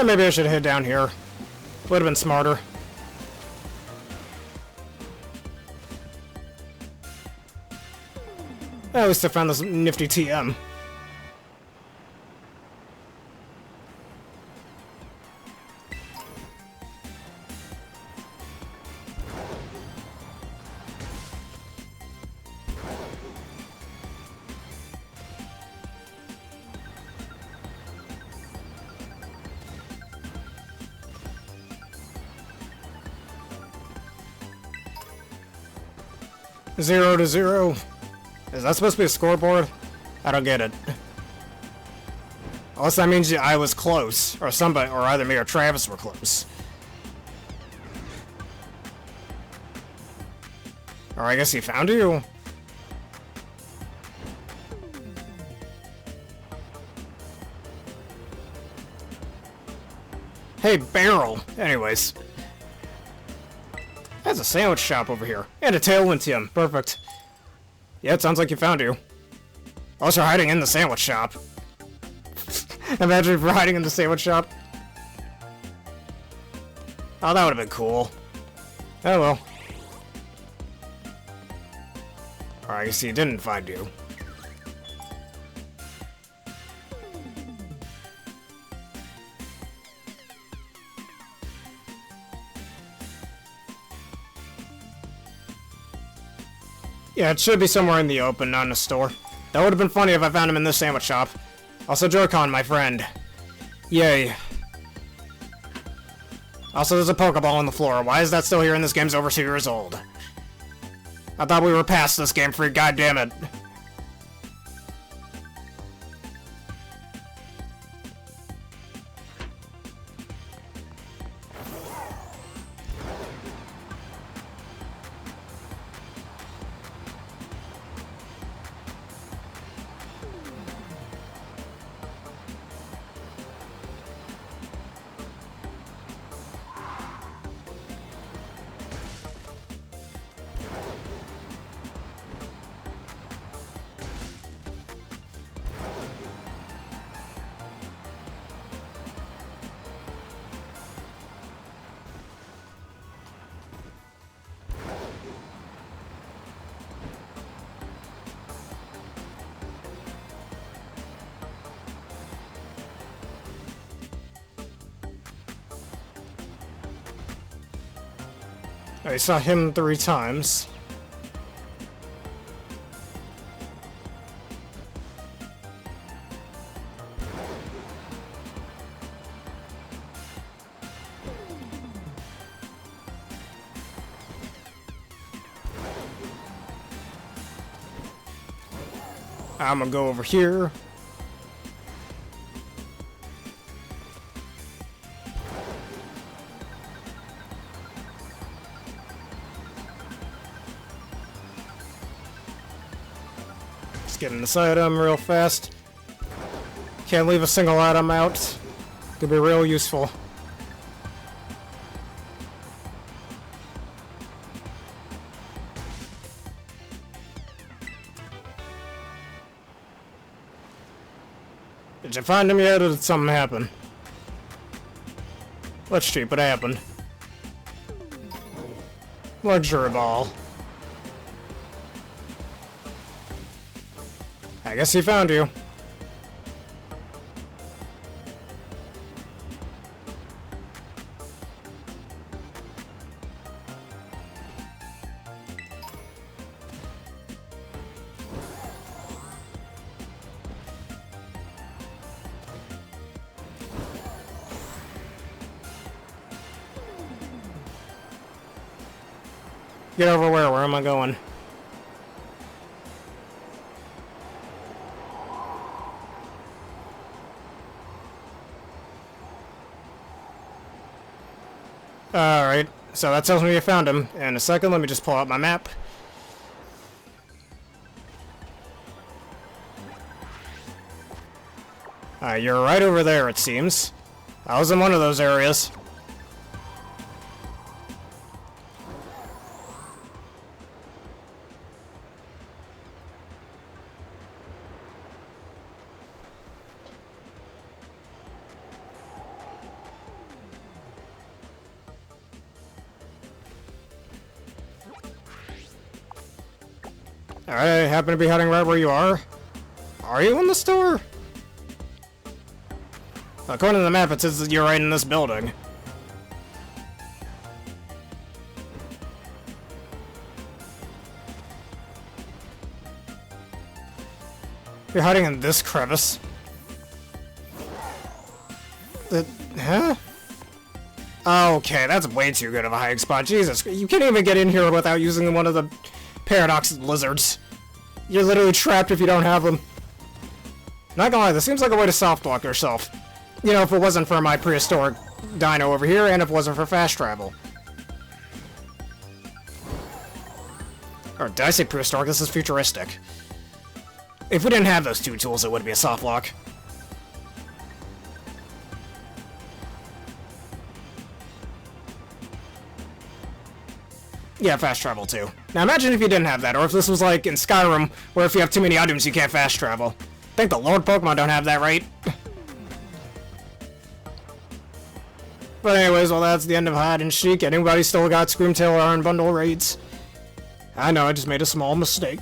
Maybe I should head down here. Would have been smarter. At least I found this nifty TM. Zero to zero. Is that supposed to be a scoreboard? I don't get it. Unless that means I was close, or somebody, or either me or Travis were close. Or I guess he found you. Hey, Barrel. Anyways. There's a sandwich shop over here. And a Tailwind TM. Perfect. Yeah, it sounds like you found you. Also hiding in the sandwich shop. Imagine if we're hiding in the sandwich shop. Oh, that would have been cool. Oh well. Alright, I guess he didn't find you. Yeah, it should be somewhere in the open, not in a store. That would have been funny if I found him in this sandwich shop. Also, Joy-Con, my friend. Yay. Also, there's a Pokeball on the floor. Why is that still here and this game's over 2 years old? I thought we were past this, Game Freak. God damn it. I saw him 3 times. I'm gonna go over here. Just getting this item real fast. Can't leave a single item out. Could be real useful. Did you find him yet, or did something happen? Let's see what happened. Luxury ball. I guess he found you. Get over where? Where am I going? Alright, so that tells me you found him. In a second, let me just pull out my map. You're right over there, it seems. I was in one of those areas. Alright, I happen to be heading right where you are. Are you in the store? According to the map, it says that you're right in this building. You're hiding in this crevice. Huh? Okay, that's way too good of a hiding spot. Jesus, you can't even get in here without using one of the paradox lizards. You're literally trapped if you don't have them. Not gonna lie, this seems like a way to soft block yourself. You know, if it wasn't for my prehistoric dino over here, and if it wasn't for fast travel. Or did I say prehistoric? This is futuristic. If we didn't have those two tools, it would be a soft lock. Yeah, fast travel too. Now imagine if you didn't have that, or if this was like in Skyrim, where if you have too many items you can't fast travel. Thank the Lord Pokemon don't have that, right? But anyways, well that's the end of Hide and Seek. Anybody still got Screamtail Iron Bundle raids? I know, I just made a small mistake.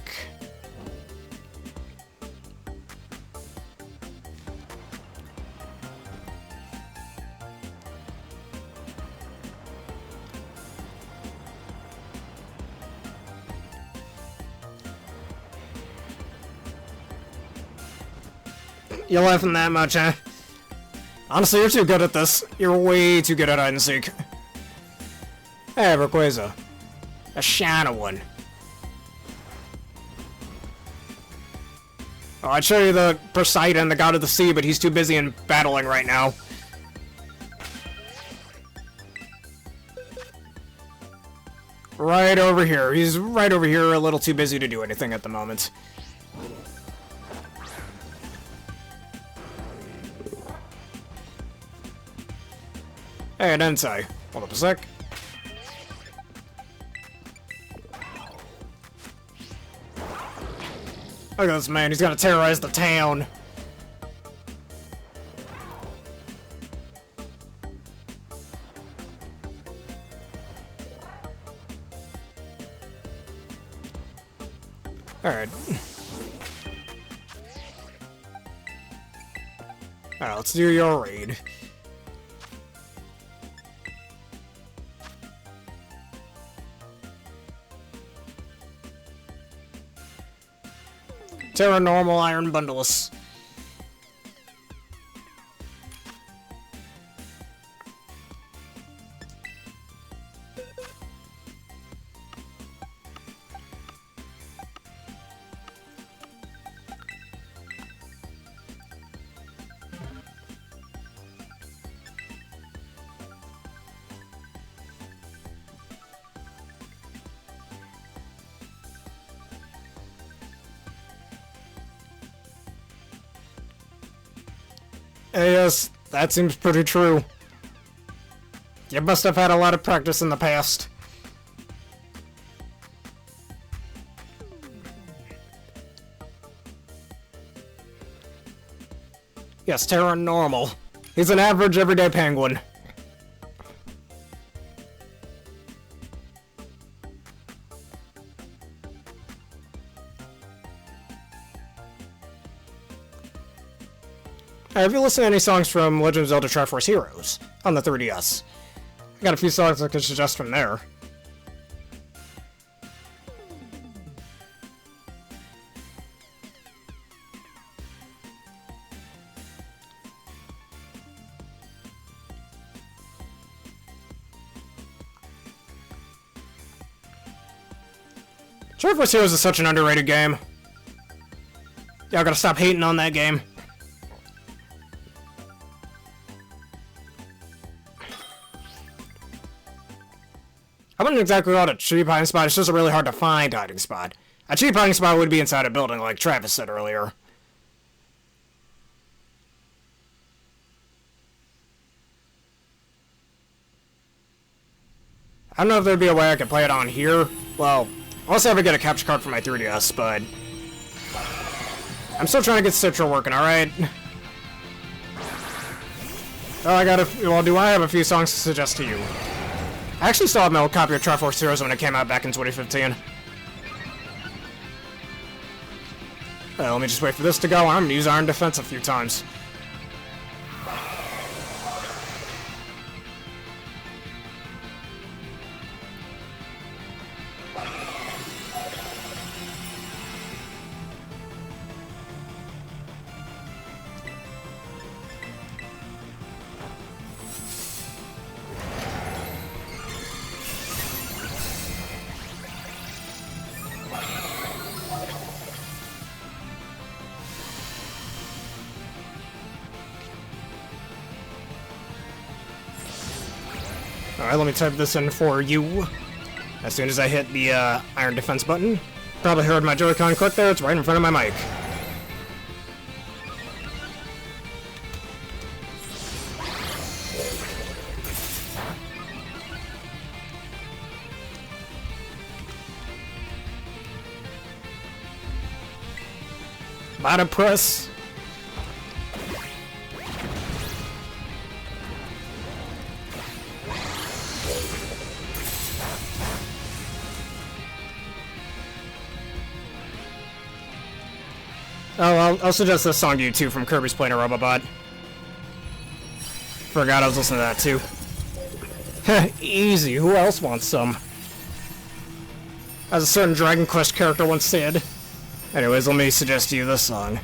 You're laughing that much, huh? Honestly, you're too good at this. You're way too good at hide and seek. Hey, Rayquaza. A shiny one. Oh, I'd show you the Poseidon, the god of the sea, but he's too busy in battling right now. Right over here. He's right over here, a little too busy to do anything at the moment. Hey, I didn't say. Hold up a sec. Look at this man, he's gonna terrorize the town. Alright. Alright, let's do your raid. Tera normal iron bundles. Yes, that seems pretty true. You must have had a lot of practice in the past. Yes, Tera normal. He's an average everyday penguin. Have you listened to any songs from Legend of Zelda Triforce Heroes on the 3DS? I got a few songs I could suggest from there. Triforce Heroes is such an underrated game. Y'all gotta stop hating on that game. I wouldn't exactly call it a cheap hiding spot, it's just a really hard to find hiding spot. A cheap hiding spot would be inside a building, like Travis said earlier. I don't know if there'd be a way I could play it on here. Well, I'll also have to get a capture card for my 3DS, but I'm still trying to get Citra working, alright? Well, do I have a few songs to suggest to you? I actually still have my old copy of Triforce Heroes when it came out back in 2015. Well, let me just wait for this to go. I'm gonna use Iron Defense a few times. Alright, let me type this in for you. As soon as I hit the Iron Defense button. Probably heard my Joy-Con click there, it's right in front of my mic. Bottom press. Oh, I'll suggest this song to you too from Kirby's Playing a Robobot. Forgot I was listening to that too. Easy, who else wants some? As a certain Dragon Quest character once said. Anyways, let me suggest to you this song.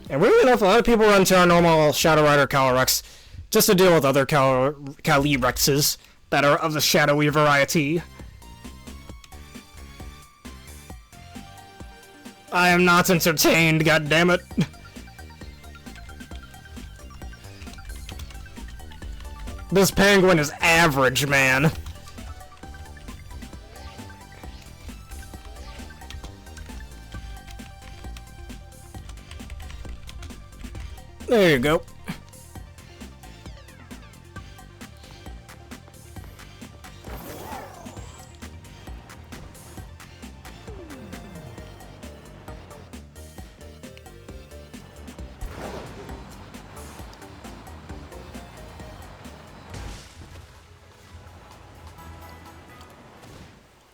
And weirdly enough, a lot of people run to our normal Shadow Rider Calyrex just to deal with other Calyrexes that are of the shadowy variety. I am not entertained, goddammit. This penguin is average, man. There you go.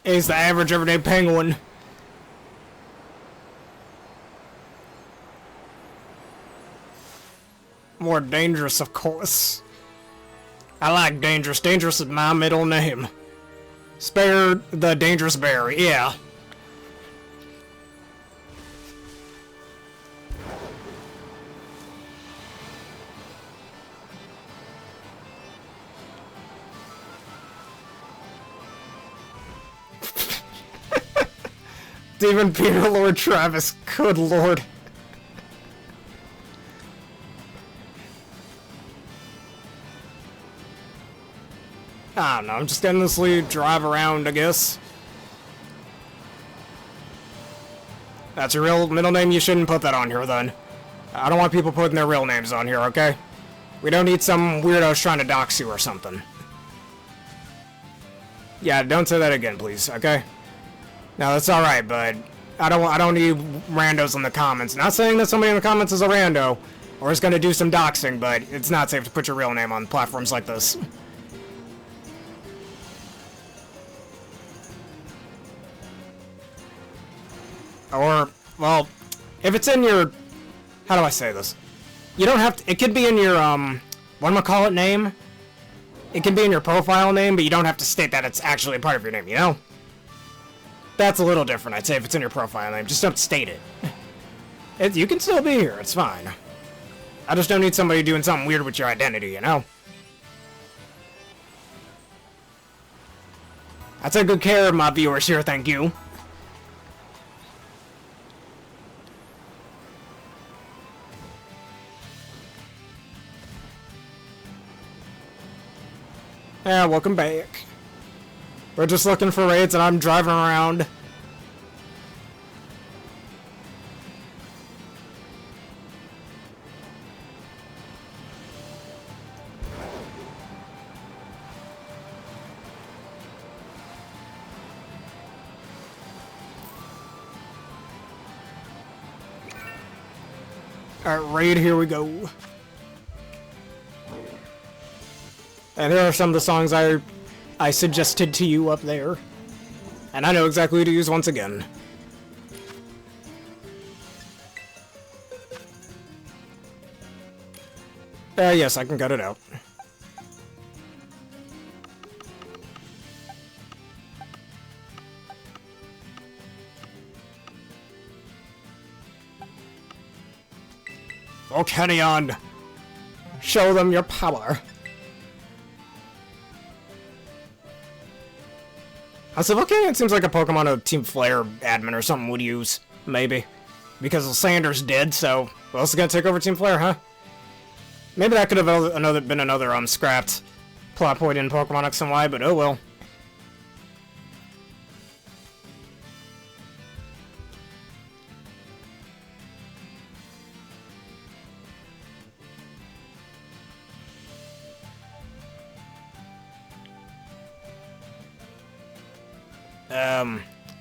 He's the average everyday penguin. More dangerous, of course. I like dangerous. Dangerous is my middle name. Spare the dangerous berry, yeah. Even Peter Lord Travis, good lord. I don't know, I'm just gonna endlessly drive around, I guess. That's your real middle name? You shouldn't put that on here, then. I don't want people putting their real names on here, okay? We don't need some weirdos trying to dox you or something. Yeah, don't say that again, please, okay? No, that's alright, but I don't need randos in the comments. Not saying that somebody in the comments is a rando, or is gonna do some doxing, but it's not safe to put your real name on platforms like this. Or, well, if it's in your... How do I say this? You don't have to... It could be in your, whatchamacallit name. It can be in your profile name, but you don't have to state that it's actually a part of your name, you know? That's a little different, I'd say, if it's in your profile name. Just don't state it. You can still be here, it's fine. I just don't need somebody doing something weird with your identity, you know? I take good care of my viewers here, thank you. Yeah, welcome back. We're just looking for raids and I'm driving around. Alright, raid, here we go. And here are some of the songs I suggested to you up there. And I know exactly who to use once again. Yes, I can cut it out. Volcanion! Show them your power! Also, Volcanion seems like a Pokemon a Team Flare admin or something would use. Maybe. Because Sander's dead, so who else is gonna take over Team Flare, huh? Maybe that could have been another scrapped plot point in Pokemon X and Y, but oh well.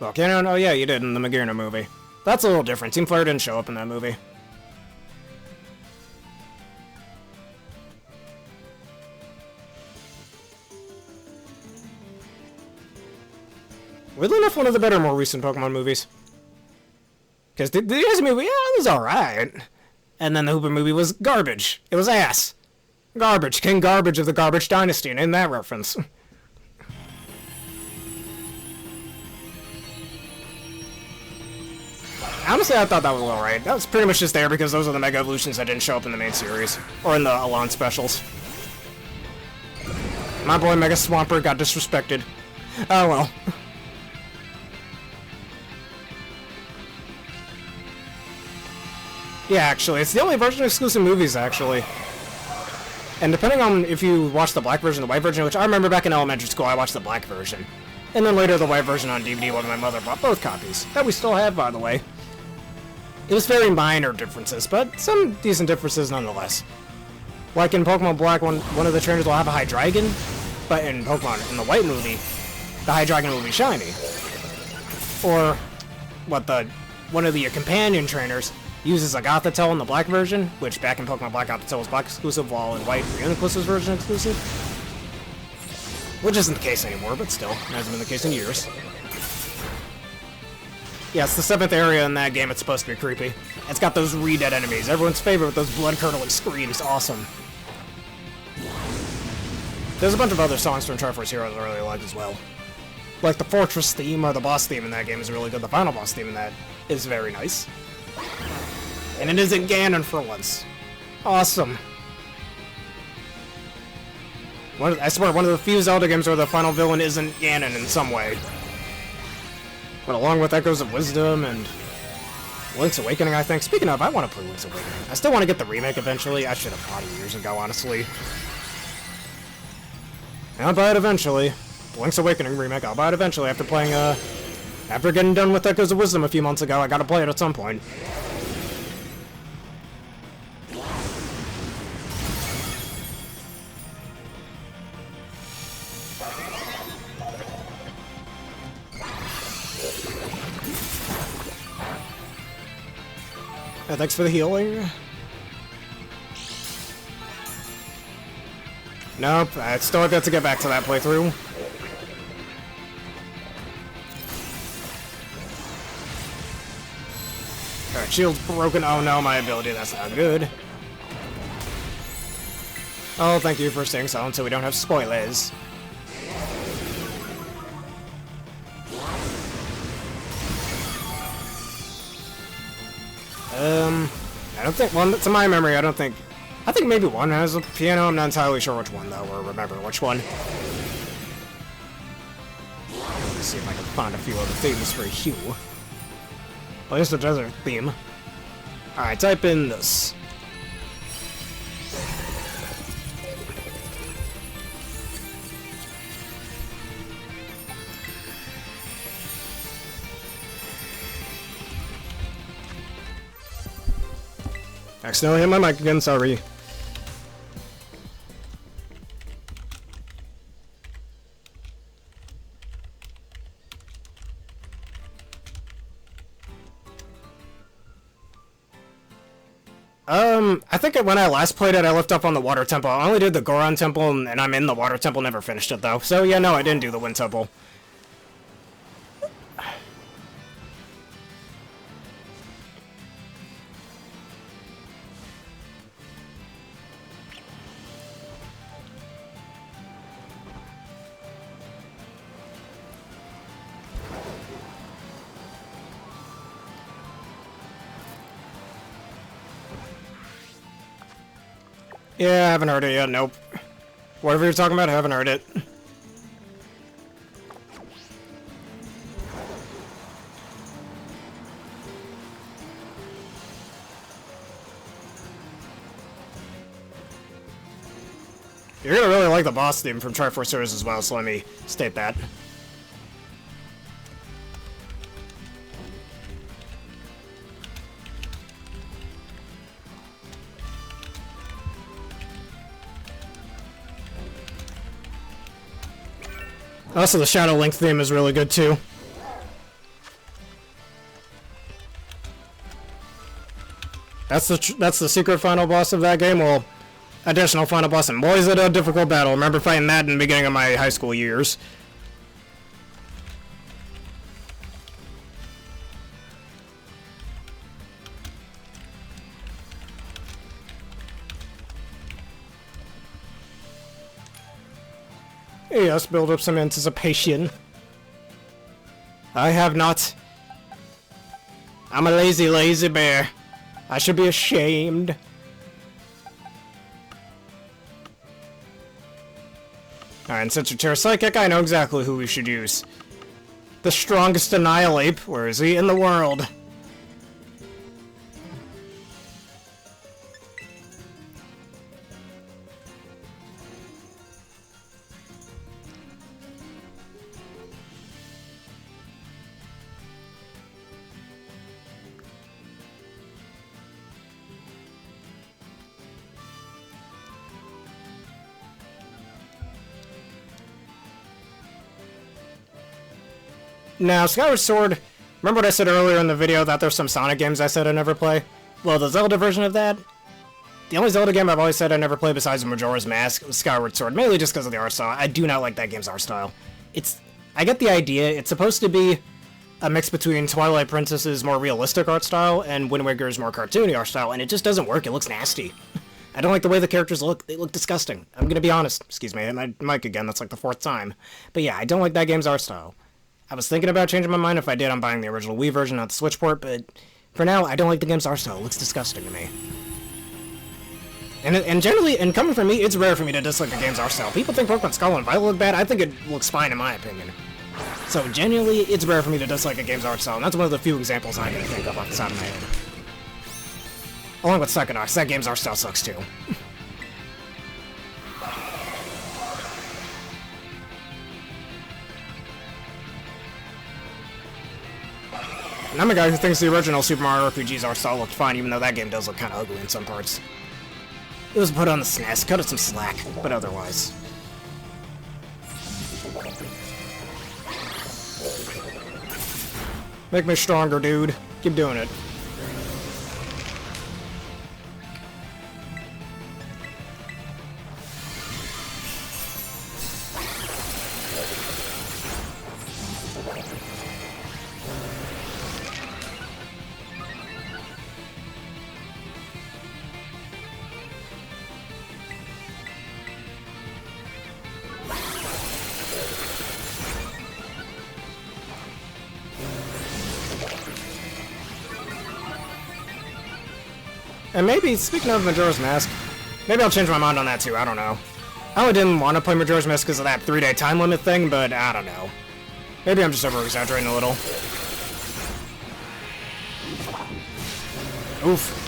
Volcanion? Oh yeah, you did in the Magearna movie. That's a little different. Team Flare didn't show up in that movie. Weirdly enough, one of the better, more recent Pokemon movies. Because the Disney movie, yeah, it was alright. And then the Hooper movie was garbage. It was ass. Garbage. King Garbage of the Garbage Dynasty, and in that reference. Honestly, I thought that was alright. That was pretty much just there because those are the Mega Evolutions that didn't show up in the main series. Or in the Alon specials. My boy Mega Swampert got disrespected. Oh well. Yeah, actually, it's the only version of exclusive movies, actually. And depending on if you watch the black version or the white version, which I remember back in elementary school, I watched the black version. And then later the white version on DVD when my mother bought both copies. That we still have, by the way. It was very minor differences, but some decent differences nonetheless. Like in Pokemon Black, one of the trainers will have a Hydreigon, but in Pokemon, in the white movie, the Hydreigon will be shiny. Or, one of your companion trainers uses a Gothitelle in the black version, which back in Pokemon Black, Gothitelle was black exclusive, while in white, Reuniclus was version exclusive. Which isn't the case anymore, but still, hasn't been the case in years. Yeah, it's the 7th area in that game, it's supposed to be creepy. It's got those re-dead enemies, everyone's favorite with those blood-curdling screams, awesome. There's a bunch of other songs from Triforce Heroes I really like as well. Like the Fortress theme or the boss theme in that game is really good, the final boss theme in that is very nice. And it isn't Ganon for once. Awesome. I swear, one of the few Zelda games where the final villain isn't Ganon in some way. But along with Echoes of Wisdom and Link's Awakening, I think. Speaking of, I want to play Link's Awakening. I still want to get the remake eventually. I should have bought it years ago, honestly. I'll buy it eventually. Link's Awakening remake, I'll buy it eventually after playing After getting done with Echoes of Wisdom a few months ago, I gotta play it at some point. Thanks for the healing. Nope, I still have got to get back to that playthrough. Alright, shield's broken. Oh no, my ability, that's not good. Oh, thank you for staying silent so we don't have spoilers. I don't think, well, to my memory, I think maybe one has a piano. I'm not entirely sure which one, though, or remember which one. Let me see if I can find a few other themes for Hugh. Well, here's the desert theme. Alright, type in this. Accidentally hit my mic again, sorry. I think when I last played it, I left up on the Water Temple. I only did the Goron Temple, and I'm in the Water Temple, never finished it, though. So, yeah, no, I didn't do the Wind Temple. Yeah, I haven't heard it yet, nope. Whatever you're talking about, I haven't heard it. You're gonna really like the boss theme from Triforce Heroes as well, so let me state that. Also, the Shadow Link theme is really good, too. That's the secret final boss of that game. Well, additional final boss, and boy, is it a difficult battle. I remember fighting that in the beginning of my high school years. Yes, build up some anticipation. I have not. I'm a lazy, lazy bear. I should be ashamed. Alright, and since you're Tera Psychic, I know exactly who we should use. The strongest Annihilate. Where is he in the world? Now, Skyward Sword, remember what I said earlier in the video that there's some Sonic games I said I never play? Well, the Zelda version of that, the only Zelda game I've always said I never play besides Majora's Mask was Skyward Sword, mainly just because of the art style. I do not like that game's art style. I get the idea, it's supposed to be a mix between Twilight Princess's more realistic art style and Wind Waker's more cartoony art style, and it just doesn't work, it looks nasty. I don't like the way the characters look, they look disgusting. I'm gonna be honest. Excuse me, I hit my mic again, that's like the 4th time. But yeah, I don't like that game's art style. I was thinking about changing my mind. If I did, I'm buying the original Wii version, not the Switch port, but for now, I don't like the game's art style. It looks disgusting to me. And generally, and coming from me, it's rare for me to dislike a game's art style. People think Pokemon Scarlet and Violet look bad. I think it looks fine in my opinion. So genuinely, it's rare for me to dislike a game's art style, and that's one of the few examples I can think of off the side of my head. Along with Psychonauts, that game's art style sucks too. And I'm a guy who thinks the original Super Mario RPGs are still look fine, even though that game does look kind of ugly in some parts. It was put on the SNES, cut it some slack, but otherwise. Make me stronger, dude. Keep doing it. And maybe, speaking of Majora's Mask, maybe I'll change my mind on that too, I don't know. I only didn't want to play Majora's Mask because of that 3-day time limit thing, but I don't know. Maybe I'm just over-exaggerating a little. Oof.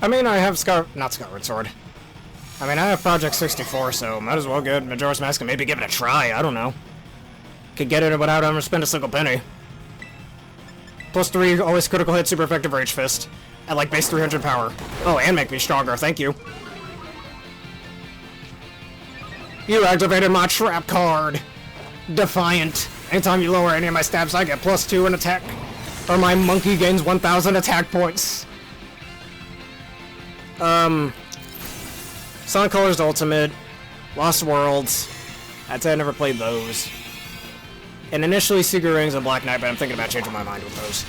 I mean, I have not Skyward Sword. I mean, I have Project 64, so might as well get Majora's Mask and maybe give it a try, I don't know. Could get it without having to spend a single penny. +3, always critical hit, super effective Rage Fist. At like base 300 power. Oh, and make me stronger, thank you. You activated my trap card! Defiant. Anytime you lower any of my stabs, I get +2 in attack. Or my monkey gains 1,000 attack points. Sonic Colors Ultimate, Lost Worlds. I'd say I never played those. And initially Secret Rings and Black Knight, but I'm thinking about changing my mind with those.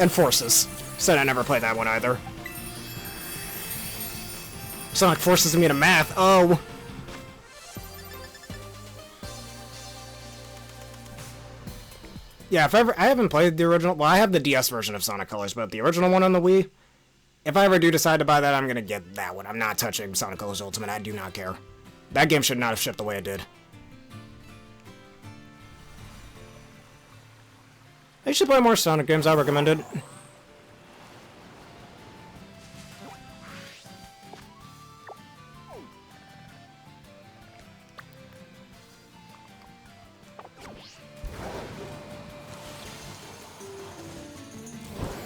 And Forces. Said I never played that one either. Sonic forces me to math. Oh. Yeah, I haven't played the original. Well, I have the DS version of Sonic Colors, but the original one on the Wii. If I ever do decide to buy that, I'm gonna get that one. I'm not touching Sonic Colors Ultimate. I do not care. That game should not have shipped the way it did. I should play more Sonic games. I recommend it.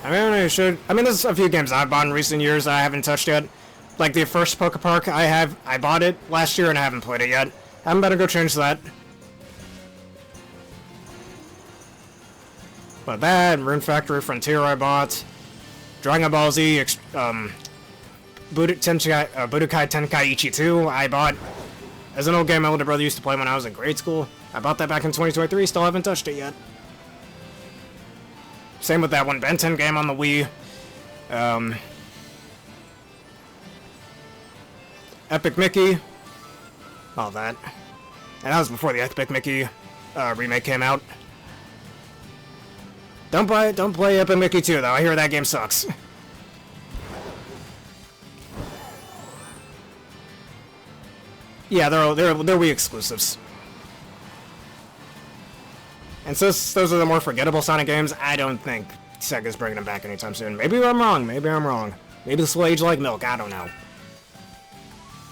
I mean, there's a few games I've bought in recent years I haven't touched yet. Like the first Poke Park, I bought it last year and I haven't played it yet. I'm better go change that. But that, Rune Factory Frontier I bought. Dragon Ball Z, Budokai Tenkaichi 2 I bought. As an old game my older brother used to play when I was in grade school. I bought that back in 2023, still haven't touched it yet. Same with that one Ben 10 game on the Wii. Epic Mickey. All that. And that was before the Epic Mickey remake came out. Don't play Epic Mickey 2 though. I hear that game sucks. Yeah, they're Wii exclusives. And since those are the more forgettable Sonic games, I don't think Sega's bringing them back anytime soon. Maybe I'm wrong. Maybe I'm wrong. Maybe this will age like milk. I don't know.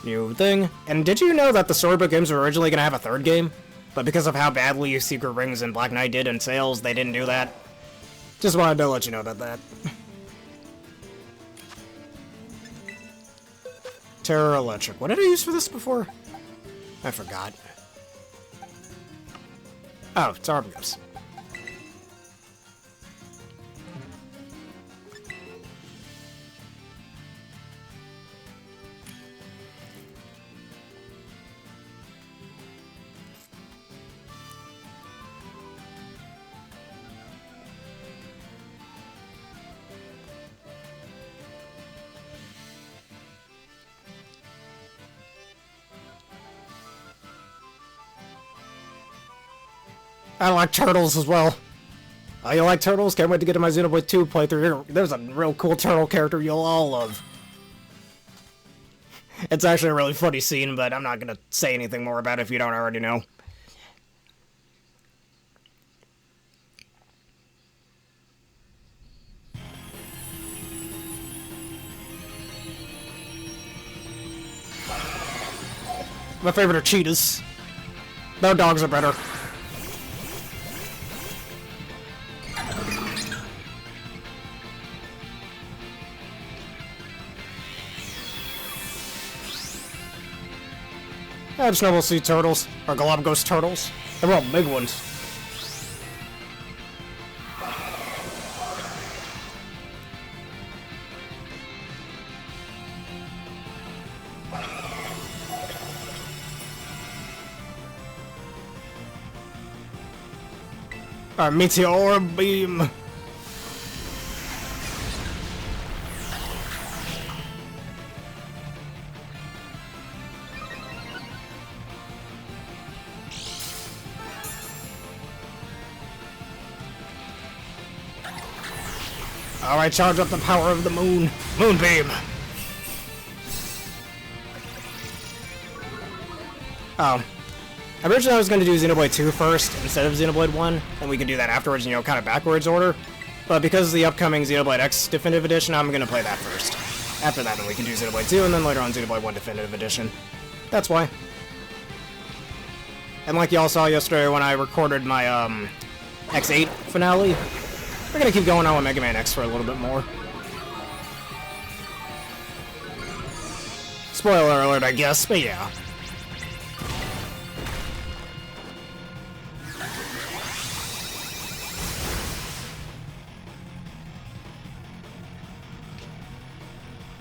New thing. And did you know that the Storybook games were originally going to have a third game? But because of how badly Secret Rings and Black Knight did in sales, they didn't do that. Just wanted to let you know about that. Terra Electric. What did I use for this before? I forgot. Oh, it's Arbutus. I like Turtles as well. Oh, you like Turtles? Can't wait to get to my Xenoblade 2 playthrough. There's a real cool Turtle character you'll all love. It's actually a really funny scene, but I'm not gonna say anything more about it if you don't already know. My favorite are cheetahs. Though dogs are better. I have snowball sea turtles, or Galapagos turtles. They're all big ones. Meteor beam. Alright, charge up the power of the moon. Moonbeam! Oh. Originally I was going to do Xenoblade 2 first, instead of Xenoblade 1, and we can do that afterwards, you know, kind of backwards order. But because of the upcoming Xenoblade X Definitive Edition, I'm going to play that first. After that, then we can do Xenoblade 2, and then later on Xenoblade 1 Definitive Edition. That's why. And like y'all saw yesterday when I recorded my, X8 finale, we're gonna keep going on with Mega Man X for a little bit more. Spoiler alert, I guess, but yeah.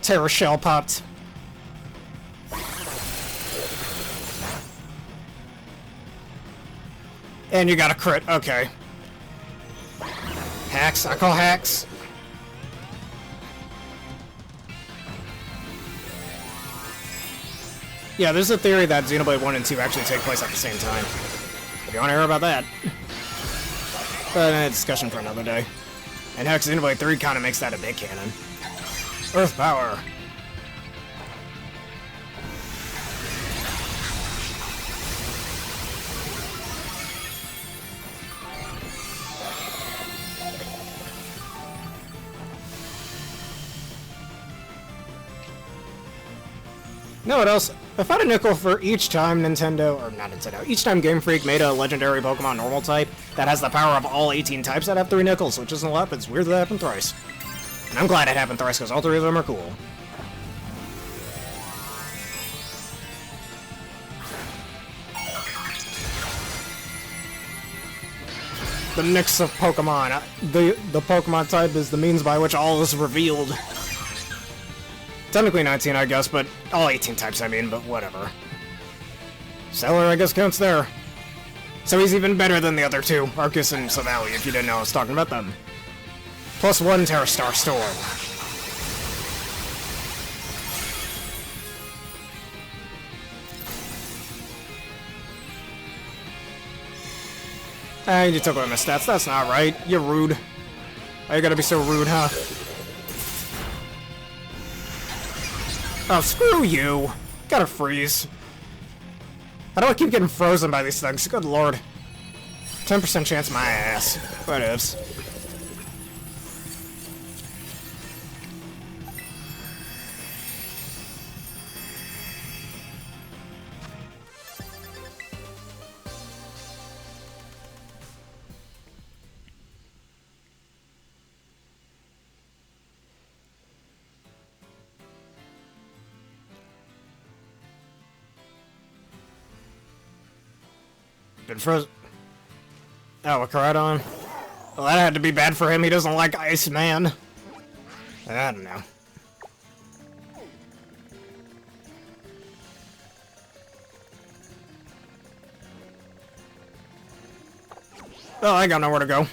Terra shell popped. And you got a crit, okay. Hacks, I call hacks. Yeah, there's a theory that Xenoblade 1 and 2 actually take place at the same time. If you want to hear about that. But a discussion for another day. And heck, Xenoblade 3 kind of makes that a big canon. Earth power. Know what else? I found a nickel for each time each time Game Freak made a legendary Pokemon normal type that has the power of all 18 types, I'd have 3 nickels, which isn't a lot, but it's weird that it happened thrice. And I'm glad it happened thrice, because all 3 of them are cool. The mix of Pokemon. The Pokemon type is the means by which all is revealed. Technically 19, I guess, but all 18 types, I mean, but whatever. Stellar, I guess, counts there. So he's even better than the other 2, Arceus and Silvally, if you didn't know I was talking about them. Plus 1 Terra Star Storm. You took away my stats, that's not right. You're rude. Why you gotta be so rude, huh? Oh, screw you! Gotta freeze. How do I keep getting frozen by these things? Good lord. 10% chance my ass. Whatevs. Been frozen. Oh, a Caradon? Well, that had to be bad for him. He doesn't like Iceman. I don't know. Well, I got nowhere to go.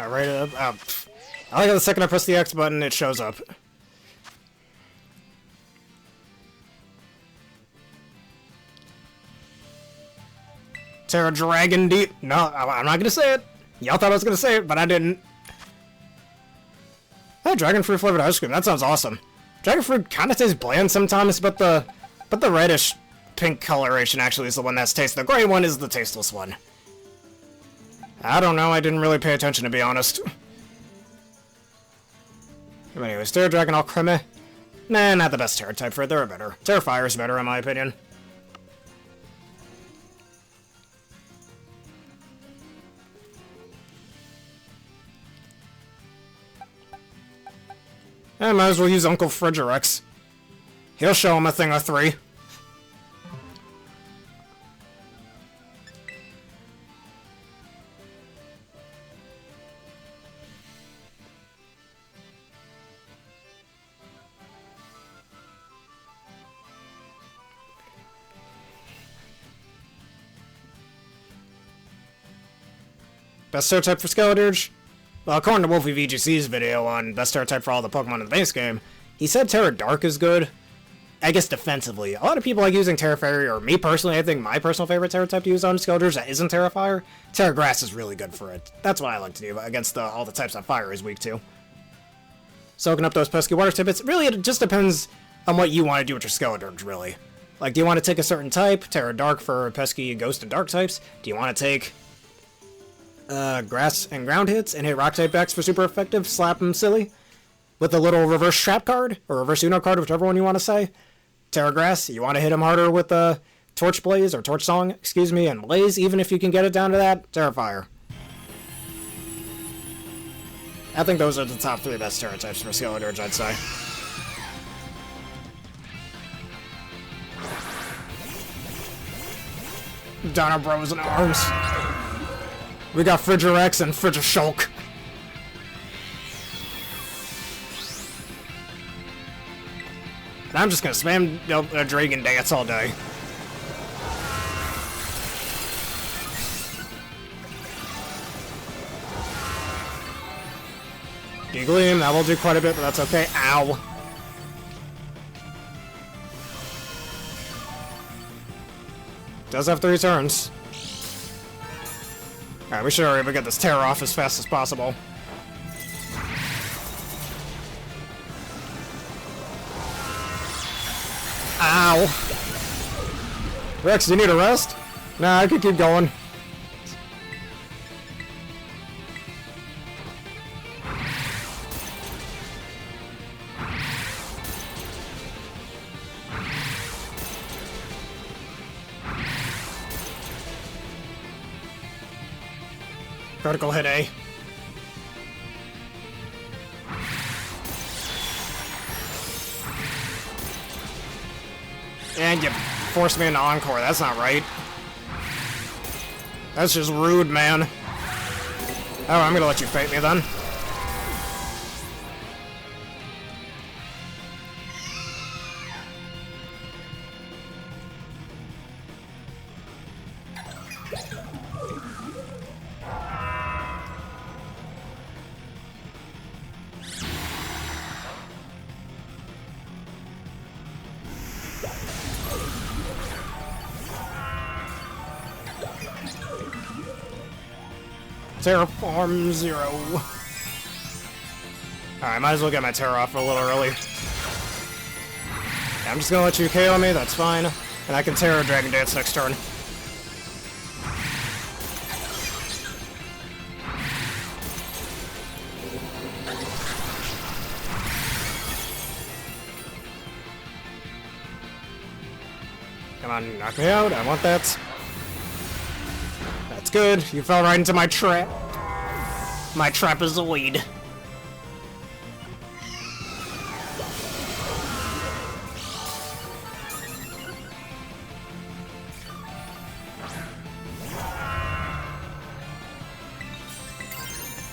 Right up. I like how the second I press the X button, it shows up. Tera Dragon Deep. No, I'm not gonna say it. Y'all thought I was gonna say it, but I didn't. Oh, dragon fruit flavored ice cream. That sounds awesome. Dragon fruit kind of tastes bland sometimes, but the reddish pink coloration actually is the one that's tasty. The gray one is the tasteless one. I don't know. I didn't really pay attention, to be honest. But anyways, Tera Dragon all creme. Nah, not the best Tera type for it. There are better. Tera Fire is better, in my opinion. I might as well use Uncle Frigirex. He'll show him a thing or three. Best Tera type for Skeledirge? Well, according to Wolfie VGC's video on best Tera type for all the Pokemon in the base game, he said Tera Dark is good. I guess defensively. A lot of people like using Tera Fairy, or me personally, I think my personal favorite Tera type to use on Skeledirge that isn't Tera Fire. Tera Grass is really good for it. That's what I like to do against all the types that Fire is weak to. Soaking up those pesky water tidbits. Really, it just depends on what you want to do with your Skeledirge, really. Like, do you want to take a certain type? Tera Dark for pesky Ghost and Dark types? Do you want to take grass and ground hits and hit rock type backs for super effective, slap them silly with a little reverse trap card or reverse Uno card, whichever one you want to say? Tera Grass, you want to hit him harder with Torch Blaze or Torch Song, excuse me, and Blaze, even if you can get it down to that. Tera Fire. I think those are the top 3 best Tera types for Skeledirge, I'd say. Donna Bros in arms. We got Frigirex and Frigishulk. And I'm just gonna spam Dragon Dance all day. Gleam, that will do quite a bit, but that's okay. Ow. Does have 3 turns. Alright, we should hurry up and get this Tera off as fast as possible. Ow! Rex, do you need a rest? Nah, I could keep going. Critical hit A. And you forced me into Encore. That's not right. That's just rude, man. Oh, I'm gonna let you fight me then. Terraform 0. Alright, might as well get my Tera off a little early. Yeah, I'm just gonna let you KO me, that's fine. And I can Tera Dragon Dance next turn. Come on, knock me out, I want that. That's good, you fell right into my trap. My trapezoid.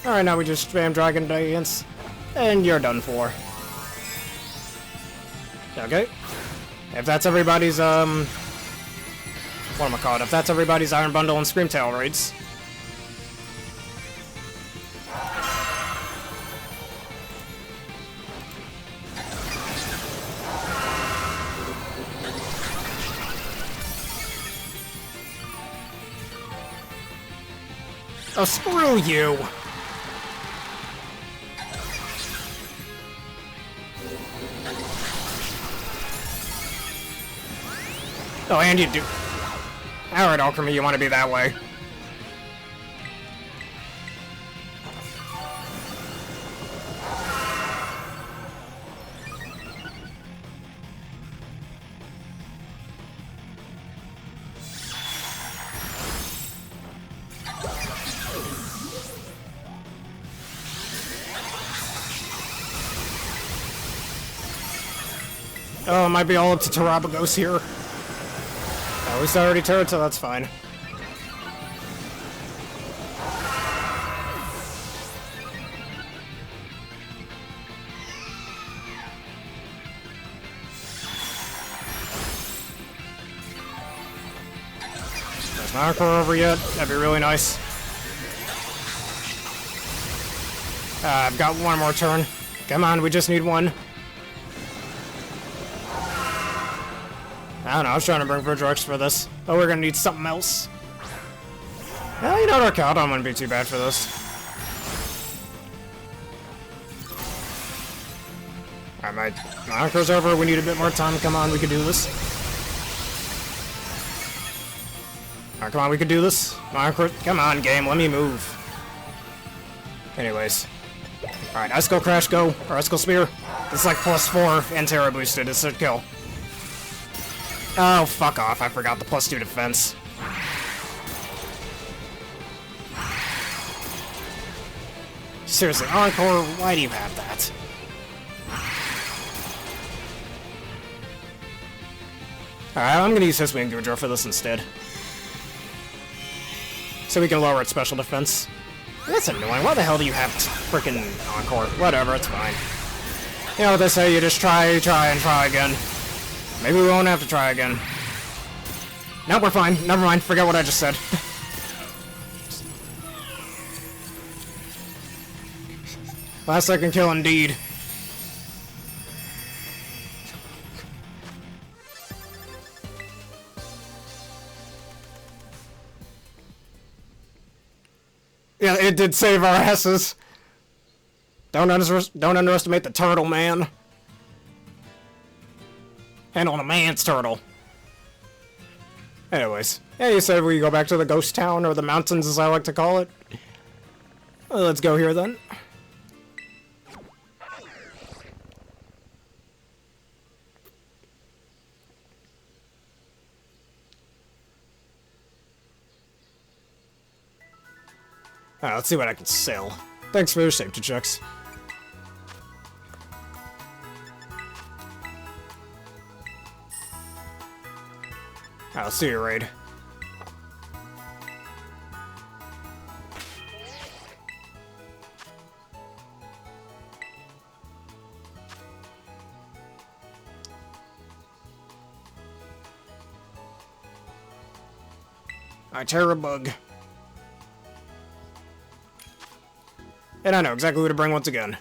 Alright, now we just spam Dragon Dance, and you're done for. Okay. If that's everybody's, what am I called? If that's everybody's Iron Bundle and Screamtail raids. Oh, screw you! Oh, and you do. Alright, Alchemy, you want to be that way. Oh, it might be all up to Terabagos here. Oh, we already turret, so that's fine. There's not a core over yet. That'd be really nice. I've got one more turn. Come on, we just need one. I don't know, I was trying to bring Verdrex for this. Oh, we're gonna need something else. Well, you know, our Caldon wouldn't be too bad for this. Alright, my anchor's over, we need a bit more time. Come on, we can do this. Alright, come on, we can do this. My anchor, come on, game, let me move. Anyways. Alright, Ice Skull Crash, go. Or Ice Skull Spear. It's like +4 and Tera boosted, it's a kill. Oh, fuck off, I forgot the +2 defense. Seriously, Encore, why do you have that? Alright, I'm gonna use his Wing Goodra for this instead. So we can lower its special defense. That's annoying, why the hell do you have frickin' Encore? Whatever, it's fine. You know what they say, you just try, and try again. Maybe we won't have to try again. No, we're fine. Never mind. Forget what I just said. Last second kill indeed. Yeah, it did save our asses. Don't underestimate the turtle, man. And on a man's turtle. Anyways, yeah, you said we go back to the ghost town, or the mountains as I like to call it. Well, let's go here then. Alright, let's see what I can sell. Thanks for your safety checks. I'll see you, Raid. Alright, Terrabug. And I know exactly who to bring once again.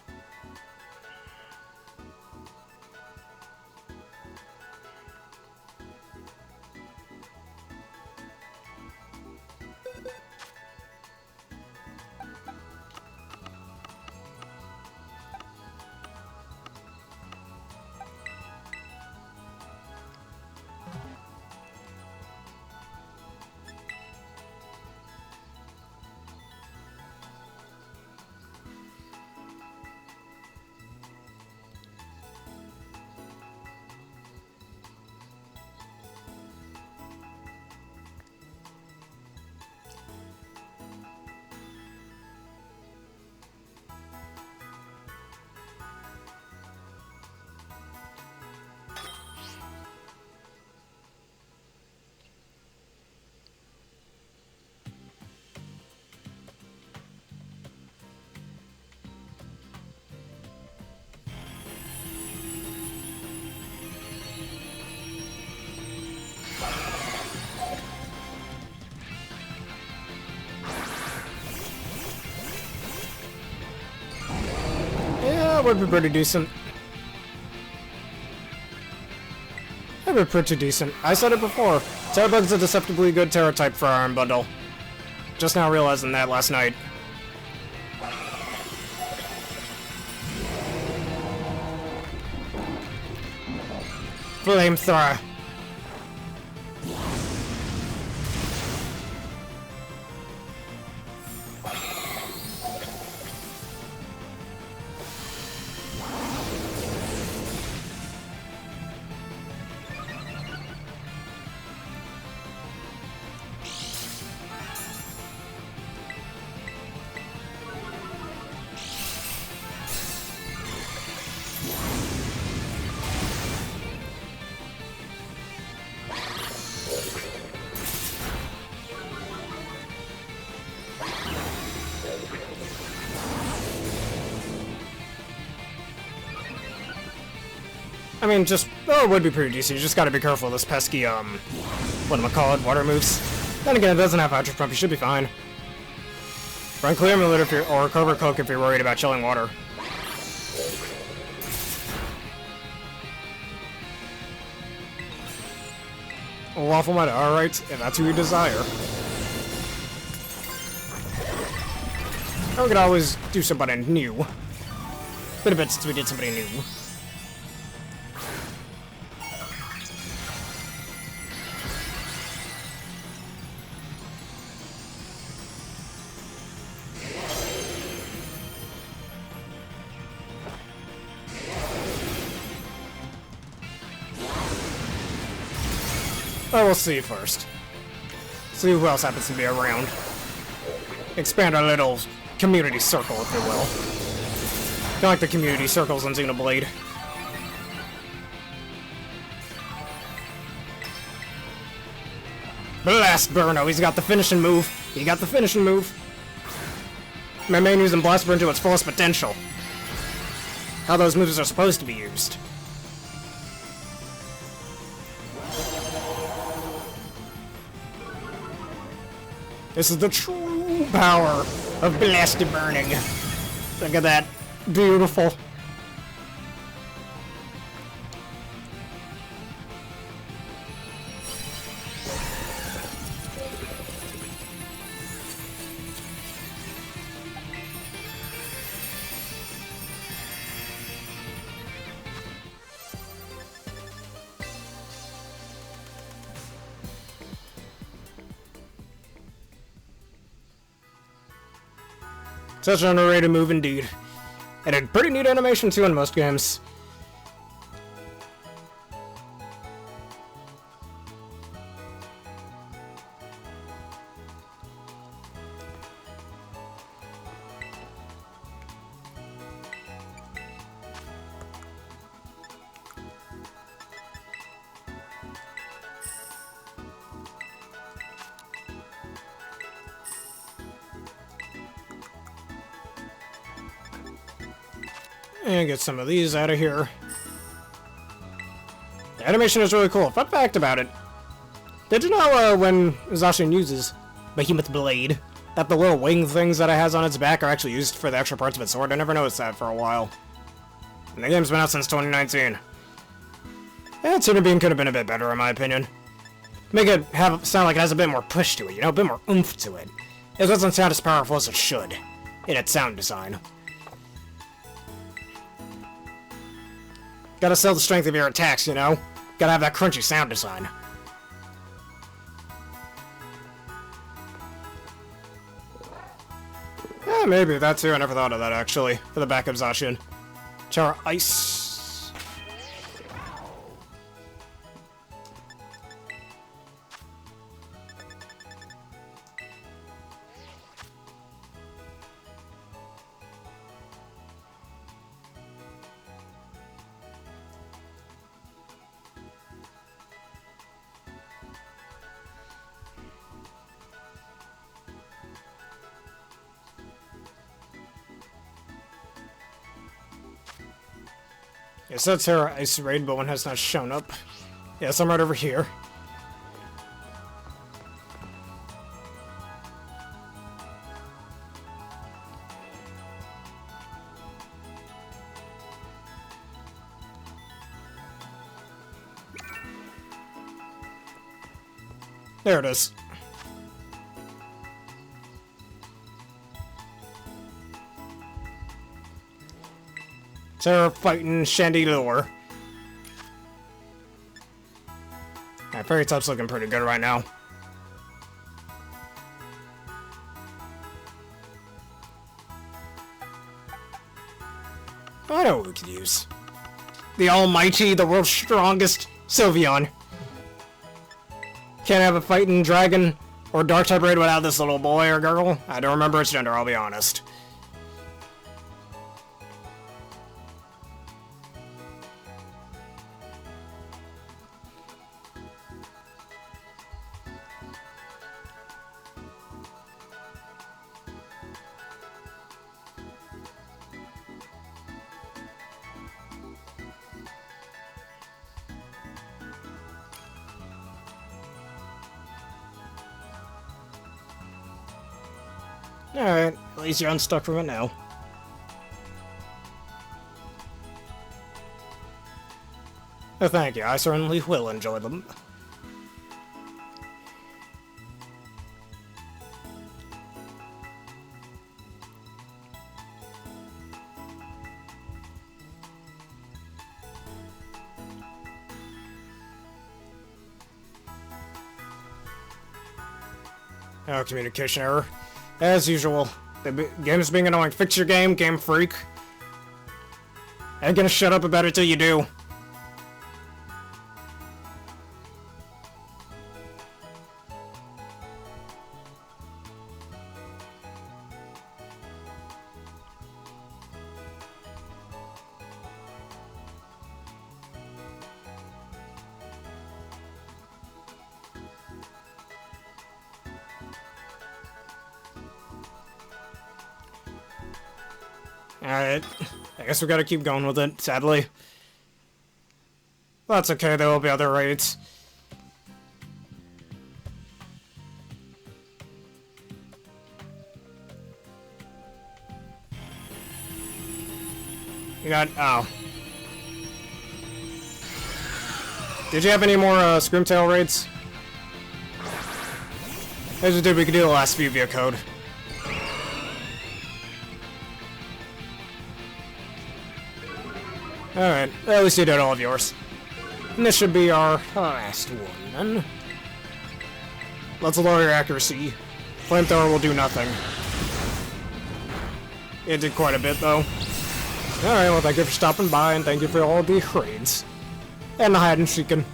That would be pretty decent. That would be pretty decent. I said it before. Terrabug's a deceptively good Terra type for Iron Bundle. just now realizing that last night. Flamethrower. I mean, just, oh, it would be pretty decent. You just gotta be careful of this pesky, whatchamacallit, water moves. Then again, it doesn't have Hydro Pump, you should be fine. Run Clear Amulet if you're, or Cover Cloak if you're worried about chilling water. Waffle Mud, alright, if that's who you desire. Or we could always do somebody new. Been a bit since we did somebody new. Oh, we'll see first. See who else happens to be around. Expand our little community circle, if you will. Kind of like the community circles on Xenoblade. Blast Burno, he's got the finishing move. He got the finishing move. My main using Blast Burn to its fullest potential. How those moves are supposed to be used. This is the true power of Blasted Burning. Look at that. Beautiful. Such an underrated move indeed. And a pretty neat animation too in most games. And get some of these out of here. The animation is really cool. Fun fact about it. Did you know when Zacian uses Behemoth Blade, that the little wing things that it has on its back are actually used for the extra parts of its sword? I never noticed that for a while. And the game's been out since 2019. Yeah, Tuner Beam could have been a bit better in my opinion. Make it sound like it has a bit more push to it, you know, a bit more oomph to it. It doesn't sound as powerful as it should in its sound design. Gotta sell the strength of your attacks, you know? Gotta have that crunchy sound design. Yeah, maybe that too. I never thought of that, actually. For the backup Zacian. Char Ice. Yes, that's Tera Raid, but one has not shown up. Yes, I'm right over here. There it is. Tera fighting Chandelure. Alright, Fairy type's looking pretty good right now. I know what we could use. The almighty, the world's strongest Sylveon. Can't have a fighting dragon or dark type raid without this little boy or girl. I don't remember its gender, I'll be honest. Alright, at least you're unstuck from it now. Oh, thank you, I certainly will enjoy them. Oh, communication error. As usual, the game's being annoying. Fix your game, Game Freak. I ain't gonna shut up about it till you do. Alright, I guess we gotta keep going with it, sadly. That's okay, there will be other raids. You got... oh. Did you have any more, Screamtail raids? As we did, we could do the last few via code. Alright, at least you did all of yours. And this should be our last one, then. Let's lower your accuracy. Flamethrower will do nothing. It did quite a bit, though. Alright, well, thank you for stopping by, and thank you for all the raids. And the hide and seeking.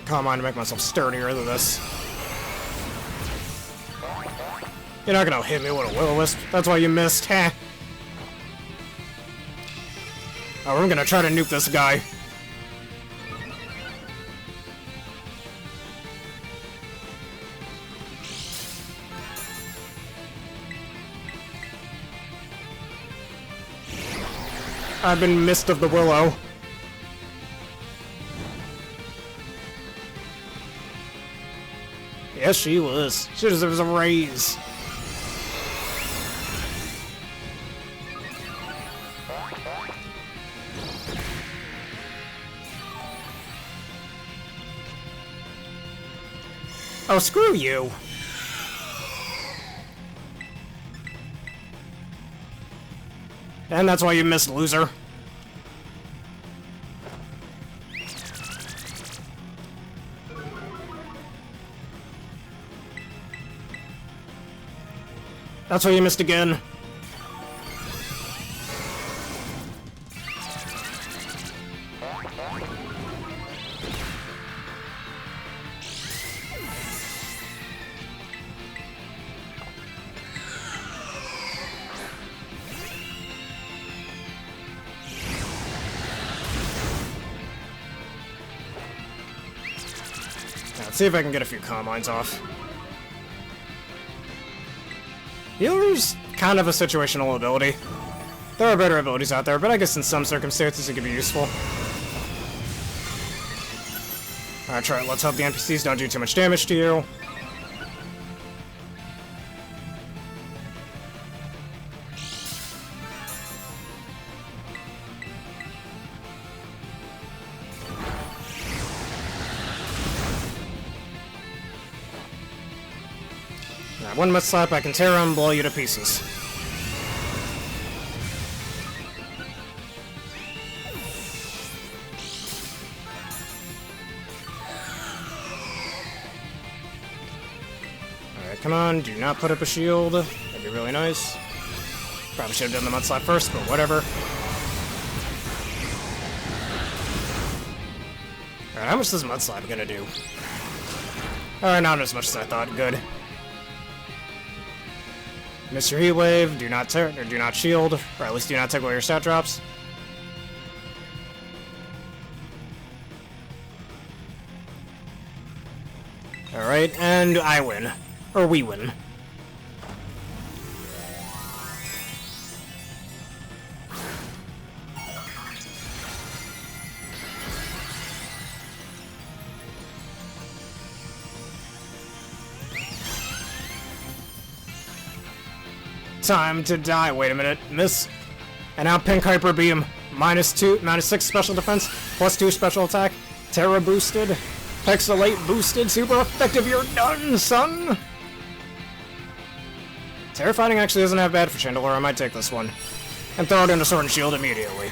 Come on to make myself sturdier than this. You're not gonna hit me with a will-o-wisp. That's why you missed, heh. Oh, we're gonna try to nuke this guy. I've been missed of the willow. Yes, she was. She deserves a raise. Oh, screw you. And that's why you missed, loser. That's why you missed again. Let's see if I can get a few combines off. Healer's kind of a situational ability. There are better abilities out there, but I guess in some circumstances it could be useful. Alright, try it. Let's hope the NPCs don't do too much damage to you. One Mud Slap, I can tear and blow you to pieces. Alright, come on, do not put up a shield. That'd be really nice. Probably should have done the Mud Slap first, but whatever. Alright, how much is this Mud Slap gonna do? Alright, not as much as I thought. Good. Miss your Heat Wave, do not tear, or do not shield, or at least do not take away your stat drops. Alright, and I win. Or we win. Time to die. Wait a minute. Miss. And now Pink Hyper Beam. -6 special defense, +2 special attack. Tera boosted. Pixelate boosted. Super effective. You're done, son. Terra Fighting actually isn't that bad for Chandelure. I might take this one. And throw it into Sword and Shield immediately.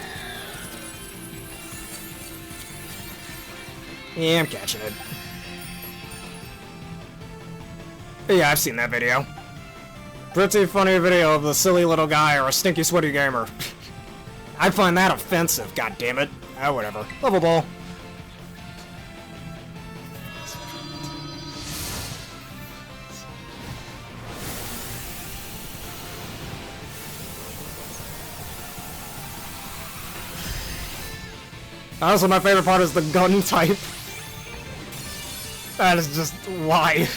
Yeah, I'm catching it. But yeah, I've seen that video. Pretty funny video of the silly little guy or a stinky sweaty gamer. I find that offensive, god damn it. Ah, whatever. Level ball. Honestly, my favorite part is the gun type. That is just why.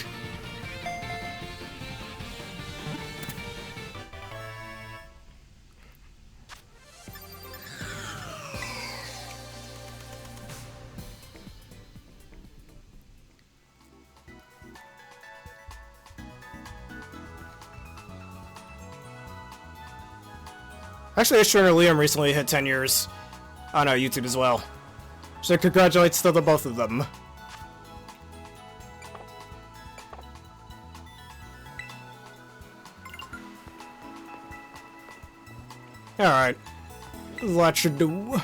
Actually, Ashton and Liam recently hit 10 years on YouTube as well. So congratulations to the both of them. Alright. Let's do.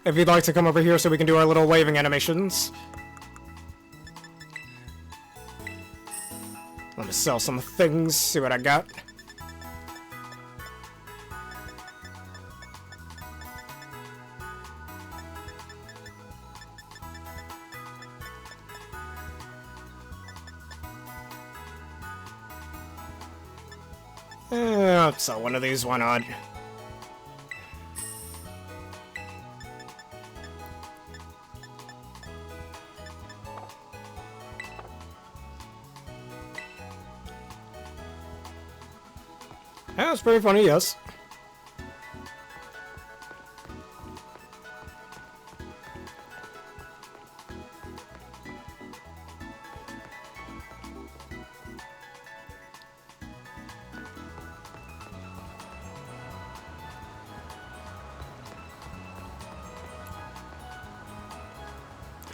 If you'd like to come over here so we can do our little waving animations. Let me sell some things, see what I got. I'll sell one of these, why not? Yeah, it's pretty funny, yes.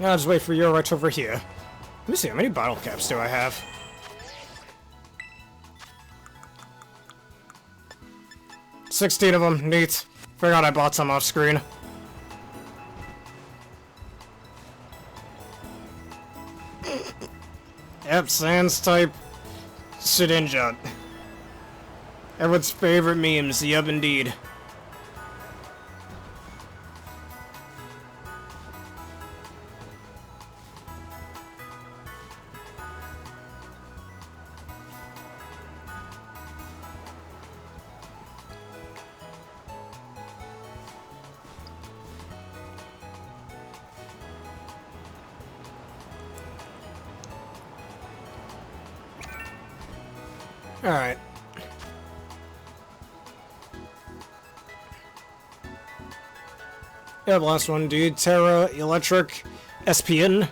I'll just wait for you right over here. Let me see, how many bottle caps do I have? $16 of them, neat. Forgot I bought some off screen. Yep, Sans type Shedinja. Everyone's favorite memes, yep indeed. Alright. Yeah, the last one, dude. Terra, Electric, SPN.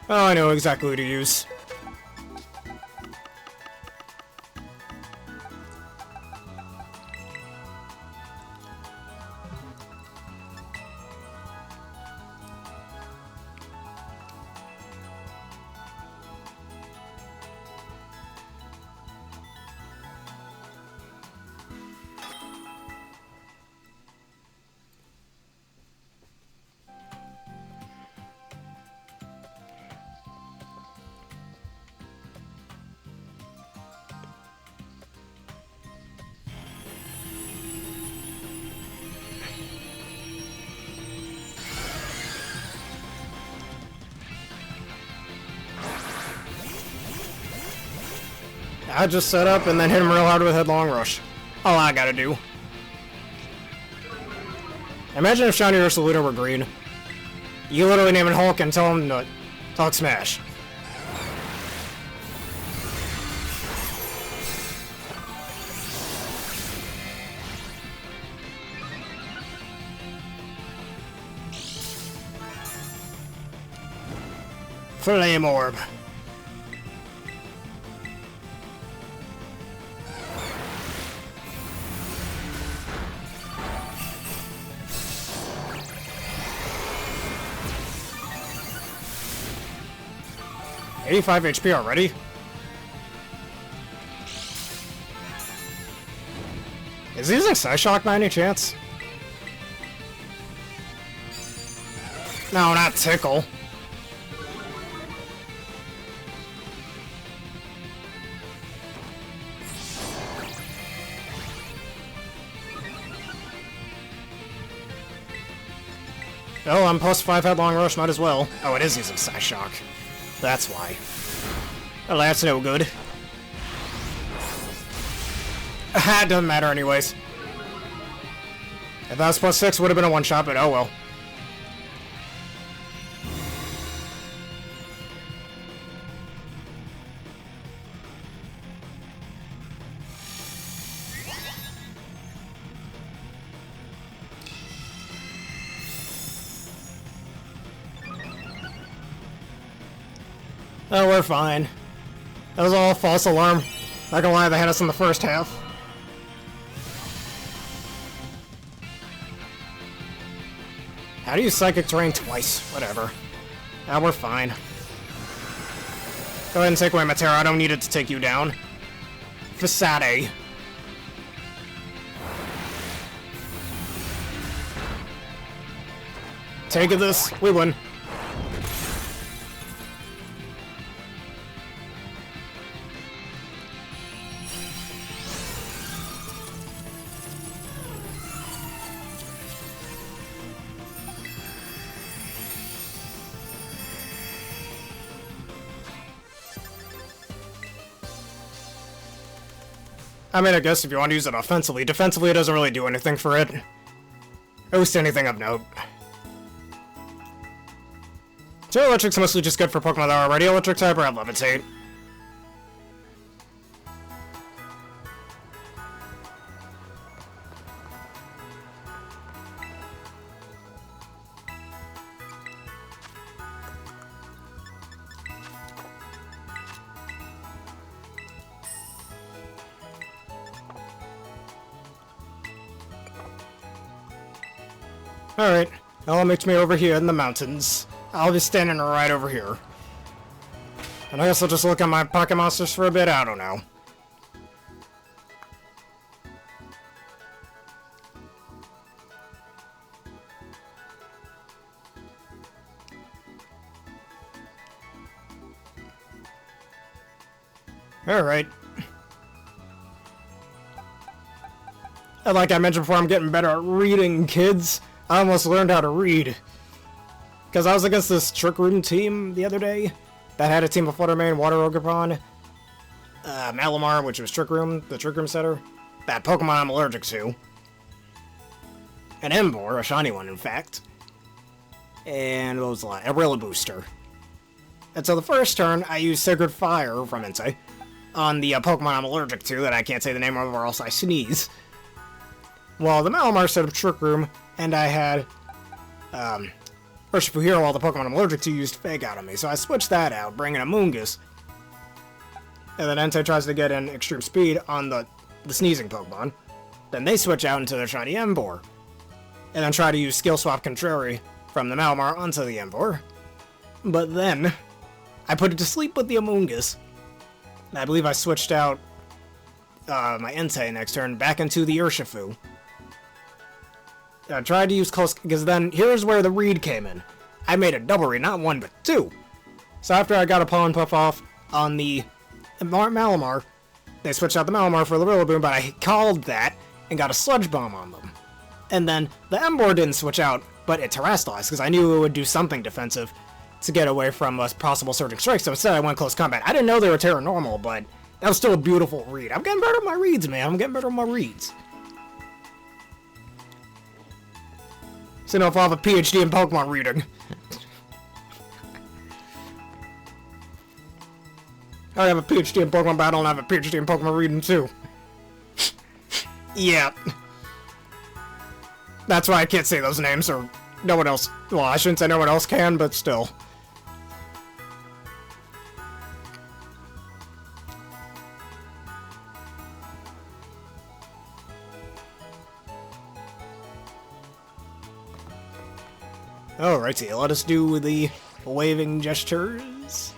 Oh, I know exactly who to use. I just set up and then hit him real hard with Headlong Rush. All I gotta do. Imagine if Shiny Ursaluna were green. You literally name it Hulk and tell him to Hulk Smash. Flame Orb. $85 HP already? Is he using Psyshock by any chance? No, not Tickle. Oh, I'm plus 5 Headlong Rush, might as well. Oh, it is using Psyshock. That's why. Well, that's no good. It doesn't matter anyways. If that was plus 6, would have been a one-shot, but oh well. Oh, we're fine. That was all false alarm. Not gonna lie, they had us in the first half. How do you Psychic Terrain twice? Whatever. Ah, we're fine. Go ahead and take away my Tera. I don't need it to take you down. Facade. Take this. We win. I mean, I guess if you want to use it offensively. Defensively, it doesn't really do anything for it. At least anything of note. So Electric's mostly just good for Pokemon that are already Electric type or have Levitate. Alright, well, that makes me over here in the mountains. I'll be standing right over here. And I guess I'll just look at my Pocket Monsters for a bit, I don't know. Alright. And like I mentioned before, I'm getting better at reading, kids. I almost learned how to read. Because I was against this Trick Room team the other day that had a team of Fluttermane, Water Ogerpon, Malamar, which was Trick Room, the Trick Room setter, that Pokemon I'm allergic to, an Emboar, a shiny one in fact, and what was the last? A Rillaboomster. And so the first turn, I used Sacred Fire from Entei on the Pokemon I'm allergic to that I can't say the name of or else I sneeze. Well, the Malamar set up Trick Room, and I had, Urshifu Hero, all the Pokemon I'm allergic to, used Fake Out on me, so I switched that out, bringing a Moongus. And then Entei tries to get in Extreme Speed on the sneezing Pokemon. Then they switch out into their shiny Emboar. And then try to use Skill Swap Contrary from the Malamar onto the Emboar. But then, I put it to sleep with the Amoonguss. I believe I switched out my Entei next turn back into the Urshifu. I tried to use close, because then, here's where the read came in. I made a double read, not one, but two. So after I got a Pollen Puff off on the Malamar, they switched out the Malamar for the Rillaboom, but I called that and got a Sludge Bomb on them. And then the Emboar didn't switch out, but it Terastallized, because I knew it would do something defensive to get away from a possible Surging Strike, so instead I went Close Combat. I didn't know they were Terra Normal, but That was still a beautiful read. I'm getting better at my reads, man. I'm getting better at my reads. So now if I have a PhD in Pokemon reading. I have a PhD in Pokemon Battle and I have a PhD in Pokemon reading too. Yeah. That's why I can't say those names, or no one else. Well, I shouldn't say no one else can, but still. Alrighty, let us do the waving gestures.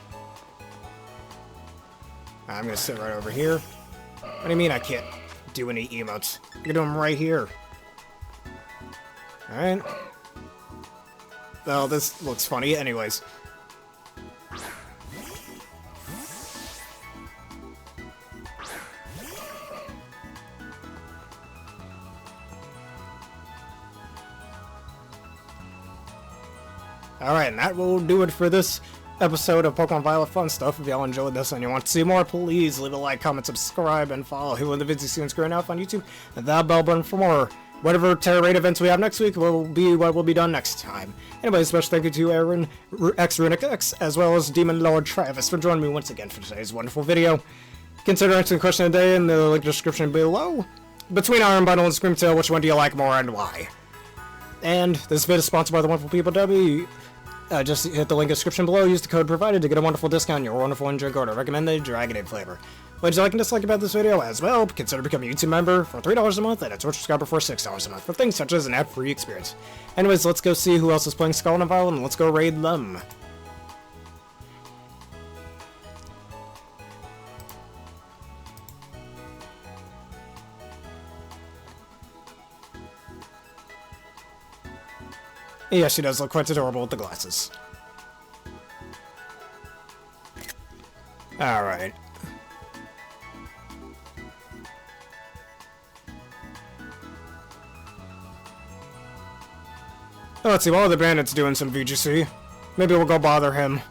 I'm gonna sit right over here. What do you mean I can't do any emotes? You can do them right here. Alright. Well, this looks funny. Anyways. Alright, and that will do it for this episode of Pokemon Violet Fun Stuff. If y'all enjoyed this and you want to see more, please leave a like, comment, subscribe, and follow who in the videos you see on screen now on YouTube, and that bell button for more. Whatever Tera Raid events we have next week will be what will be done next time. Anyway, special thank you to Aaron X Runic X, as well as Demon Lord Travis for joining me once again for today's wonderful video. Consider answering the question of the day in the link description below. Between Iron Bundle and Screamtail, which one do you like more and why? And this video is sponsored by the wonderful people W. Just hit the link in the description below, use the code provided to get a wonderful discount on your wonderful drink order. Recommend the Dragonade flavor. What did you like and dislike about this video? As well, consider becoming a YouTube member for $3 a month and a Twitch subscriber for $6 a month for things such as an ad-free experience. Anyways, let's go see who else is playing Skull and Violet and let's go raid them. Yeah, she does look quite adorable with the glasses. Alright. Oh, let's see, while the bandit's doing some VGC, maybe we'll go bother him.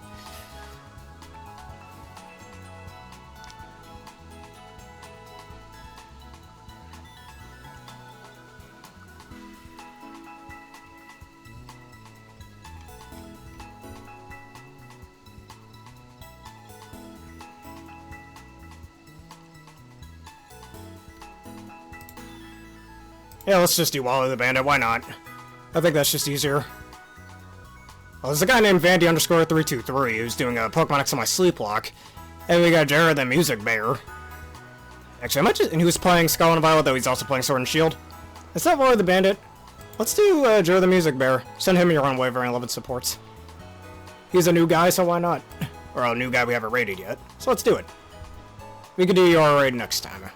Yeah, let's just do Wally the Bandit, why not? I think that's just easier. Well, there's a guy named Vandy_323 who's doing a Pokemon X on my sleep lock. And we got Jared the Music Bear. Actually, and he was playing Skull and Violet, though he's also playing Sword and Shield. Is that Wally the Bandit? Let's do Jared the Music Bear. Send him your own waiver and 11 supports. He's a new guy, so why not? Or a new guy we haven't raided yet. So let's do it. We could do your raid next time.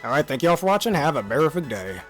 Alright, thank you all for watching. Have a terrific day.